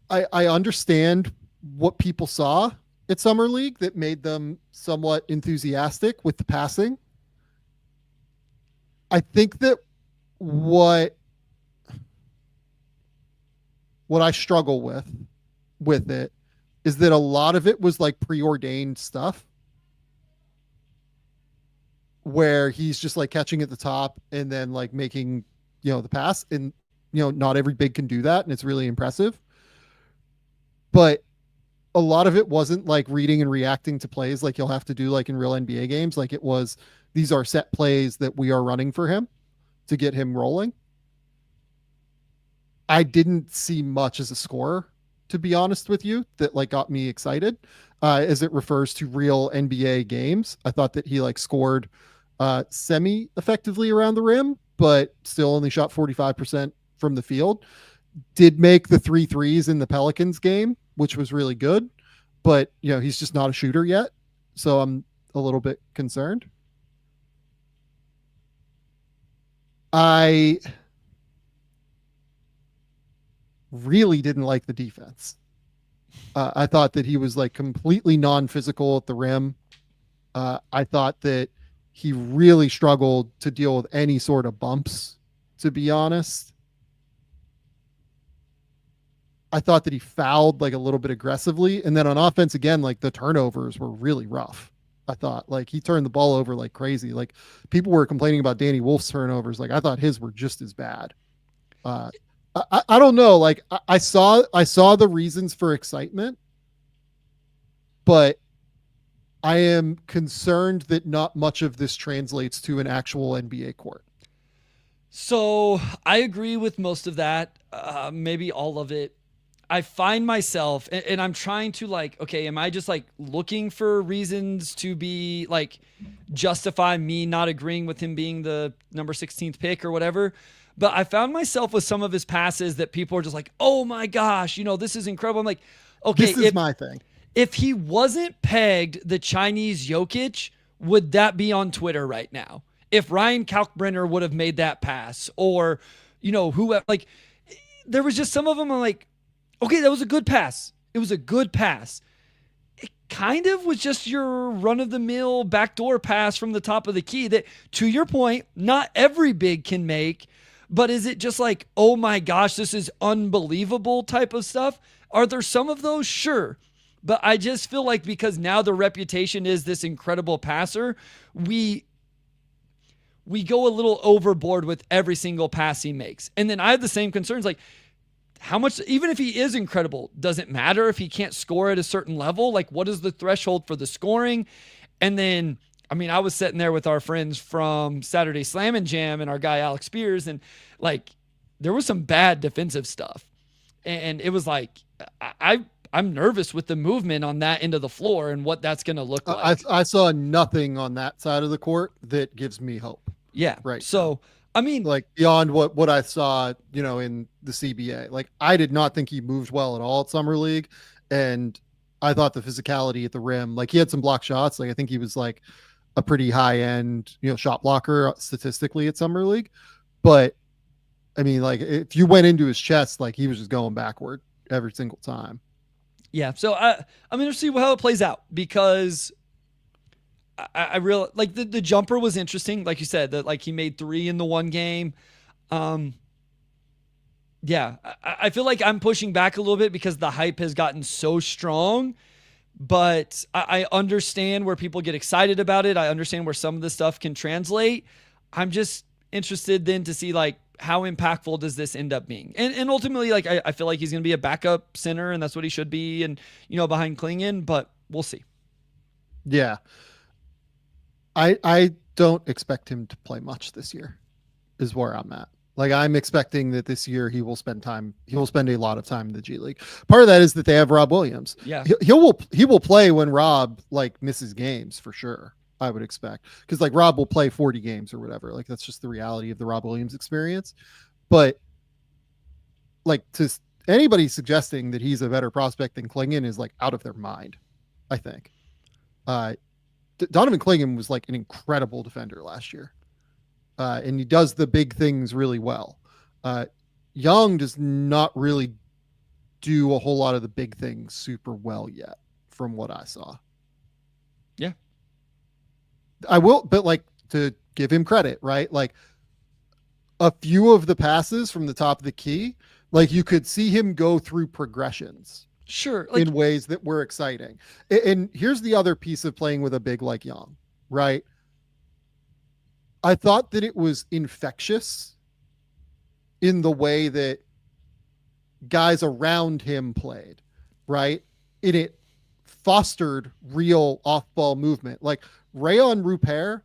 understand what people saw at Summer League that made them somewhat enthusiastic with the passing. I think that what I struggle with it is that a lot of it was like preordained stuff where he's just like catching at the top and then like making, the pass, and, not every big can do that. And it's really impressive, but a lot of it wasn't like reading and reacting to plays like he'll have to do like in real NBA games. Like, it was, these are set plays that we are running for him to get him rolling. I didn't see much as a scorer, to be honest with you, that like got me excited as it refers to real NBA games. I thought that he like scored semi effectively around the rim, but still only shot 45% from the field. Did make the 3 threes in the Pelicans game, which was really good, but he's just not a shooter yet. So I'm a little bit concerned. I really didn't like the defense. I thought that he was like completely non-physical at the rim. I thought that he really struggled to deal with any sort of bumps, to be honest. I thought that he fouled like a little bit aggressively. And then on offense, again, like the turnovers were really rough. I thought like he turned the ball over like crazy. Like, people were complaining about Danny Wolf's turnovers. Like, I thought his were just as bad. I don't know. Like, I saw the reasons for excitement, but I am concerned that not much of this translates to an actual NBA court. So I agree with most of that, maybe all of it. I find myself, and I'm trying to like, okay, am I just like looking for reasons to be like justify me not agreeing with him being the number 16th pick or whatever? But I found myself with some of his passes that people are just like, oh my gosh, this is incredible. I'm like, okay, this is my thing. If he wasn't pegged the Chinese Jokic, would that be on Twitter right now? if Ryan Kalkbrenner would have made that pass, or, who, like, there was just some of them I'm like, okay, that was a good pass. It was a good pass. It kind of was just your run-of-the-mill backdoor pass from the top of the key that, to your point, not every big can make, but is it just like, oh my gosh, this is unbelievable type of stuff? Are there some of those? Sure. But I just feel like because now the reputation is this incredible passer, we go a little overboard with every single pass he makes. And then I have the same concerns, like, how much, even if he is incredible, does it matter if he can't score at a certain level? Like, what is the threshold for the scoring? And then, I mean, I was sitting there with our friends from Saturday Slam and Jam and our guy Alex Spears, and like, there was some bad defensive stuff. And it was like, I'm nervous with the movement on that end of the floor and what that's going to look like. I saw nothing on that side of the court that gives me hope. Yeah. Right. So, I mean, like, beyond what I saw, in the CBA, like, I did not think he moved well at all at Summer League. And I thought the physicality at the rim, like, he had some block shots. Like, I think he was like a pretty high end, shot blocker statistically at Summer League. But I mean, like, if you went into his chest, like, he was just going backward every single time. Yeah. So I'm going to see how it plays out, because I really like the jumper was interesting. Like you said, that, like, he made 3 in the one game. Yeah, I feel like I'm pushing back a little bit because the hype has gotten so strong, but I understand where people get excited about it. I understand where some of the stuff can translate. I'm just interested then to see, like, how impactful does this end up being? And ultimately, like, I feel like he's going to be a backup center, and that's what he should be. And, behind Klingon, but we'll see. Yeah. I don't expect him to play much this year is where I'm at. Like, I'm expecting that this year he will spend a lot of time in the G League. Part of that is that they have Rob Williams. Yeah. He will play when Rob, like, misses games for sure. I would expect, because, like, Rob will play 40 games or whatever. Like, that's just the reality of the Rob Williams experience. But, like, to anybody suggesting that he's a better prospect than Klingon is, like, out of their mind, I think. Donovan Klingon was, like, an incredible defender last year. And he does the big things really well. Young does not really do a whole lot of the big things super well yet, from what I saw. Yeah. I will, but, like, to give him credit, right? Like, a few of the passes from the top of the key, like, you could see him go through progressions. Sure. Like, in ways that were exciting. And here's the other piece of playing with a big like Young, right? I thought that it was infectious in the way that guys around him played, right? It fostered real off-ball movement. Like, Rayon Rupert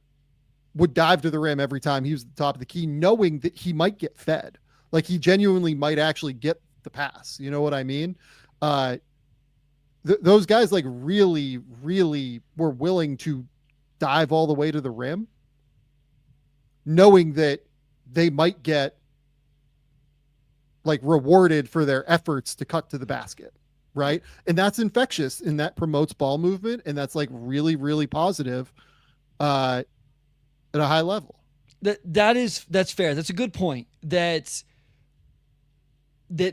would dive to the rim every time he was at the top of the key, knowing that he might get fed. Like, he genuinely might actually get the pass. You know what I mean? Those guys, like, really, really were willing to dive all the way to the rim, knowing that they might get, like, rewarded for their efforts to cut to the basket. Right. And that's infectious, and that promotes ball movement. And that's, like, really, really positive, at a high level. That's fair. That's a good point. That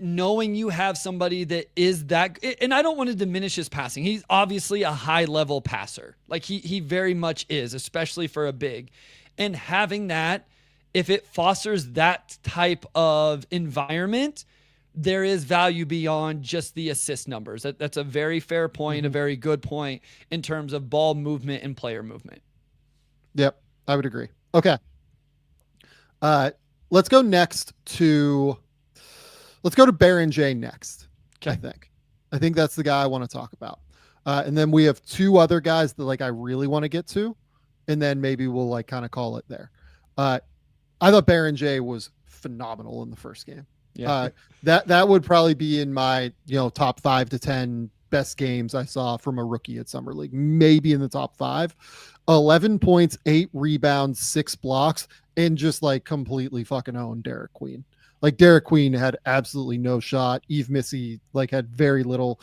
knowing you have somebody that is that, and I don't want to diminish his passing. He's obviously a high level passer. Like, he very much is, especially for a big. And having that, if it fosters that type of environment, there is value beyond just the assist numbers. That's a very fair point, Mm-hmm. a very good point in terms of ball movement and player movement. Yep, I would agree. Okay. Let's go to Baron J next. Okay. I think that's the guy I want to talk about. And then we have 2 other guys that, like, I really want to get to, and then maybe we'll, like, kind of call it there. I thought Baron J was phenomenal in the first game. Yeah. That would probably be in my, top 5 to 10 best games I saw from a rookie at Summer League, maybe in the top 5. 11 points, 8 rebounds, 6 blocks, and just, like, completely fucking owned Derik Queen. Like, Derik Queen had absolutely no shot. Eve Missy, like, had very little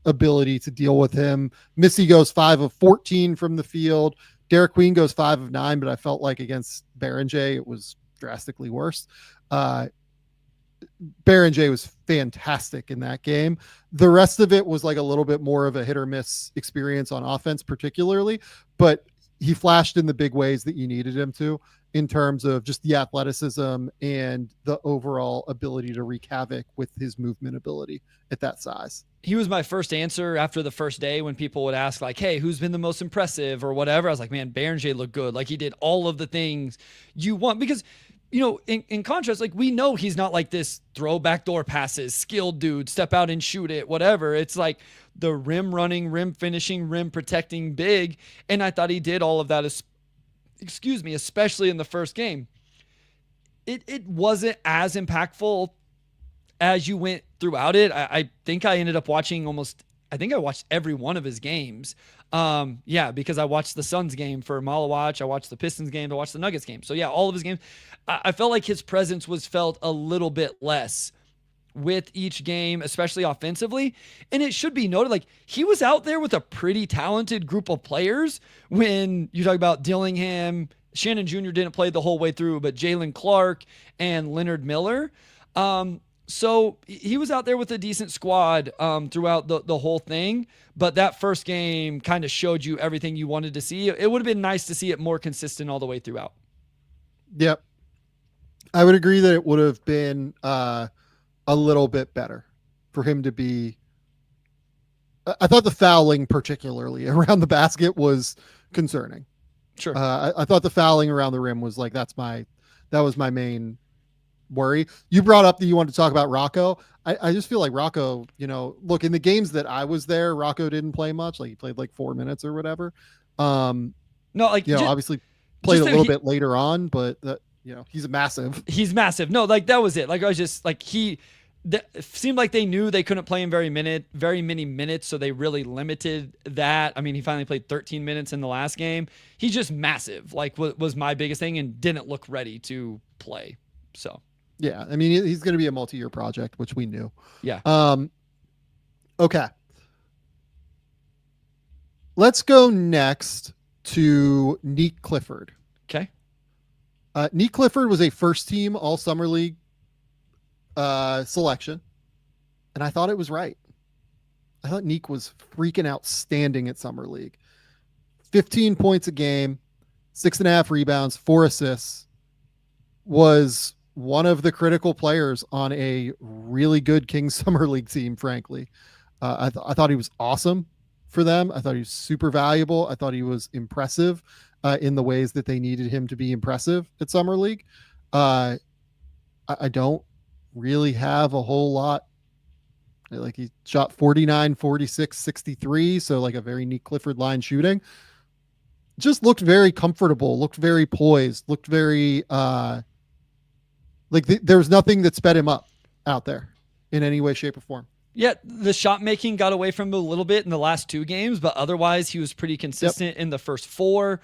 ability to deal with him. Missy goes 5 of 14 from the field, Derik Queen goes 5 of 9, but I felt like against Berenjay, it was drastically worse. Berenjay was fantastic in that game. The rest of it was like a little bit more of a hit or miss experience on offense, particularly, but he flashed in the big ways that you needed him to in terms of just the athleticism and the overall ability to wreak havoc with his movement ability at that size. He was my first answer after the first day when people would ask like, hey, who's been the most impressive or whatever. I was like, man, Berenjay looked good. Like he did all of the things you want because, you know, in contrast, like we know he's not like this throw backdoor passes, skilled dude, step out and shoot it, whatever. It's like the rim running, rim finishing, rim protecting big. And I thought he did all of that, especially in the first game. It wasn't as impactful as you went throughout it. I think I ended up watching I watched every one of his games. Because I watched the Suns game for Maluach. I watched the Pistons game. I watched the Nuggets game. So yeah, all of his games. I felt like his presence was felt a little bit less with each game, especially offensively. And it should be noted, like he was out there with a pretty talented group of players when you talk about Dillingham. Shannon Jr. didn't play the whole way through, but Jalen Clark and Leonard Miller. So he was out there with a decent squad throughout the whole thing. But that first game kind of showed you everything you wanted to see. It would have been nice to see it more consistent all the way throughout. Yep. I would agree that it would have been a little bit better for him to be. I thought the fouling, particularly around the basket, was concerning. Sure. I thought the fouling around the rim was like, that was my main worry. You brought up that you wanted to talk about Rocco. I just feel like Rocco, look, in the games that I was there, Rocco didn't play much. Like he played like 4 minutes or whatever. Obviously played a little bit later on, but he's massive. He's massive. No, like that was it. Like I was just like it seemed like they knew they couldn't play him very many minutes, so they really limited that. I mean, he finally played 13 minutes in the last game. He's just massive. Like was my biggest thing, and didn't look ready to play. So yeah, I mean, he's going to be a multi-year project, which we knew. Yeah. Okay. Let's go next to Neek Clifford. Okay. Neek Clifford was a first-team All-Summer League selection, and I thought it was right. I thought Neek was freaking outstanding at Summer League. 15 points a game, 6.5 rebounds, 4 assists, was one of the critical players on a really good Kings Summer League team, frankly. I thought he was awesome for them. I thought he was super valuable. I thought he was impressive in the ways that they needed him to be impressive at Summer League. I don't really have a whole lot. Like he shot 49, 46, 63. So like a very Neek Clifford line shooting. Just looked very comfortable, looked very poised, looked very there was nothing that sped him up out there in any way, shape, or form. Yeah, the shot making got away from him a little bit in the last 2 games, but otherwise he was pretty consistent in the first 4.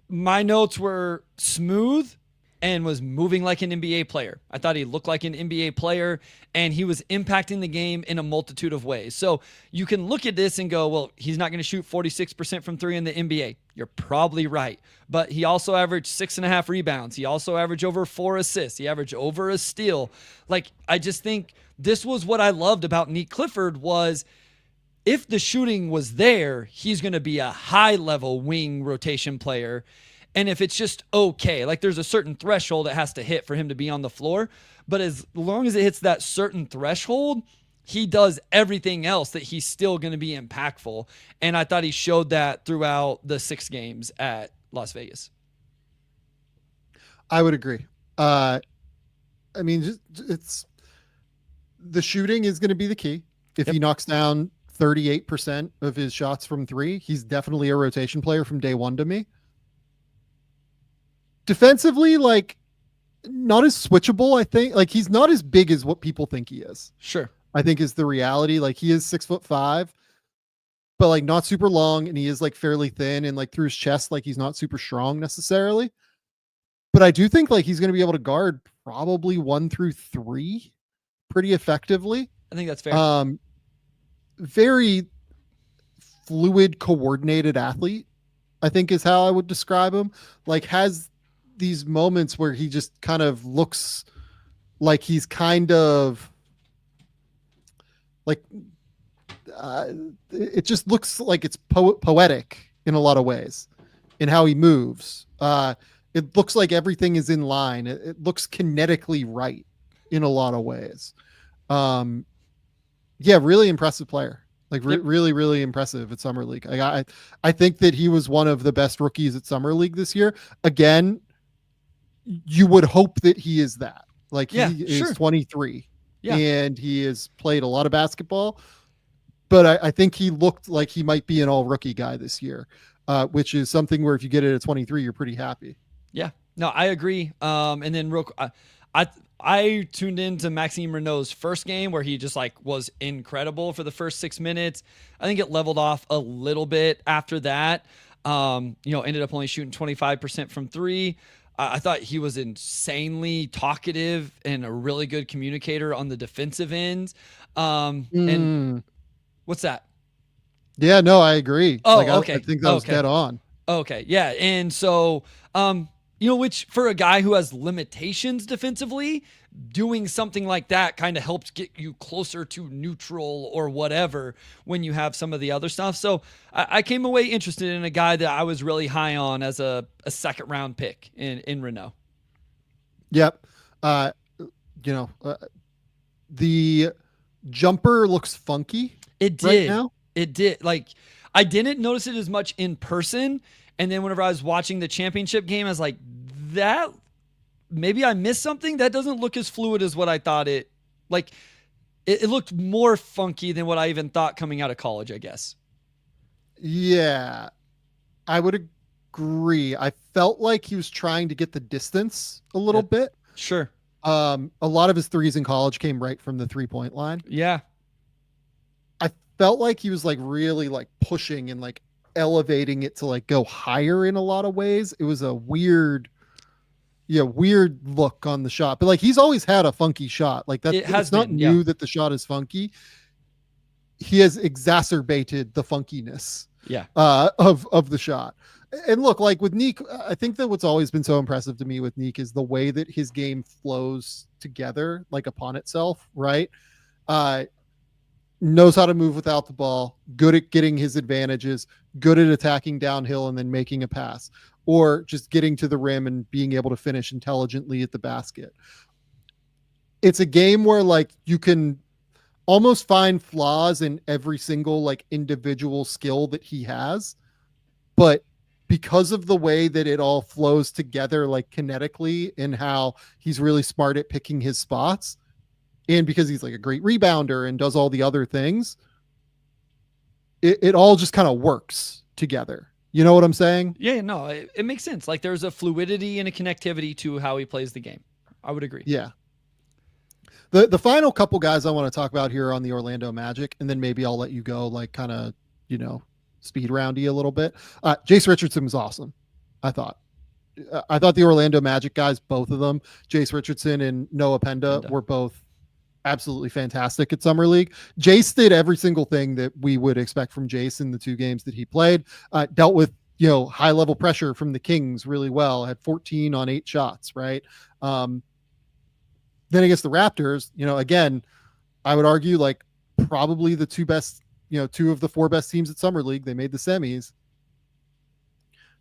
My notes were smooth and was moving like an NBA player. I thought he looked like an NBA player, and he was impacting the game in a multitude of ways. So you can look at this and go, well, he's not going to shoot 46% from 3 in the NBA. You're probably right. But he also averaged 6.5 rebounds. He also averaged over 4 assists. He averaged over a steal. Like, I just think this was what I loved about Neek Clifford was if the shooting was there, he's going to be a high-level wing rotation player. And if it's just okay, like there's a certain threshold it has to hit for him to be on the floor. But as long as it hits that certain threshold, he does everything else that he's still going to be impactful. And I thought he showed that throughout the 6 games at Las Vegas. I would agree. I mean, it's the shooting is going to be the key. If he knocks down 38% of his shots from 3, he's definitely a rotation player from day one to me. Defensively, like not as switchable. I think like he's not as big as what people think he is. Sure. I think is the reality. Like he is 6'5", but like not super long, and he is like fairly thin, and like through his chest, like he's not super strong necessarily. But I do think like he's going to be able to guard probably 1 through 3 pretty effectively. I think that's fair. Very fluid, coordinated athlete. I think is how I would describe him. Like has these moments where he just kind of looks like he's kind of like it just looks like it's poetic in a lot of ways in how he moves. It looks like everything is in line. It looks kinetically right in a lot of ways. Yeah, really impressive player. Like really, really impressive at Summer League. I think that he was one of the best rookies at Summer League this year. Again, you would hope that he is that. Like he is 23 and he has played a lot of basketball, but I think he looked like he might be an all rookie guy this year, which is something where if you get it at 23, you're pretty happy. Yeah, no, I agree. And then I tuned into Maxime Renault's first game where he just like was incredible for the first 6 minutes. I think it leveled off a little bit after that. Ended up only shooting 25% from three. I thought he was insanely talkative and a really good communicator on the defensive end. And what's that? Yeah, no, I agree. Oh, okay. I think that was dead on. Okay. Yeah. And so, which for a guy who has limitations defensively, doing something like that kind of helps get you closer to neutral or whatever when you have some of the other stuff. So I came away interested in a guy that I was really high on as a second round pick in Renault. Yep. The jumper looks funky. It did. Right now. It did. Like I didn't notice it as much in person. And then whenever I was watching the championship game, I was like, that maybe I missed something. That doesn't look as fluid as what I thought it. Like it looked more funky than what I even thought coming out of college, I guess. Yeah, I would agree. I felt like he was trying to get the distance a little bit. Sure. A lot of his threes in college came right from the 3-point line. Yeah. I felt like he was like really like pushing and like elevating it to like go higher in a lot of ways. It was a weird look on the shot, but like he's always had a funky shot. Like that, it's not new that the shot is funky. He has exacerbated the funkiness of the shot. And look, like with Neek, I think that what's always been so impressive to me with Neek is the way that his game flows together, like upon itself, right? Knows how to move without the ball, good at getting his advantages, good at attacking downhill and then making a pass, or just getting to the rim and being able to finish intelligently at the basket. It's a game where like you can almost find flaws in every single like individual skill that he has, but because of the way that it all flows together, like kinetically, and how he's really smart at picking his spots, and because he's like a great rebounder and does all the other things, it all just kind of works together. You know what I'm saying? Yeah, no, it makes sense. Like there's a fluidity and a connectivity to how he plays the game. I would agree. Yeah. The final couple guys I want to talk about here on the Orlando Magic, and then maybe I'll let you go, like kind of, speed roundy a little bit. Jace Richardson was awesome. I thought the Orlando Magic guys, both of them, Jace Richardson and Noah Penda, were both absolutely fantastic at Summer League. Jace did every single thing that we would expect from Jace in the 2 games that he played. Dealt with, high level pressure from the Kings really well, had 14 on 8 shots, right? Then against the Raptors, again, I would argue like probably the 2 best, 2 of the 4 best teams at Summer League. They made the semis.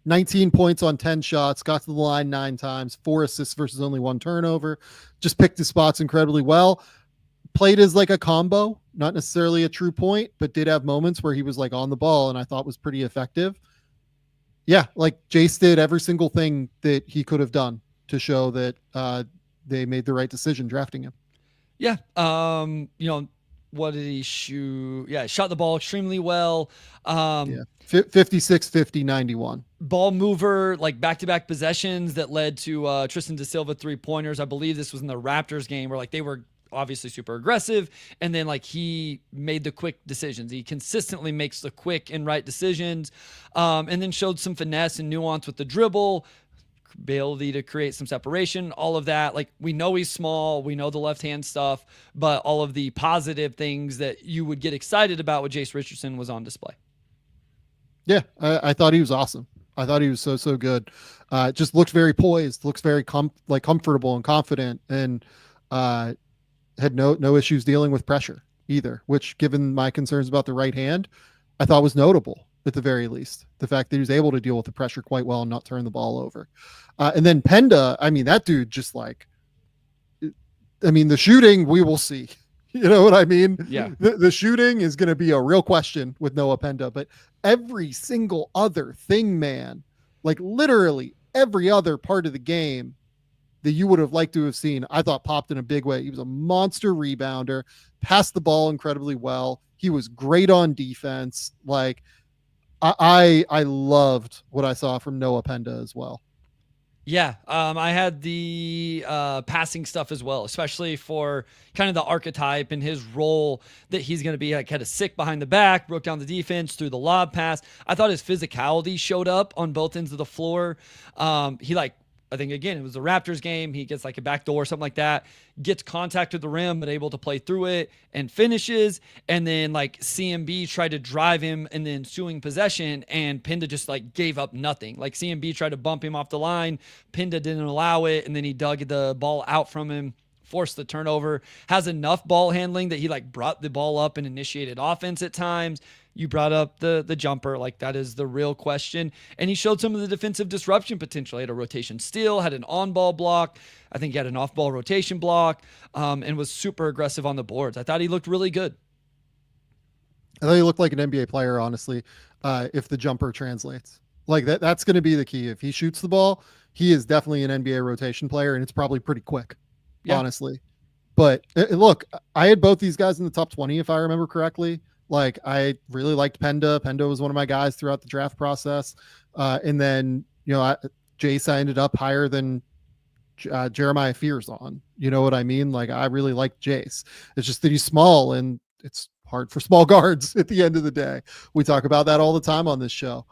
19 points on 10 shots, got to the line 9 times, 4 assists versus only 1 turnover, just picked his spots incredibly well. Played as like a combo, not necessarily a true point, but did have moments where he was like on the ball and I thought was pretty effective. Yeah, like Jace did every single thing that he could have done to show that they made the right decision drafting him. Yeah. What did he shoot? Yeah, shot the ball extremely well. 56, 50, 91. Ball mover, like back-to-back possessions that led to Tristan da Silva 3-pointers. I believe this was in the Raptors game where like they were obviously super aggressive, and then like he made the quick decisions. He consistently makes the quick and right decisions, and then showed some finesse and nuance with the dribble, ability to create some separation, all of that. Like we know he's small, we know the left-hand stuff, but all of the positive things that you would get excited about with Jace Richardson was on display. Yeah, I thought he was awesome. I thought he was so good. Just looked very poised, looks very comfortable and confident, and had no issues dealing with pressure either, which, given my concerns about the right hand, I thought was notable at the very least. The fact that he was able to deal with the pressure quite well and not turn the ball over. And then Penda, I mean, that dude just the shooting, we will see. You know what I mean? Yeah. The shooting is going to be a real question with Noah Penda, but every single other thing, man, like literally every other part of the game that you would have liked to have seen, I thought popped in a big way. He was a monster rebounder, passed the ball incredibly well. He was great on defense. Like I loved what I saw from Noah Penda as well. Yeah, I had the passing stuff as well, especially for kind of the archetype and his role that he's going to be like kind of sick behind the back, broke down the defense through the lob pass. I thought his physicality showed up on both ends of the floor. I think, again, it was the Raptors game. He gets like a back door or something like that, gets contact with the rim, but able to play through it and finishes. And then like CMB tried to drive him in the ensuing possession, and Penda just like gave up nothing. Like CMB tried to bump him off the line. Penda didn't allow it. And then he dug the ball out from him, forced the turnover, has enough ball handling that he like brought the ball up and initiated offense at times. You brought up the jumper, like that is the real question. And he showed some of the defensive disruption potential. He had a rotation steal, had an on-ball block. I think he had an off-ball rotation block, and was super aggressive on the boards. I thought he looked really good. I thought he looked like an NBA player, honestly, if the jumper translates. Like that's going to be the key. If he shoots the ball, he is definitely an NBA rotation player, and it's probably pretty quick, honestly. But look, I had both these guys in the top 20, if I remember correctly. Like I really liked Penda. Penda was one of my guys throughout the draft process. And then, Jace, I ended up higher than Jeremiah Fears on. You know what I mean? Like I really liked Jace. It's just that he's small, and it's hard for small guards at the end of the day. We talk about that all the time on this show.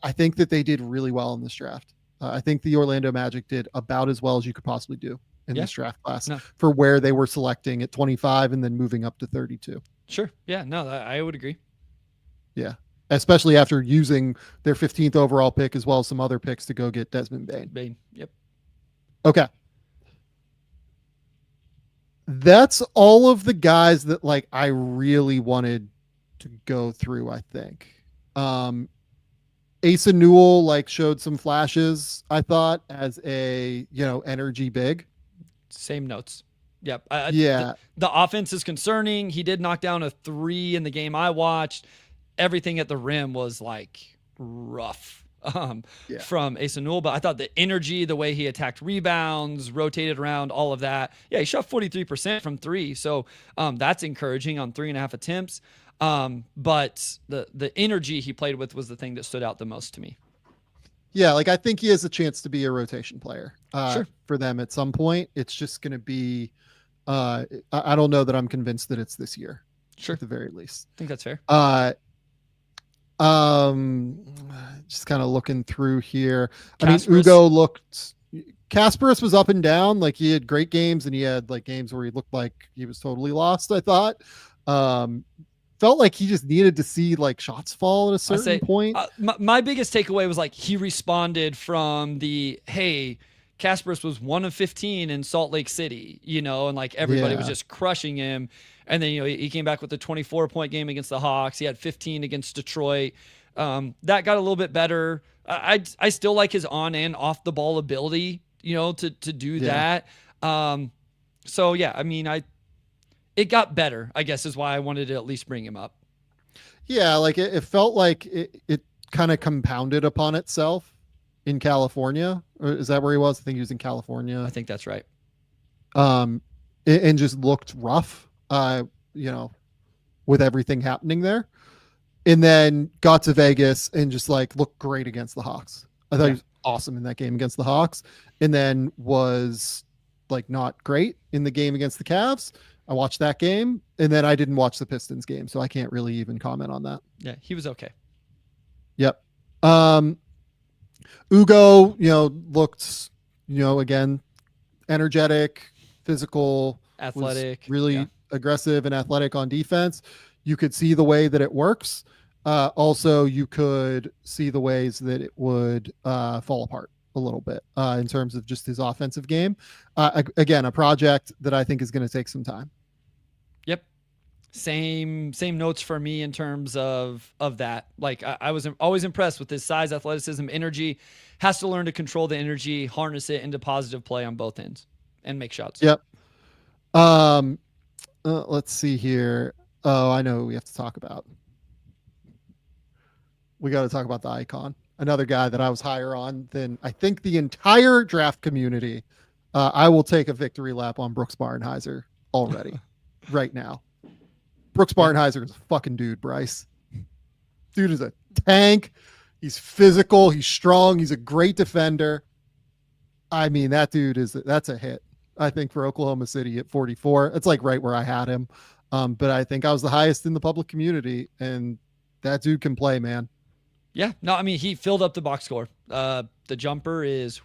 I think that they did really well in this draft. I think the Orlando Magic did about as well as you could possibly do in this draft class for where they were selecting at 25 and then moving up to 32. Sure. Yeah, no, I would agree. Yeah. Especially after using their 15th overall pick as well as some other picks to go get Desmond Bane. Yep. Okay. That's all of the guys that like I really wanted to go through, I think. Asa Newell like showed some flashes, I thought, as a, energy big. Same notes. Yep. The offense is concerning. He did knock down a 3 in the game I watched. Everything at the rim was like rough from Asa Newell. But I thought the energy, the way he attacked rebounds, rotated around, all of that. Yeah, he shot 43% from 3. So that's encouraging on 3.5 attempts. But the energy he played with was the thing that stood out the most to me. Yeah, like I think he has a chance to be a rotation player for them at some point. It's just going to be I don't know that I'm convinced that it's this year. Sure. At the very least. I think that's fair. Just kind of looking through here. Ugo looked Kasparis was up and down. Like he had great games and he had like games where he looked like he was totally lost, I thought. Felt like he just needed to see like shots fall at a certain point. My biggest takeaway was like he responded from the, hey, Kasparis was 1 of 15 in Salt Lake City, and like everybody was just crushing him. And then, he came back with a 24-point game against the Hawks. He had 15 against Detroit. That got a little bit better. I still like his on and off the ball ability, to do that. So yeah, I mean, it got better, I guess is why I wanted to at least bring him up. Yeah. Like it felt like it kind of compounded upon itself in California. Or is that where he was? I think he was in California. I think that's right. And just looked rough, with everything happening there. And then got to Vegas and just like looked great against the Hawks. I thought he was awesome in that game against the Hawks, and then was like not great in the game against the Cavs. I watched that game, and then I didn't watch the Pistons game, so I can't really even comment on that. Yeah, he was okay. Yep. Ugo, looked, again, energetic, physical, athletic, really aggressive and athletic on defense. You could see the way that it works. Also, you could see the ways that it would fall apart a little bit in terms of just his offensive game. Again, a project that I think is going to take some time. Yep. Same notes for me in terms of that. Like I was always impressed with his size, athleticism, energy. Has to learn to control the energy, harness it into positive play on both ends, and make shots. Yep. Let's see here. Oh, I know who we have to talk about. We got to talk about the icon. Another guy that I was higher on than I think the entire draft community. I will take a victory lap on Brooks Barnhizer already, right now. Brooks Barnhizer is a fucking dude, Bryce. Dude is a tank. He's physical. He's strong. He's a great defender. I mean, that's a hit. I think for Oklahoma City at 44, it's like right where I had him. But I think I was the highest in the public community, and that dude can play, man. Yeah, no, I mean, he filled up the box score. The jumper is,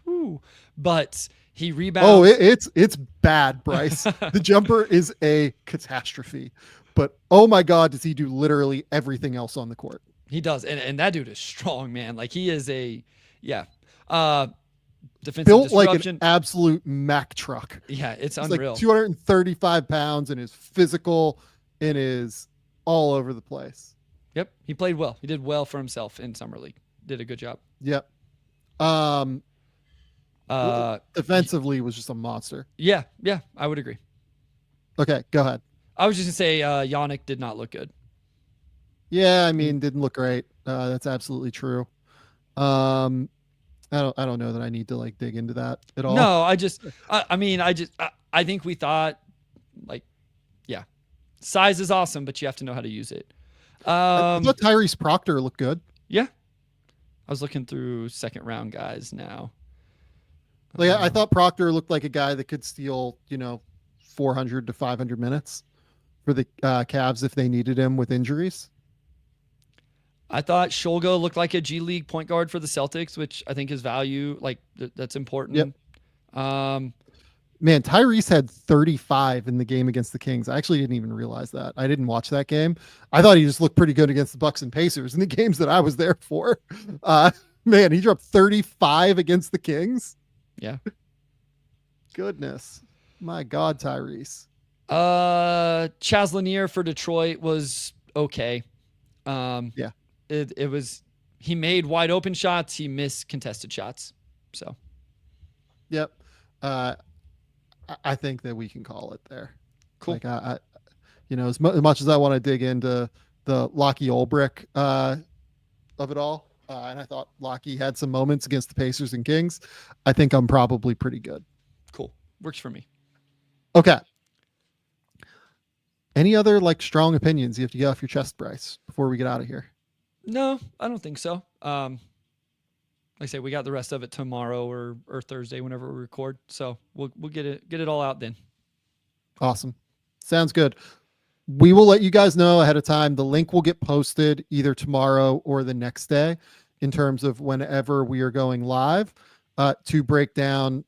but he rebounds. Oh, it's bad, Bryce. The jumper is a catastrophe. But oh my God, does he do literally everything else on the court? He does, and that dude is strong, man. Like he is defensive built disruption. like an absolute Mack truck. Yeah, it's He's unreal. like 235 pounds and is physical and is all over the place. Yep, he played well. He did well for himself in summer league. Did a good job. Yep. Defensively was just a monster. Yeah, I would agree. Okay, go ahead. I was just gonna say Yannick did not look good. Yeah, I mean, didn't look great. That's absolutely true. I don't know that I need to like dig into that at all. No, I think we thought size is awesome, but you have to know how to use it. I thought Tyrese Proctor looked good. Yeah. I was looking through second round guys now. Like I thought Proctor looked like a guy that could steal, 400 to 500 minutes for the Cavs if they needed him with injuries. I thought Shulgo looked like a G League point guard for the Celtics, which I think is value. Like that's important. Yep. Man, Tyrese had 35 in the game against the Kings. I actually didn't even realize that. I didn't watch that game. I thought he just looked pretty good against the Bucks and Pacers in the games that I was there for. Man, he dropped 35 against the Kings. Yeah. Goodness. My God, Tyrese. Chaz Lanier for Detroit was okay. Yeah. It was, he made wide open shots. He missed contested shots. So. Yep. I think that we can call it there. Cool. Like as much as I want to dig into the Lockie Ulbrich of it all, and I thought Lockie had some moments against the Pacers and Kings, I think I'm probably pretty good. Cool. Works for me. Okay. Any other like strong opinions you have to get off your chest, Bryce, before we get out of here? No, I don't think so. Like I say, we got the rest of it tomorrow or Thursday, whenever we record. So we'll get it all out then. Awesome. Sounds good. We will let you guys know ahead of time. The link will get posted either tomorrow or the next day in terms of whenever we are going live to break down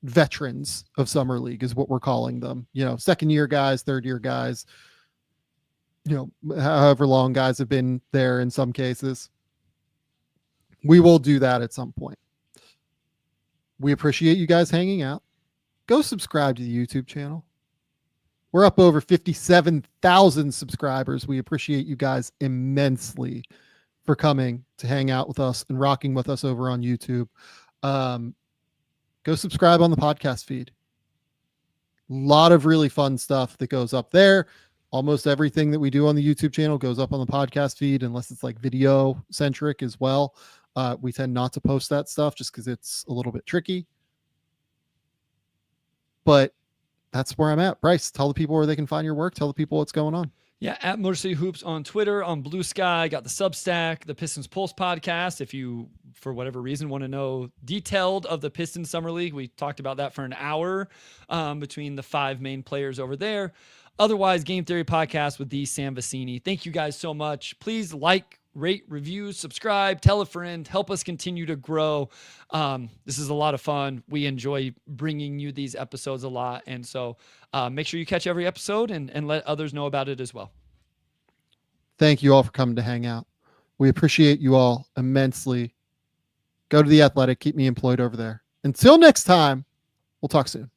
veterans of Summer League is what we're calling them. Second year guys, third year guys, however long guys have been there in some cases. We will do that at some point. We appreciate you guys hanging out. Go subscribe to the YouTube channel. We're up over 57,000 subscribers. We appreciate you guys immensely for coming to hang out with us and rocking with us over on YouTube. Go subscribe on the podcast feed. A lot of really fun stuff that goes up there. Almost everything that we do on the YouTube channel goes up on the podcast feed, unless it's like video centric as well. We tend not to post that stuff just because it's a little bit tricky. But that's where I'm at. Bryce, tell the people where they can find your work. Tell the people what's going on. Yeah, at Motor City Hoops on Twitter, on Blue Sky, got the Substack, the Pistons Pulse podcast. If you, for whatever reason, want to know detailed of the Pistons Summer League, we talked about that for an hour between the 5 main players over there. Otherwise, Game Theory Podcast with the Sam Vecini. Thank you guys so much. Please like, rate, review, subscribe, tell a friend, help us continue to grow. This is a lot of fun. We enjoy bringing you these episodes a lot. And so make sure you catch every episode and let others know about it as well. Thank you all for coming to hang out. We appreciate you all immensely. Go to The Athletic. Keep me employed over there. Until next time, we'll talk soon.